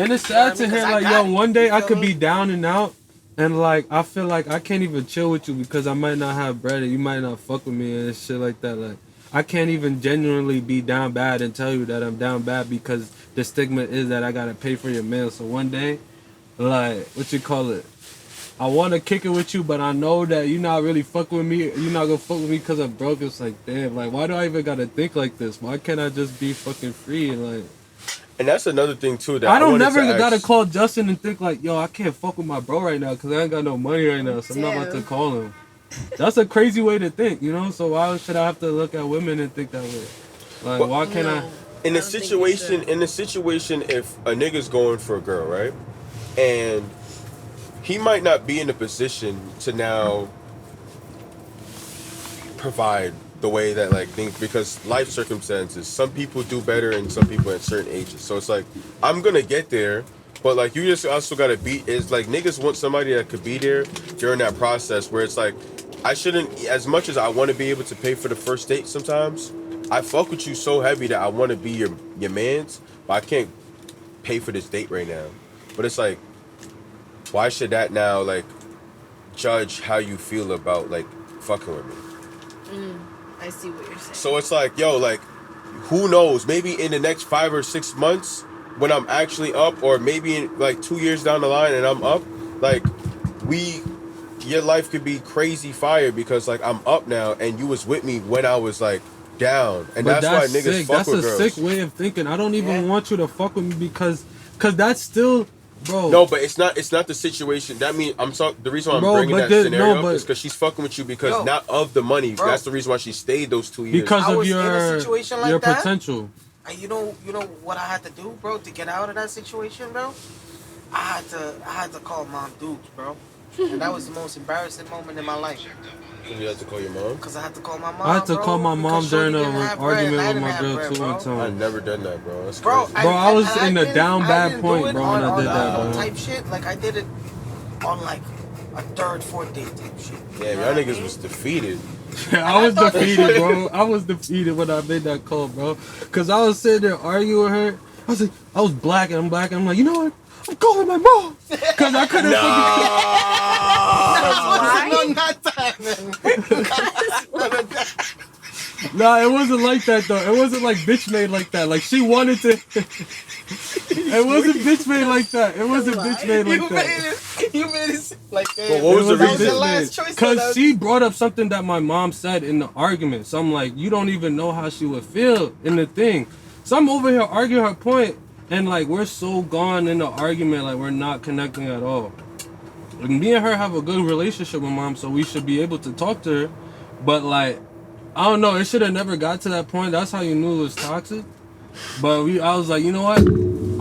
And it's You know what I sad to mean? hear 'Cause I like, got yo, it, one day you I feel could me? be down and out, and like I feel like I can't even chill with you because I might not have bread and you might not fuck with me and shit like that. Like I can't even genuinely be down bad and tell you that I'm down bad because the stigma is that I gotta pay for your meal. So one day, like what you call it, I want to kick it with you, but I know that you're not really fucking with me. You're not gonna fuck with me because I'm broke. It's like damn, like why do I even gotta think like this? Why can't I just be fucking free and like? And that's another thing too that I don't wanted never to gotta ask. call Justin and think like, yo, I can't fuck with my bro right now because I ain't got no money right now, so I'm not about to Damn. call him. That's a crazy way to think, you know? So why should I have to look at women and think that way? Like, But- why can't I? In I a don't think you situation, should. if a nigga's going for a girl, right, and he might not be in a position to now provide the way that like things, because life circumstances, some people do better and some people at certain ages. So it's like I'm gonna get there, but like you just also gotta be. It's like niggas want somebody that could be there during that process where it's like I shouldn't, as much as I want to be able to pay for the first date. Sometimes I fuck with you so heavy that I want to be your man's, but I can't pay for this date right now. But it's like, why should that now like judge how you feel about like fucking with me? I see what you're saying. So it's like, yo, like, who knows? Maybe in the next 5 or 6 months, when I'm actually up, or maybe in like 2 years down the line and I'm up, like, your life could be crazy fire because like I'm up now and you was with me when I was like down, and But that's why niggas sick. fuck That's with a girls. sick way of thinking. I don't even Yeah. want you to fuck with me because that's still, bro. No, but it's not the situation. That means the reason why I'm Bro, bringing but that the- scenario no, up but- is because she's fucking with you because Yo, not of the money. bro. That's the reason why she stayed those 2 years. because I of was in a your situation like your that. potential. And you know what I had to do, bro, to get out of that situation, bro? I had to call Mom Dukes, bro. And that was the most embarrassing moment in my life. You have to call your mom. Cause I had to call my mom. I had to bro, call my mom because Shorty during an didn't have bread and argument I with didn't my have girl bread, too bro. one I've time. never done that, bro. That's Bro, crazy. Bro, I was in a didn't- down I bad didn't point, do it bro, when I on, did that, bro. type shit. Like I did it on like a third, fourth date type shit. Yeah, You know y'all what I niggas mean? was defeated. I was defeated, bro. I was defeated when I made that call, bro. Cause I was sitting there arguing with her. I was like, I was black and I'm black. And I'm like, you know what? I'm calling my mom. Cause I couldn't Why? No, not that, man. Nah, it wasn't like that though. It wasn't like bitch made like that. Like she wanted to. It wasn't bitch made like that. It wasn't bitch made like that. You made it like that. Well, what was the That was reason? your last choice. Cause she brought up something that my mom said in the argument. So I'm like, you don't even know how she would feel in the thing. So I'm over here arguing her point, and like we're so gone in the argument, like we're not connecting at all. Like, me and her have a good relationship with mom, so we should be able to talk to her. But like, I don't know, it should have never got to that point. That's how you knew it was toxic. But I was like, you know what?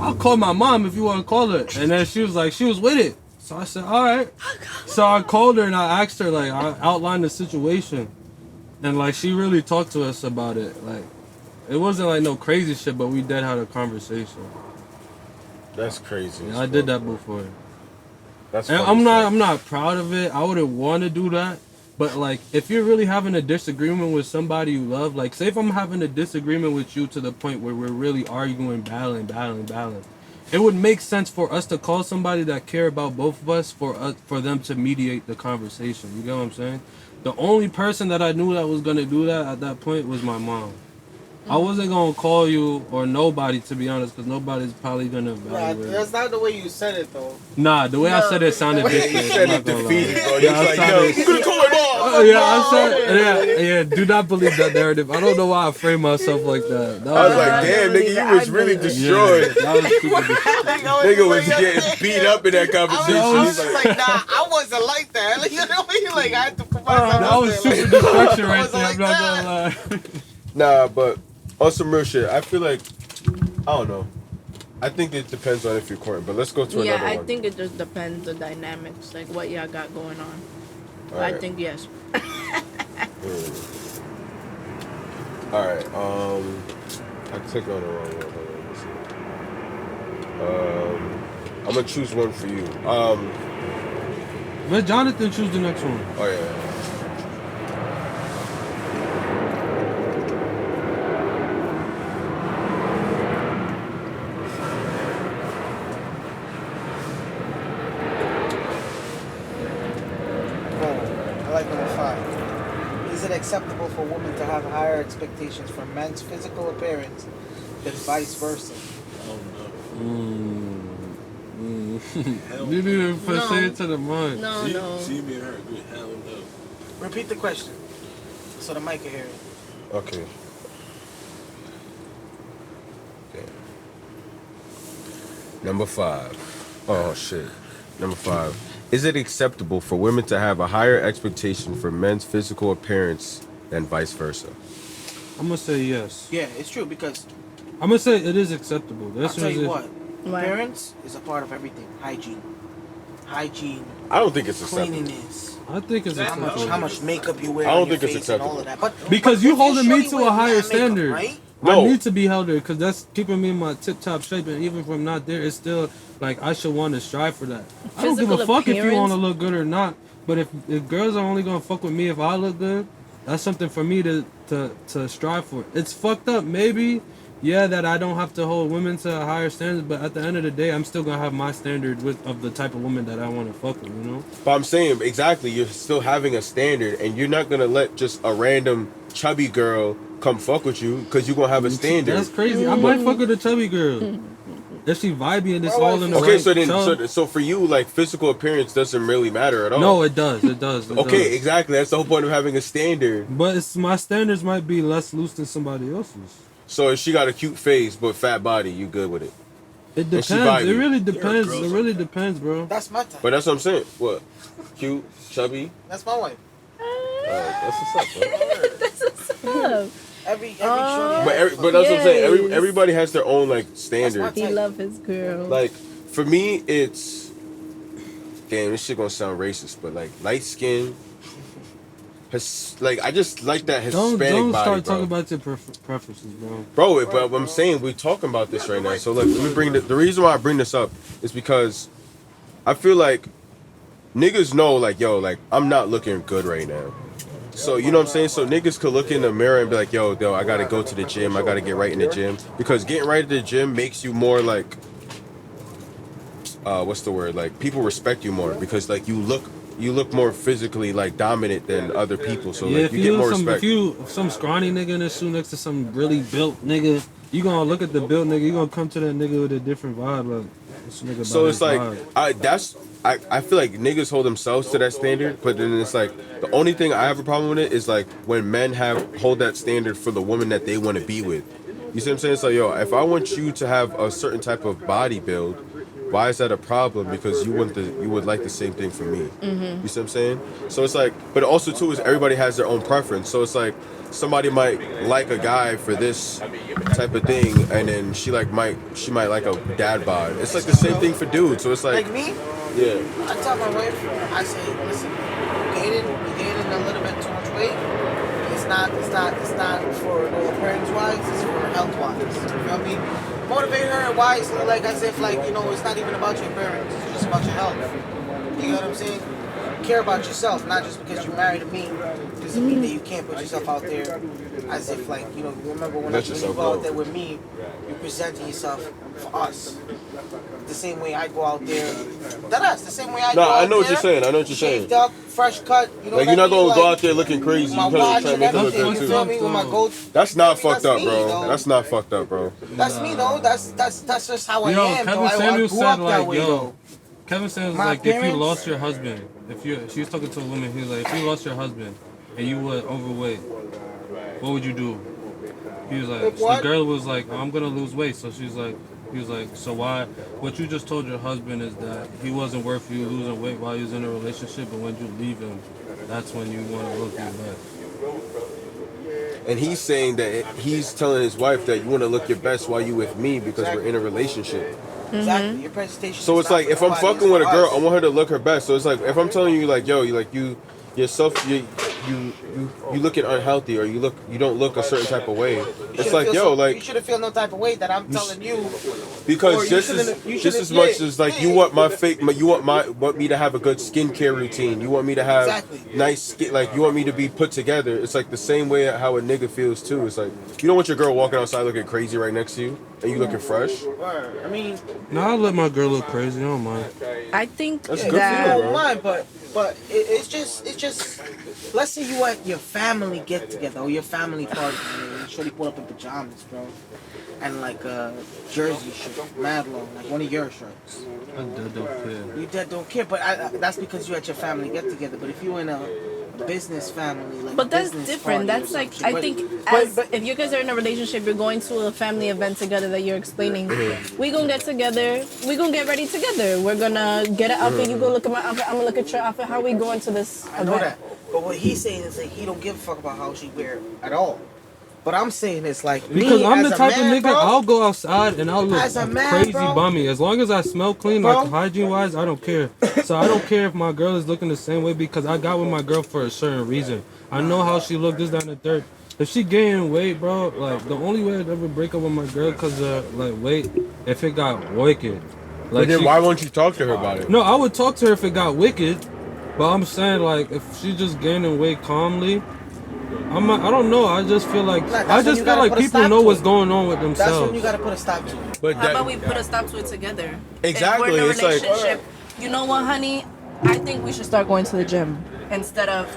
I'll call my mom if you want to call her. And then she was like, she was with it. So I said, all right. So I called her and I asked her, like, I outlined the situation. And, like, she really talked to us about it. Like, it wasn't, like, no crazy shit, but we did have a conversation. That's crazy. Yeah, I did that before. That's And funny stuff. I'm not proud of it. I wouldn't want to do that. But, like, if you're really having a disagreement with somebody you love, like, say if I'm having a disagreement with you to the point where we're really arguing, battling, it would make sense for us to call somebody that care about both of us for them to mediate the conversation. You get what I'm saying? The only person that I knew that was gonna do that at that point was my mom. I wasn't gonna call you or nobody, to be honest, because nobody's probably gonna Nah, evaluate. that's not the way you said it though. Nah, the way I said it sounded You different. said I'm it not gonna lie. defeated, bro. Yeah, You I was like, sounded- yo, you gonna call my mom? Oh yeah, I said yeah. Do not believe that narrative. I don't know why I framed myself like that. That I was like, I damn, believe nigga, it. you was I really believe it. destroyed. that was stupid. Nigga was getting beat up in that conversation. I was He's just like, like, nah, I wasn't like that. Like, you know what I mean? Like, I had to put myself That out was there. super destruction I right wasn't there. I'm like not that. gonna lie. nah, but on some real shit, I feel like, I don't know. I think it depends on if you're courting, but let's go to Yeah, another I one. think it just depends the dynamics, like what y'all got going on. All I right. think yes. All right. I clicked on the wrong one. Hold on, let me see. I'm gonna choose one for you. Let Jonathan choose the next one. Oh yeah. Oh, I like number 5. Is it acceptable for women to have higher expectations for men's physical appearance than vice versa? Hell You need to No. say it to the mic. No, no. See me and her agree. Hell no. Repeat the question so the mic can hear it. Okay. Damn. Number 5. Oh shit. Number 5. Is it acceptable for women to have a higher expectation for men's physical appearance than vice versa? I'm gonna say yes. Yeah, it's true because I'm gonna say it is acceptable. I'll This tell is you it. what, Why? appearance is a part of everything. Hygiene, I don't think it's acceptable. cleanliness, I think it's how acceptable. much makeup you wear I don't on your think it's face and all acceptable. of that. But Because but you if holding me shorty to wears a higher mad makeup, standard. right? No. I need to be held there because that's keeping me in my tip top shape, and even if I'm not there, it's still like I should want to strive for that. I don't give a Physical fuck if you appearance? want to look good or not. But if girls are only gonna fuck with me if I look good, that's something for me to strive for. It's fucked up, maybe. Yeah, that I don't have to hold women to a higher standard, but at the end of the day, I'm still gonna have my standard of the type of woman that I want to fuck with, you know? But I'm saying exactly, you're still having a standard, and you're not gonna let just a random chubby girl come fuck with you because you're gonna have a standard. That's crazy. I might fuck with a chubby girl if she vibey and it's Well, all in the Okay, right so then, chub. so for you, like physical appearance doesn't really matter at all. No, it does. It does. It Okay, does. exactly. That's the whole point of having a standard. But it's, my standards might be less loose than somebody else's. So if she got a cute face but fat body, you good with it. It And she depends. It vibey. really There are depends. girls It like really that. depends, bro. That's my type. But that's what I'm saying. What? Cute, chubby. That's my wife. That's what's up, bro. Every shorty. has But a- that's what I'm saying. Yes. Everybody has their own like standard. He love his girl. Like for me, it's damn. This shit gonna sound racist, but like light skin. Like I just like that Hispanic Don't body, start bro. talking about your preferences, bro. Bro, but I'm saying we're talking about this right now. So look, let me bring the reason why I bring this up is because I feel like niggas know like yo, like I'm not looking good right now. So you know what I'm saying? So niggas could look in the mirror and be like, yo, I gotta go to the gym, I gotta get right in the gym. Because getting right at the gym makes you more like what's the word? Like people respect you more because like you look more physically like dominant than other people. So Yeah, like if you get more some, respect. if some scrawny nigga in the shoe next to some really built nigga, you gonna look at the built nigga, you gonna come to that nigga with a different vibe. Like this nigga. So about it's his like vibe. I feel like niggas hold themselves to that standard, but then it's like the only thing I have a problem with it is like when men hold that standard for the woman that they want to be with. You see what I'm saying? It's like yo, if I want you to have a certain type of body build, why is that a problem? Because you would like the same thing for me. You see what I'm saying? So it's like, but also too is everybody has their own preference. So it's like somebody might like a guy for this type of thing, and then she might like a dad bod. It's like the same thing for dudes. So it's like Like me, yeah. I tell my wife, I say, listen, you gaining a little bit too much weight. It's not for no appearance wise, it's for health wise. You feel me? Motivate her wisely, like as if like, you know, it's not even about your appearance, it's just about your health. You know what I'm saying? Care about yourself, not just because you're married to me. Doesn't mean that you can't put yourself out there as if like, you know, you remember when you go out there with me, you're presenting yourself for us. The same way I go out there. That's the same way I go out there. I know what you're saying. I know what you're saying. Shaved up, fresh cut. You know Like you're not gonna go out there looking crazy. My You're gonna watch try to and make it look everything. good You too. feel me? With my gold. That's not fucked up, me, bro. though. That's not fucked up, bro. That's me though. That's just how I Yo, am. Kevin Though. Samuels I grew said up that like, way yo, though. Kevin Samuels My like, if you parents- lost your husband, she was talking to a woman, he was like, if you lost your husband and you were overweight, what would you do? He was like, What? the girl was like, I'm gonna lose weight. So he was like, so why? What you just told your husband is that he wasn't worth you losing weight while you was in a relationship, but when you leave him, that's when you want to look your best. And he's saying that he's telling his wife that you want to look your best while you with me because we're in a relationship. Exactly. Your presentation. So it's like if I'm fucking with a girl, I want her to look her best. So it's like if I'm telling you like, yo, you looking unhealthy or you don't look a certain type of way. It's like, yo, like you shouldn't feel no type of way that I'm telling you. because Or just as much as like you want want me to have a good skincare routine. You want me to have Exactly. nice skin, like you want me to be put together. It's like the same way how a nigga feels too. It's like you don't want your girl walking outside looking crazy right next to you and you looking fresh. I mean, No, I let my girl look crazy. I don't mind. I think That's good for you, that bro. mind, but it's just let's say you at your family get together or your family party and you surely pull up in pajamas, bro, and like a jersey shirt, mad long, like one of your shirts. I don't care. You dead don't care, but that's because you at your family get together. But if you in a business family, like But that's business different. party or That's some like shit, I but- think but if you guys are in a relationship, you're going to a family event together that you're explaining. We gonna get together. We gonna get ready together. We're gonna get an outfit. You go look at my outfit. I'm gonna look at your outfit. How we going to this I event? know that. But what he's saying is that he don't give a fuck about how she wear at all. But I'm saying it's like Because me I'm as the a type man, of nigga, bro, I'll go outside and I'll look As a man, crazy bro. bummy. As long as I smell clean, Bro. like hygiene wise, I don't care. So I don't care if my girl is looking the same way because I got with my girl for a certain reason. I know how she look, this, that, and the third. If she gaining weight, bro, like the only way I'd ever break up with my girl because of like weight, if it got wicked. But Like then she- why won't you talk to her about it? No, I would talk to her if it got wicked, but I'm saying like if she just gaining weight calmly, I don't know. I just feel like That's I when just you feel gotta like put a people stop know to what's it. going on with That's themselves. when you gotta put a stop to it. But How about we put a stop to it together? Exactly, If we're in a it's like- relationship, you know what, honey? I think we should start going to the gym instead of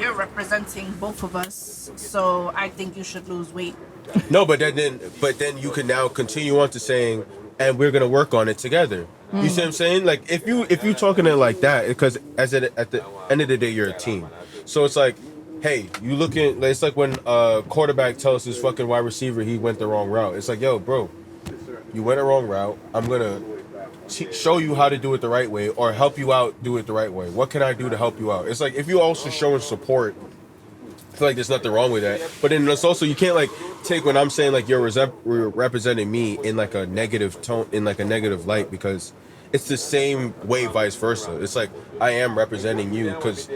you're representing both of us. So I think you should lose weight. No, but then you can now continue on to saying, and we're gonna work on it together. You see what I'm saying? Like if you talking it like that, because at the end of the day you're a team. So it's like, hey, you looking? It's like when a quarterback tells his fucking wide receiver he went the wrong route. It's like, yo, bro, you went the wrong route. I'm gonna show you how to do it the right way, or help you out do it the right way. What can I do to help you out? It's like if you also showing support. I feel like there's nothing wrong with that, but then it's also you can't like take when I'm saying like you're representing me in like a negative tone, in like a negative light, because it's the same way vice versa. It's like I am representing you because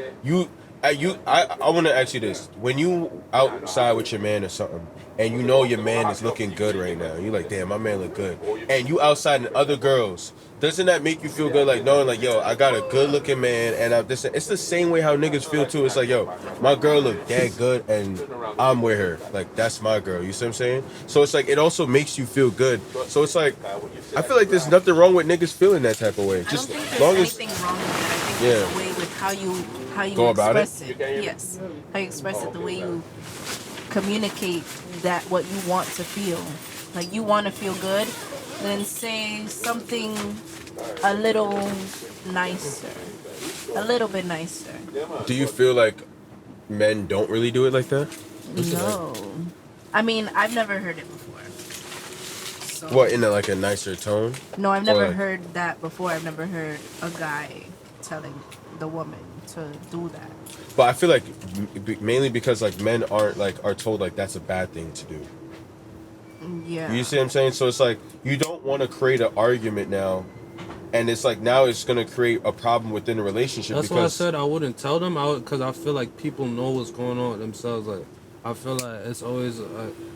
I want to ask you this: when you outside with your man or something, and you know your man is looking good right now, you're like, damn, my man look good, and you outside and other girls. Doesn't that make you feel good, like knowing, like, yo, I got a good-looking man, and it's the same way how niggas feel too. It's like, yo, my girl look that good, and I'm with her. Like, that's my girl. You see what I'm saying? So it's like it also makes you feel good. So it's like I feel like there's nothing wrong with niggas feeling that type of way. I don't Just think as there's long as anything wrong with it. I think there's a way with how you Go about it? express it. Yes, how you express it, the way you communicate that what you want to feel. Like you want to feel good, then say something a little nicer, a little bit nicer. do you feel like men don't really do it like that? No, I mean I've never heard it before. So What, in like a nicer tone? no, I've never Or- heard that before. I've never heard a guy telling the woman to do that. But I feel like mainly because like men are told like that's a bad thing to do. Yeah. You see what I'm saying? So it's like you don't want to create an argument now, and it's like now it's gonna create a problem within the relationship. That's why I because said I wouldn't tell them. Because I feel like people know what's going on themselves. Like I feel like it's always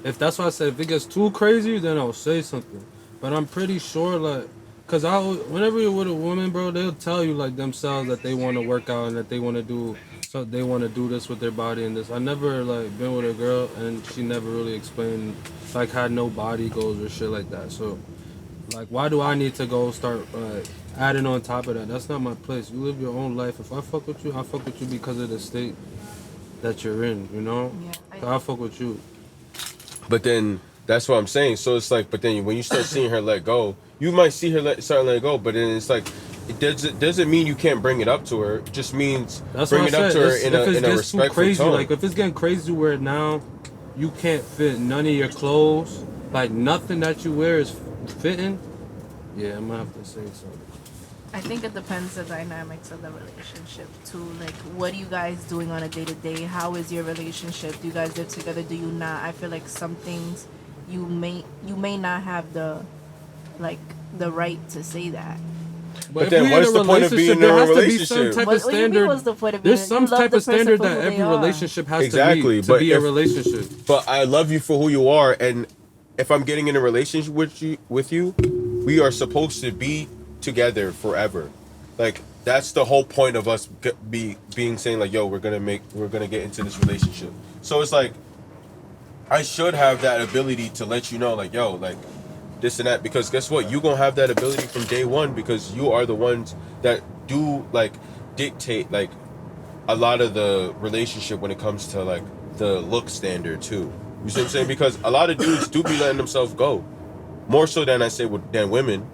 if that's why I said if it gets too crazy, then I'll say something. But I'm pretty sure like. Cause whenever you're with a woman, bro, they'll tell you like themselves that they want to work out and that they want to do, so they want to do this with their body and this. I never like been with a girl and she never really explained, like had no body goals or shit like that. So, like, why do I need to go start adding on top of that? That's not my place. You live your own life. If I fuck with you, I fuck with you because of the state that you're in. You know, Yeah. so I fuck with you. But then that's what I'm saying. So it's like, but then when you start seeing her let go, you might see her start letting go. But then it's like, it doesn't mean you can't bring it up to her. It just means That's bring what it I up said. to her If in it a gets too respectful crazy, tone. like if it's getting crazy where now you can't fit none of your clothes, like nothing that you wear is fitting. Yeah, I'm gonna have to say something. I think it depends the dynamics of the relationship too. Like, what are you guys doing on a day to day? How is your relationship? Do you guys live together? Do you not? I feel like some things you may not have the right to say that. But if then we in what's a the point of being in relationship, there a has to be some relationship? type What of do you mean, standard. what's the point of There's it? some You love type the of person standard for that who every they are. relationship has Exactly, to but be a if- relationship. But I love you for who you are, and if I'm getting in a relationship with you, we are supposed to be together forever. Like that's the whole point of us being saying like, yo, we're gonna get into this relationship. So it's like I should have that ability to let you know, like, yo, like this and that, because guess what? You gonna have that ability from day one because you are the ones that do like dictate like a lot of the relationship when it comes to like the look standard too. You see what I'm saying? Because a lot of dudes do be letting themselves go, more so than I say than women.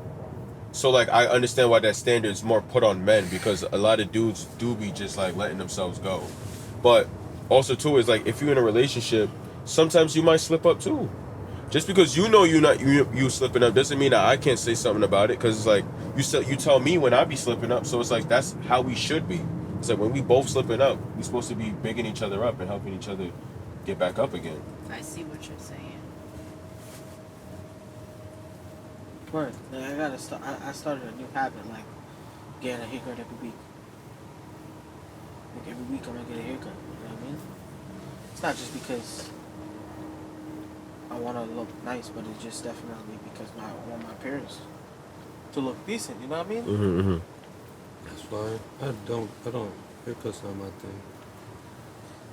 So like I understand why that standard is more put on men because a lot of dudes do be just like letting themselves go. But also too is like if you're in a relationship, sometimes you might slip up too. Just because you know you slipping up doesn't mean that I can't say something about it because it's like you tell me when I be slipping up, so it's like that's how we should be. It's like when we both slipping up, we supposed to be bigging each other up and helping each other get back up again. I see what you're saying. Word. Like, I started a new habit, like getting a haircut every week. Like every week I'm gonna get a haircut. You know what I mean? It's not just because I want to look nice, but it's just definitely because I want my appearance to look decent. You know what I mean? Mm-hmm. That's fine. I don't. Haircut's not my thing.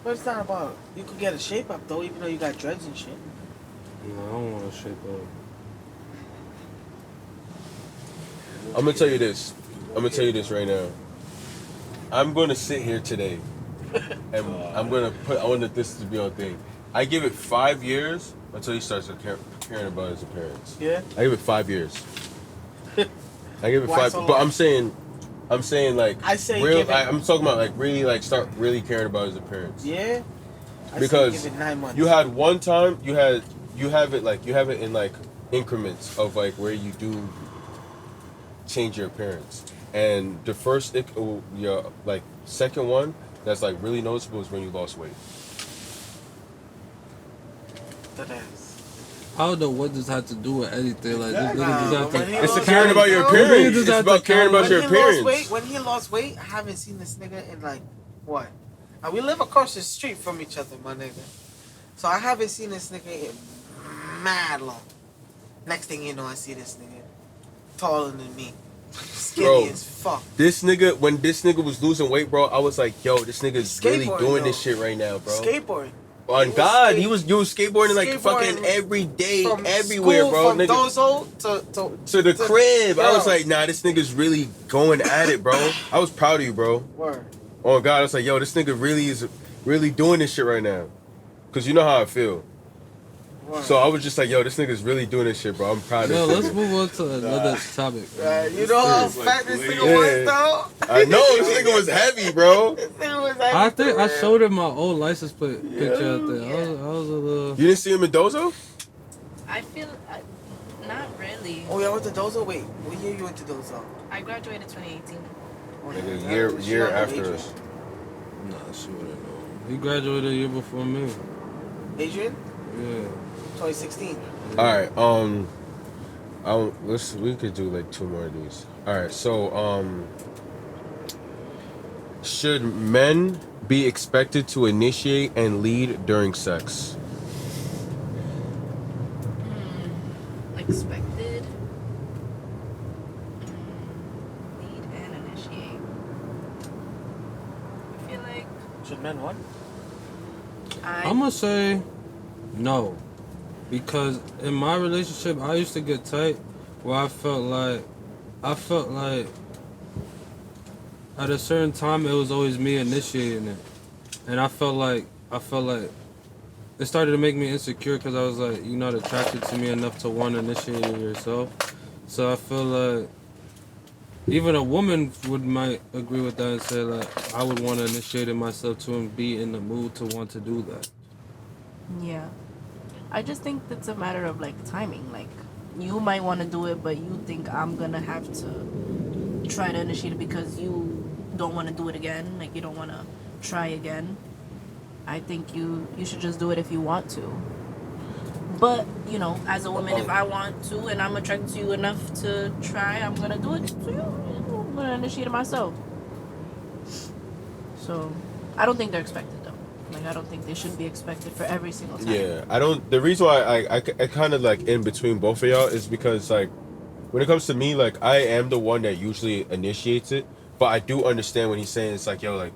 But it's not about you could get a shape up though, even though you got dreads and shit. No, I don't want to shape up. I'm gonna tell you this. I'm gonna tell you this right now. I'm gonna sit here today, and I want this to be on thing. I give it 5 years until he starts caring about his appearance. Yeah. I give it 5 years. I give it Why 5, so but long? I'm saying like I say real. give it- I'm talking about like really like start really caring about his appearance. Yeah. I say Because give it 9 months. you had one time you have it in like increments of like where you do change your appearance, and the first your like second one that's like really noticeable is when you lost weight. That ass. I don't know what this had to do with anything. Like this nigga Nah, just have when he to. It's the lost caring weight, about your bro. appearance. Just It's have to about caring about When your he appearance. lost weight, I haven't seen this nigga in like what? And we live across the street from each other, my nigga. So I haven't seen this nigga in mad long. Next thing you know, I see this nigga taller than me, skinny Bro. as fuck. When this nigga was losing weight, bro, I was like, yo, this nigga's really Skateboarding, doing this though. shit right now, bro. Skateboarding. On was God, skate- you was skateboarding like skateboarding fucking every day, From everywhere, school, bro. from Nigga. Dozo To the crib. I was Bro. like, nah, this nigga's really going at it, bro. I was proud of you, bro. Word. Oh God, I was like, yo, this nigga really is doing this shit right now. Cause you know how I feel. Word. So I was just like, yo, this nigga's really doing this shit, bro. I'm proud of No, this let's nigga. move on to another topic. You know how serious, fat this nigga Yeah. was, though? I know, this nigga was heavy, bro. This nigga was heavy I think for I real. showed him my old license plate picture out there. I was a little. You didn't see him in Dozo? I feel not Exactly. Oh, y'all went to Dozo? Wait, what year you went to Dozo? I graduated 2018. Oh, Nigga, yeah, she year not no after Adrian. us. Nah, she wouldn't know. He graduated a year before me. Adrian? Yeah. 2016. All right. We could do like 2 more of these. All right. So should men be expected to initiate and lead during sex? Expected. Lead and initiate. I feel like Should men what? I'm gonna say no, because in my relationship I used to get tight where I felt like at a certain time it was always me initiating it, and I felt like it started to make me insecure because I was like, you're not attracted to me enough to want to initiate it yourself. So I feel like even a woman might agree with that and say like I would want to initiate it myself too and be in the mood to want to do that. yeah. I just think it's a matter of like timing. Like you might want to do it, but you think I'm gonna have to try to initiate it because you don't want to do it again. Like you don't want to try again. I think you should just do it if you want to. But you know, as a woman, if I want to and I'm attracted to you enough to try, I'm gonna do it to you. I'm gonna initiate it myself. So I don't think they're expected though. Like I don't think they should be expected for every single time. Yeah, I don't. The reason why I kind of like in between both of y'all is because like when it comes to me, like I am the one that usually initiates it, but I do understand when he's saying it's like, yo, like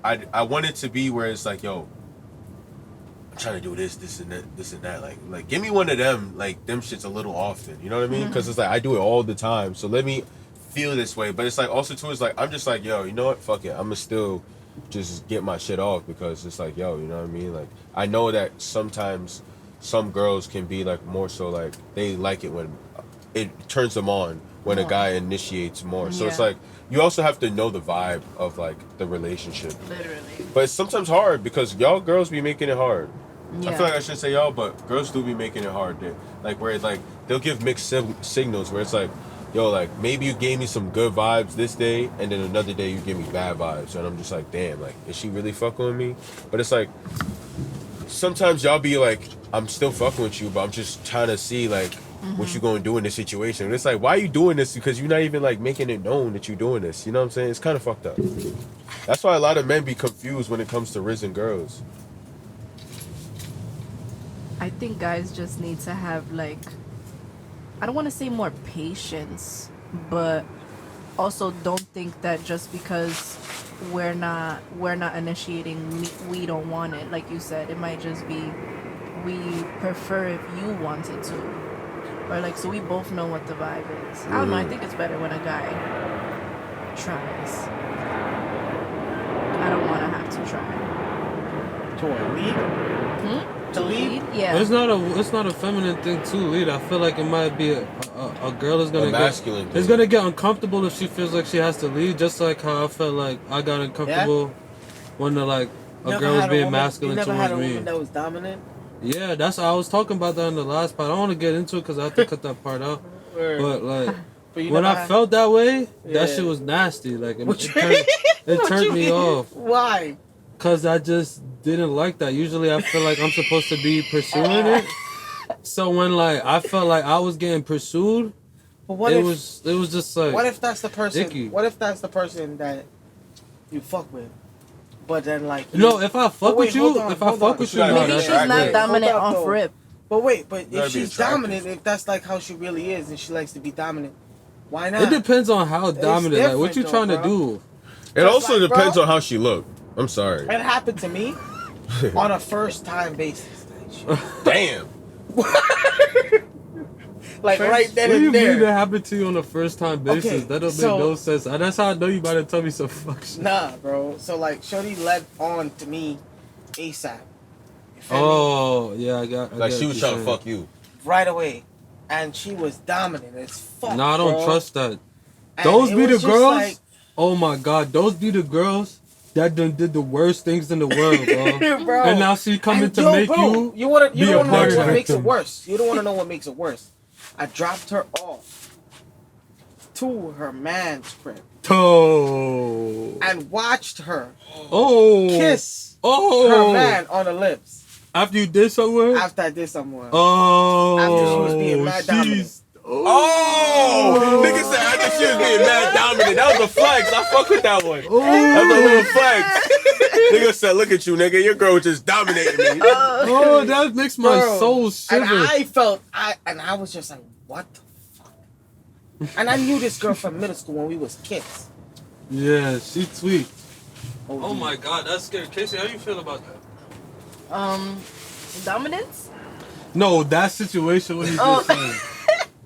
I want it to be where it's like, yo, I'm trying to do this and that. Like give me one of them, like them shits a little often. You know what I mean? Because it's like I do it all the time, so let me feel this way. But it's like also too, it's like I'm just like, yo, you know what? Fuck it, I'm gonna still just get my shit off because it's like, yo, you know what I mean? Like I know that sometimes some girls can be like more so like they like it when it turns them on when a guy initiates more. So it's Yeah. like you also have to know the vibe of like the relationship. Literally. But it's sometimes hard because y'all girls be making it hard. Yeah. I feel like I shouldn't say y'all, but girls do be making it hard. Like where it's like they'll give mixed signals where it's like, yo, like maybe you gave me some good vibes this day, and then another day you give me bad vibes, and I'm just like, damn, like is she really fucking with me? But it's like sometimes y'all be like, I'm still fucking with you, but I'm just trying to see like what you gonna do in this situation. And it's like, why are you doing this? Because you're not even like making it known that you're doing this. You know what I'm saying? It's kind of fucked up. That's why a lot of men be confused when it comes to risen girls. I think guys just need to have like, I don't want to say more patience, but also don't think that just because we're not initiating, we don't want it. Like you said, it might just be we prefer if you wanted to, or like so we both know what the vibe is. I don't know. I think it's better when a guy tries. I don't want to have to try. To what, lead? To lead? Yeah. It's not a feminine thing to lead. I feel like it might be a girl is gonna A masculine get thing. it's gonna get uncomfortable if she feels like she has to lead. Just like how I felt like I got uncomfortable when a Never girl was had a being woman- masculine you never towards had a me. woman that was dominant? Yeah, that's I was talking about that in the last part. I don't want to get into it because I have to cut that part out. But like But you when never I had- felt that way, Yeah. that shit was nasty. Like it What you turned, it What turned you me mean? off. Why? Cause I just didn't like that. Usually I feel like I'm supposed to be pursuing it. So when like I felt like I was getting pursued, But what it if was just like what if that's the person? icky. What if that's the person that you fuck with, but then like No, if I fuck wait, with you, hold on, if I hold fuck on. with you, Maybe no, Maybe that's she's not attractive. dominant Hold up, off though. rip. But wait, but gotta if be she's attractive. dominant, if that's like how she really is, and she likes to be dominant, why not? It depends on how dominant. Like what you different, trying though, to bro. do. It also like, depends bro. on how she looked. I'm sorry. It happened to me on a first time basis. Damn. Like right then What do you and mean that there. happened to you on a first time basis? Okay, That don't so- make no sense. That's how I know you about to tell me some fuck shit. Nah, bro. So like, Shorty led on to me ASAP. You feel me? Oh yeah, I got. Like she was trying to fuck you. Right away, and she was dominant as fuck. No, I don't bro. trust that. And Those it be the was just girls. like- Oh my god, those be the girls that done did the worst things in the world, bro. Bro. And now she coming And to yo, make bro, you. you don't be a want to part know of what it. makes it worse. You don't want to know what makes it worse. I dropped her off to her man's crib Oh. and watched her Oh. kiss Oh. her man on the lips After you did somewhere? after I did somewhere. Oh. After she was being mad dominant. Oh, nigga said I think she was being mad dominant. That was a flex. I fuck with that one. That's a little flex. Nigga said, "Look at you, nigga. Your girl just dominating me." Oh, that makes my Bro, soul shiver. And I was just like, what the fuck? And I knew this girl from middle school when we was kids. Yeah, she tweaked. Oh dude. my god, that's scary. Casey, how you feel about that? Dominance? No, that situation when you just said.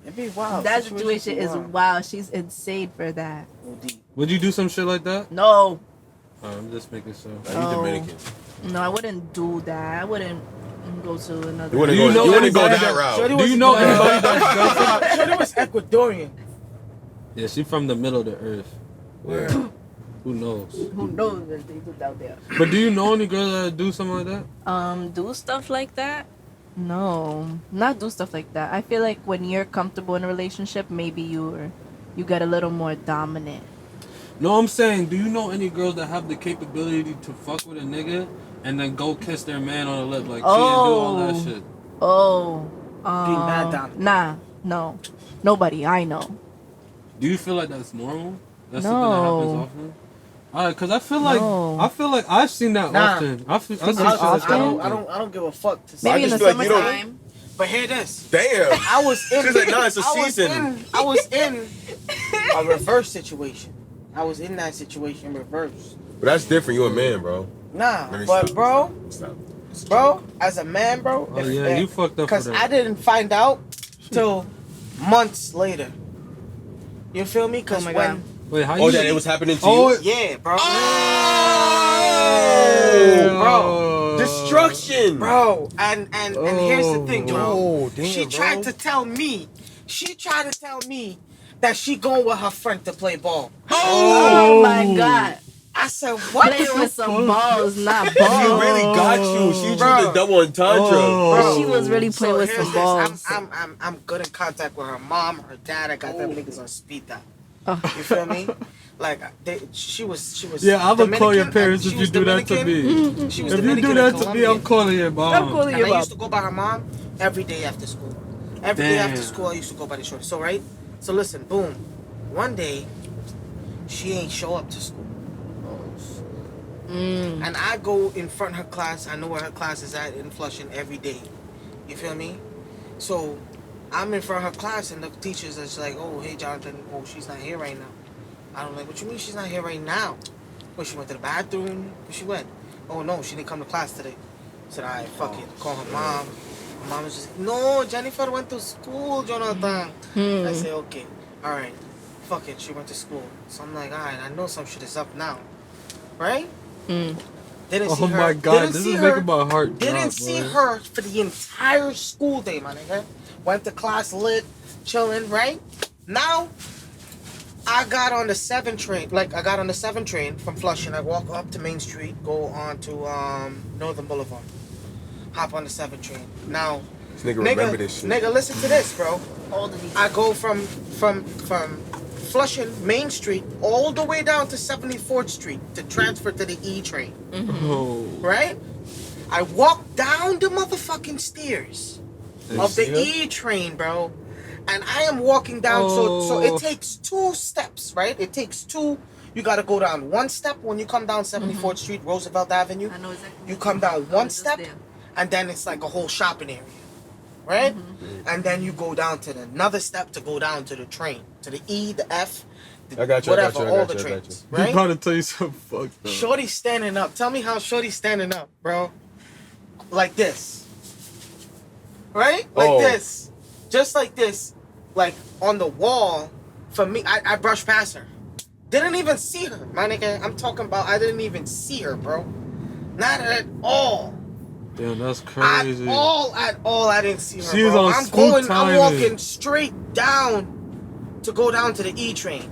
It'd be wild. That situation is wild. wild. She's insane for that. OD. Would you do some shit like that? No. I'm just making sure. Nah, you Dominican. No, I wouldn't do that. I wouldn't go to another. You wouldn't Do you go. know You wouldn't go anybody that that- route. Shorty Do was- you know anybody that's girlfriend? Shorty was Ecuadorian. Yeah, she from the middle of the earth. Yeah. Who knows? Who knows what they do down there? But do you know any girls that do something like that? Do stuff like that? No, not do stuff like that. I feel like when you're comfortable in a relationship, maybe you get a little more dominant. No, I'm saying, do you know any girls that have the capability to fuck with a nigga and then go kiss their man on the lip, like cheat and do all that shit? Oh, Being mad dominant. nah, no, nobody I know. Do you feel like that's normal? That's No. something that happens often. Alright, cause I feel like I've seen that Nah. often. I've seen I shit like that often. don't give a fuck to I Maybe in just the feel like you don't- summertime. But hear this. Damn. I was in. She's like, nah, it's a I was season. I was in a reverse situation. I was in that situation reverse. But that's different. You a man, bro. Nah, Let me but stop. bro, Stop. as a man, bro. Oh yeah, you fucked up for Because that. I didn't find out till months later. You feel me? Because Oh my when, God. Wait, how Oh, you? that it was happening to Oh, you. yeah, bro. Oh, destruction, Bro, and here's the thing, bro. Oh, damn, She tried to tell me that she going with her friend to play ball. Oh my god. I said, what? Playing with some balls, not She balls. really got you. She Bro. did the double entendre. Bro. She was really playing with here's some this. balls. I'm good in contact with her mom, her dad. I got them niggas on speed dial. Oh. You feel me? Like she was. Yeah, I would call your Dominican, parents and if she you was do that to Dominican. me. She was If you Dominican do that and to me, I'm Colombian. calling your mom. I'm calling And you I up. used to go by her mom every day after school. Every day after Damn. school, I used to go by the short. So right. So listen, boom. One day, she ain't show up to school. And I go in front of her class. I know where her class is at in Flushing every day. You feel me? So I'm in front of her class and the teacher's just like, oh, hey, Jonathan. Oh, she's not here right now. I don't like, what you mean she's not here right now? Well, she went to the bathroom. Where she went? Oh, no, she didn't come to class today. I said, all right, fuck it. Call her mom. Her mom was just, no, Jennifer went to school, Jonathan. I said, okay, all right. Fuck it, she went to school. So I'm like, all right, I know some shit is up now. Right? Didn't see Oh her. my god, Didn't this see is her. making my heart drop. Didn't see boy. her for the entire school day, my nigga. Went to class lit, chilling, right? Now, I got on the 7 train. I got on the 7 train from Flushing. I walk up to Main Street, go on to Northern Boulevard. Hop on the 7 train. Now, This nigga remember this shit. nigga, listen to this, bro. All the details. I go from Flushing Main Street all the way down to 74th Street to transfer to the E train. Oh. Right? I walk down the motherfucking stairs of the E train, bro. And I am walking down, so it takes 2 steps, right? It takes 2. You gotta go down 1 step when you come down 74th Street, Roosevelt Avenue. I know exactly. You come down I 1 was just step, there. and then it's like a whole shopping area, right? And then you go down to another step to go down to the train, to the E, the F, the I got you, I got whatever, you, I all got the you, I got trains, He right? about to tell you something fucked up. Shorty standing up. Tell me how Shorty's standing up, bro. Like this. Right? Like Oh. this. Just like this. Like on the wall. For me, I brushed past her. Didn't even see her, my nigga. I'm talking about I didn't even see her, bro. Not at all. Damn, that's crazy. At all, I didn't see her, She was bro. on I'm smooth I'm timing. walking straight down to go down to the E train.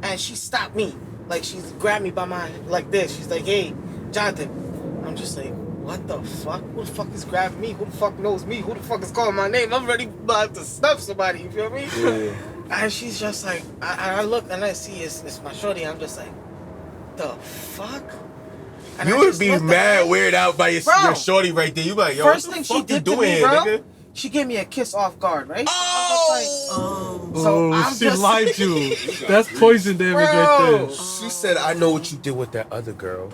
And she stopped me. Like, she grabbed me by my, like this. She's like, hey, Jonathan. I'm just like, what the fuck? Who the fuck is grabbing me? Who the fuck knows me? Who the fuck is calling my name? I'm ready about to snuff somebody, you feel me? Yeah. And she's just like, I look and I see it's my shorty. I'm just like, the fuck? And You I would just be looked at mad her. weird out by your Bro. shorty right there. You be like, yo, First what thing the she fuck you did to doing me, here, bro, nigga? she gave me a kiss off guard, right? Oh! So I'm she just lied you. That's poison damage right Bro. there. She said, I know what you did with that other girl.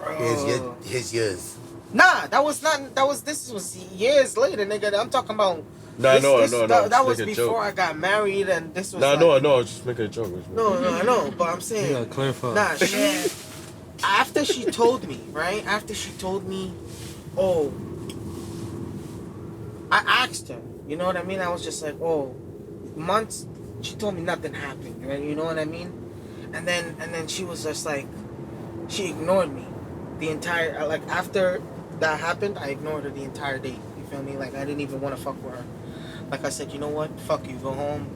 Here's yours. Nah, this was years later, nigga. I'm talking about. Nah, I know. That was Just making a before joke. I got married, and this was. Nah, like, I know. I was just making a joke. No, I know, but I'm saying. You gotta clarify. Nah, she. After she told me, right? After she told me, oh, I asked her. You know what I mean? I was just like, oh, months. She told me nothing happened, right? You know what I mean? And then she was just like, she ignored me, the entire like after that happened, I ignored her the entire day. You feel me? Like I didn't even want to fuck with her. Like I said, you know what? Fuck you. Go home.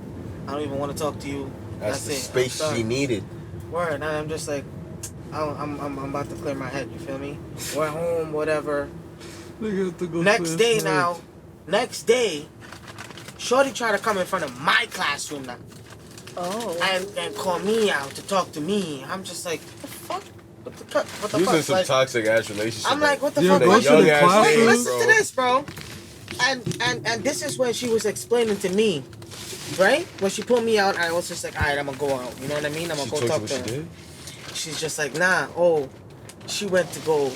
I don't even want to talk to you. That's the it. space I'm she done. needed. Word. And I'm just like, I'm about to clear my head. You feel me? We're home. Whatever. Next day now. Next day, Shorty tried to come in front of my classroom now. Oh. And call me out to talk to me. I'm just like, what the fuck? What the You was in fuck? some Like, toxic ass relationship. I'm like, what the Yeah, fuck? go Like, to the young ass classroom. days, listen bro. to this, bro. And this is when she was explaining to me, right? When she pulled me out, I was just like, all right, I'm gonna go out. You know what I mean? I'm gonna She go told you talk what to she her. did? She's just like, nah. Oh, she went to go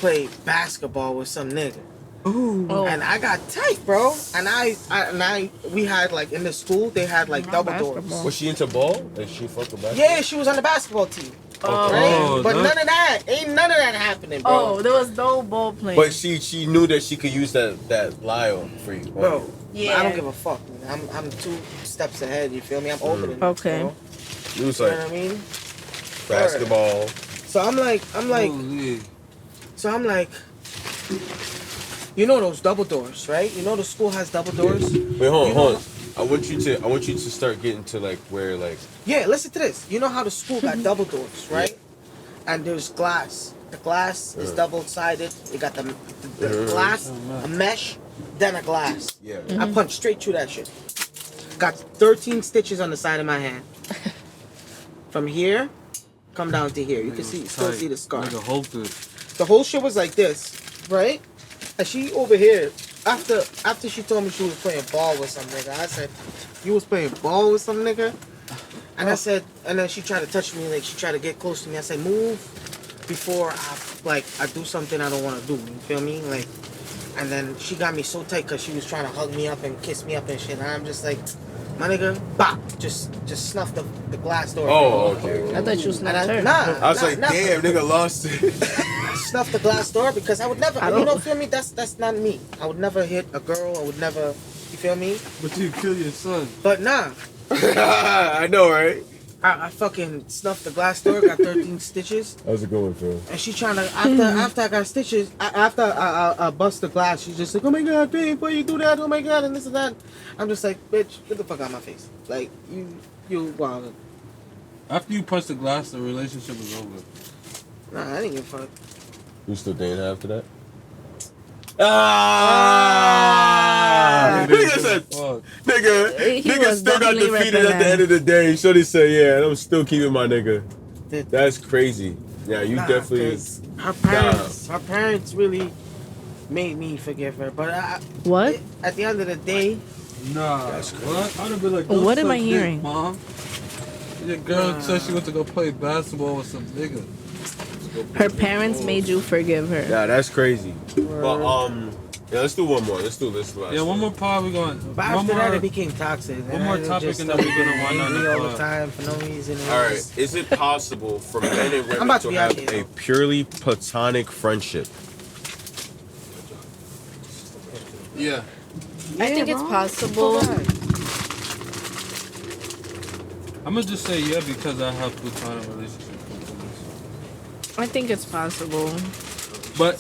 play basketball with some nigga. Oh. And I got tight, bro. And we had like in the school they had like double doors. Basketball. Was she into ball? Like she fuck with basketball? Yeah, she was on the basketball team. Oh. Right? Oh, But that- none of that. Ain't none of that happening, bro. Oh, there was no ball playing. But she knew that she could use that lie on for you. Bro, Yeah. I don't give a fuck, man. I'm 2 steps ahead, you feel me? I'm opening. Okay. Bro. It was You know like what I mean? basketball. So I'm like, Holy. you know those double doors, right? You know the school has double doors? Wait, hold You on, know- hold on. I want you to start getting to like where like Yeah, listen to this. You know how the school got double doors, right? And there's glass. The glass is double-sided. You got the glass, a mesh, then a glass. yeah. I punched straight through that shit. Got 13 stitches on the side of my hand. From here, come down to here. You can still see the scar. Nigga hulked it. The whole shit was like this, right? And she over here, after she told me she was playing ball with some nigga, I said, you was playing ball with some nigga? And I said, and then she tried to touch me, like she tried to get close to me. I said, move before I do something I don't want to do. You feel me? Like, and then she got me so tight because she was trying to hug me up and kiss me up and shit. And I'm just like, my nigga, bop, just snuff the glass door. Oh, okay. I thought you was And not her. nah, I was nah, like, never. damn, nigga lost it. Snuff the glass door because I would never. I You don't- don't feel me? That's not me. I would never hit a girl. I would never. You feel me? But you kill your son. But nah, I know, right? I fucking snuffed the glass door. Got 13 stitches. That was a good one, Phil. And she trying to after I got stitches, after I bust the glass, she's just like, oh my god, babe, why you do that? Oh my god, and this and that. I'm just like, bitch, get the fuck out of my face. Like you wild. After you punch the glass, the relationship is over. Nah, I didn't give a fuck. You still dating her after that? Nigga said, Fuck. nigga He still was got definitely defeated at the ripping end of the day. Shorty said, yeah, I'm still keeping my nigga. Did- That's crazy. Yeah, you Nah, definitely. 'cause her parents really made me forgive her. But What? at the end of the day, Nah. What? I'd have been like, What don't am I suck dick, hearing? Mom. Your girl said she went to go play basketball with some nigga. Her parents made you forgive her. Yeah, that's crazy. But yeah, let's do one more. Let's do this last. Yeah, one more part. We going. but One after that more. it became toxic. one more topic and then we're gonna wind down the all the pod. time for no reason. It All right. was- Is it possible for men and I'm women about to to be out have here, a purely platonic friendship? Yeah. I think it's possible. I'm gonna just say yeah because I have platonic relationships. I think it's possible. But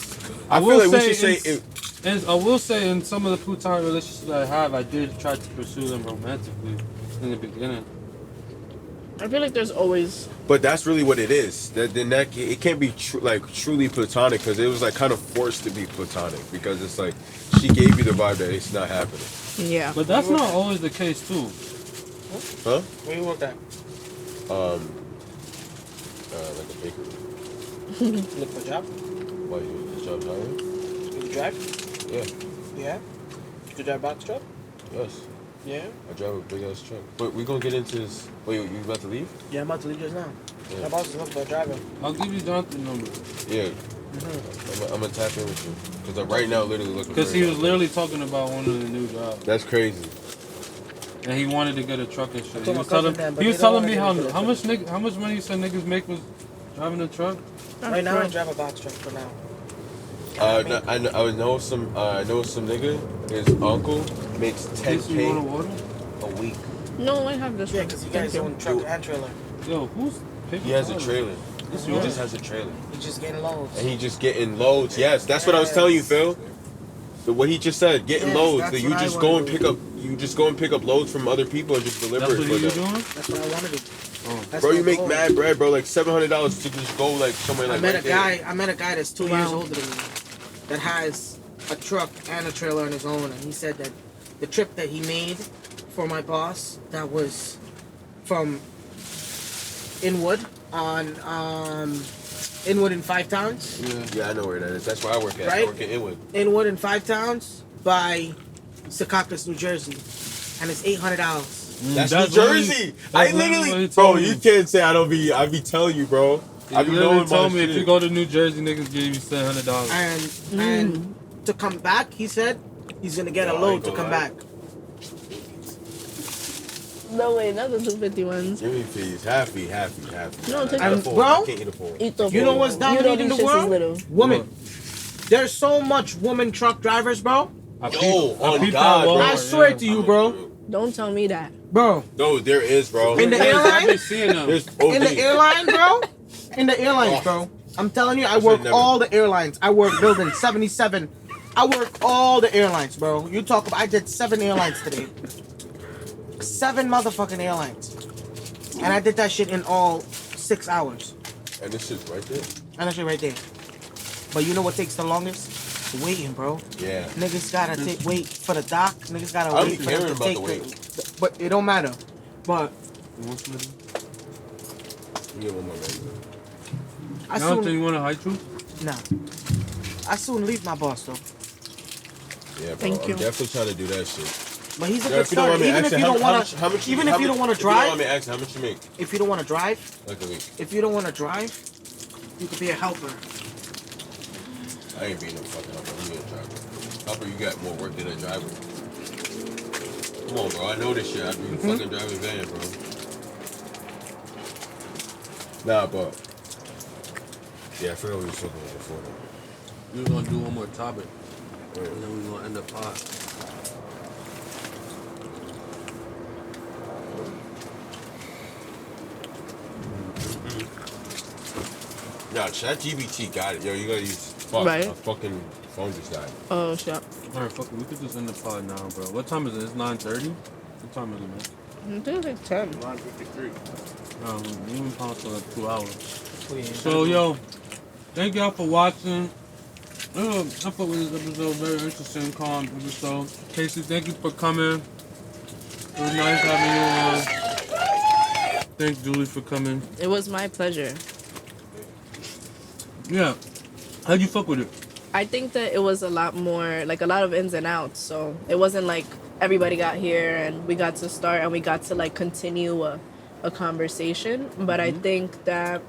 I feel like we should say in, and I will say in some of the platonic relationships I have, I did try to pursue them romantically in the beginning. I feel like there's always But that's really what it is. It can't be truly platonic because it was like kind of forced to be platonic because it's like she gave you the vibe that it's not happening. Yeah. But that's not always the case too. Huh? Where you work at? Like a bakery. Look for a job. Why you job hiring? You drive? Yeah. Yeah. You drive box truck? Yes. Yeah. I drive a big ass truck. But we gonna get into this. Wait, you about to leave? Yeah, I'm about to leave just now. Yeah. My boss is looking for a driver. I'll give you Jonathan's number. Yeah. I'm gonna tap in with you because right now literally looking. Because he was literally talking about one of the new jobs. That's crazy. And he wanted to get a truck and shit. told my cousin that, but He was they don't telling me wanna get a how much money you said niggas make was driving a truck. Right now, I drive a box truck for now. I know some nigga. His uncle makes You want 10K water? a week. No, I have this Yeah, one. because you guys own truck and trailer. Yo, who's picking He has a water? trailer. This He yours? just has a trailer, You just getting loads. and he just getting loads. Yes, that's what I was telling you, Phil. What he just said, getting Yes, loads. that's That you what I just wanna go and do. pick up. You just go and pick up loads from other people and just deliver That's it what for you them. doing? That's what I want to do. Oh. That's Bro, my you make goal. mad bread, bro. Like $700 to just go like somewhere I like met right a guy. I met a guy that's 2 years Wow. older than me, that has a truck and a trailer on his own, and he said that the trip that he made for my boss, that was from Inwood on Inwood in 5 Towns. Yeah, I know where that is. That's where I work at. Right? I work at Inwood. Inwood in 5 Towns by Secaucus, New Jersey, and it's $800. That's New what he- Jersey. I that's literally what literally, he bro. told You me. can't say I don't be. I be telling you, bro. I He be literally knowing told my me shit. if you go to New Jersey, niggas give you $700. And to come back, he said he's gonna get No, a I load ain't to gonna come lie. back. No way, not the 250 ones. Give me fees. Happy. No, take I it. can't eat a Bro? I can't eat a full. Eat the You know what's You know dominating these the shits is world? little. Women. There's so much woman truck drivers, bro. Yo, on peeped God, that bro. Walmart, I swear yeah. to you, bro. Don't tell me that. Bro. No, there is, bro. In the I've airline? been seeing them. There's In the OD. airline, bro. In the airlines, bro. I'm telling you, I work never. all the airlines. I work building 77. I work all the airlines, bro. You talk about, I did 7 airlines today. 7 motherfucking airlines. And I did that shit in all 6 hours. And this shit's right there. And that shit right there. But you know what takes the longest? Waiting, bro. Yeah. Niggas gotta wait for the dock. Niggas gotta I wait be for them caring to about take the wait. But it don't matter. But You get one more, baby. I Jonathan, soon you want a high truth? I soon leave my boss though. Yeah, bro. Thank I'm you. definitely trying to do that shit. But he's a Yo, good if you don't starter. want me Even if asking, you don't how wanna, much- how much you- even how if you much- don't wanna if you don't want drive, me asking, how much you make? if you don't wanna drive, Like a week. if you don't wanna drive, you could be a helper. I ain't being no fucking helper. I'm being a driver. Helper, you got more work than a driver. Come on, bro. I know this shit. I be fucking driving van, bro. Nah, but yeah, I forgot what we was talking about before. We were gonna do one more topic, Though. and then we were gonna end the pod. Nah, ChatGPT got it. Yo, you gotta use. Fuck, Right. my fucking phone just died. Oh shit. Alright, fuck it. We could just end the pod now, bro. What time is it? It's 9:30. What time is it, man? I think it's like 10. 9:53. We been pod for like 2 hours. Oh, yeah. So yo, thank y'all for watching. I thought with this episode very interesting, calm episode. Casey, thank you for coming. It was nice having you on. Thanks, Julie, for coming. It was my pleasure. Yeah, how'd you fuck with it? I think that it was a lot more, like a lot of ins and outs. So it wasn't like everybody got here and we got to start and we got to like continue a conversation. But I think that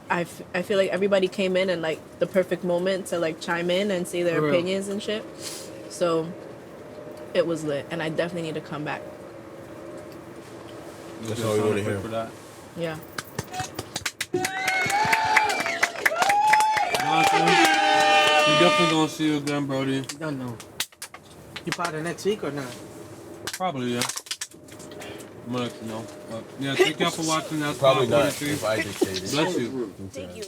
I feel like everybody came in like the perfect moment to like chime in and say their For real. opinions and shit. So it was lit and I definitely need to come back. That's Good all we sound wanna effect hear. for that. Yeah. Jonathan, we definitely gonna see you again, Brody. Don't know. You probably next week or not? Probably, yeah. I'm gonna let you know. But yeah, thank y'all for watching. That's Probably Pod not 43. if I dictated. Bless you. Thank you.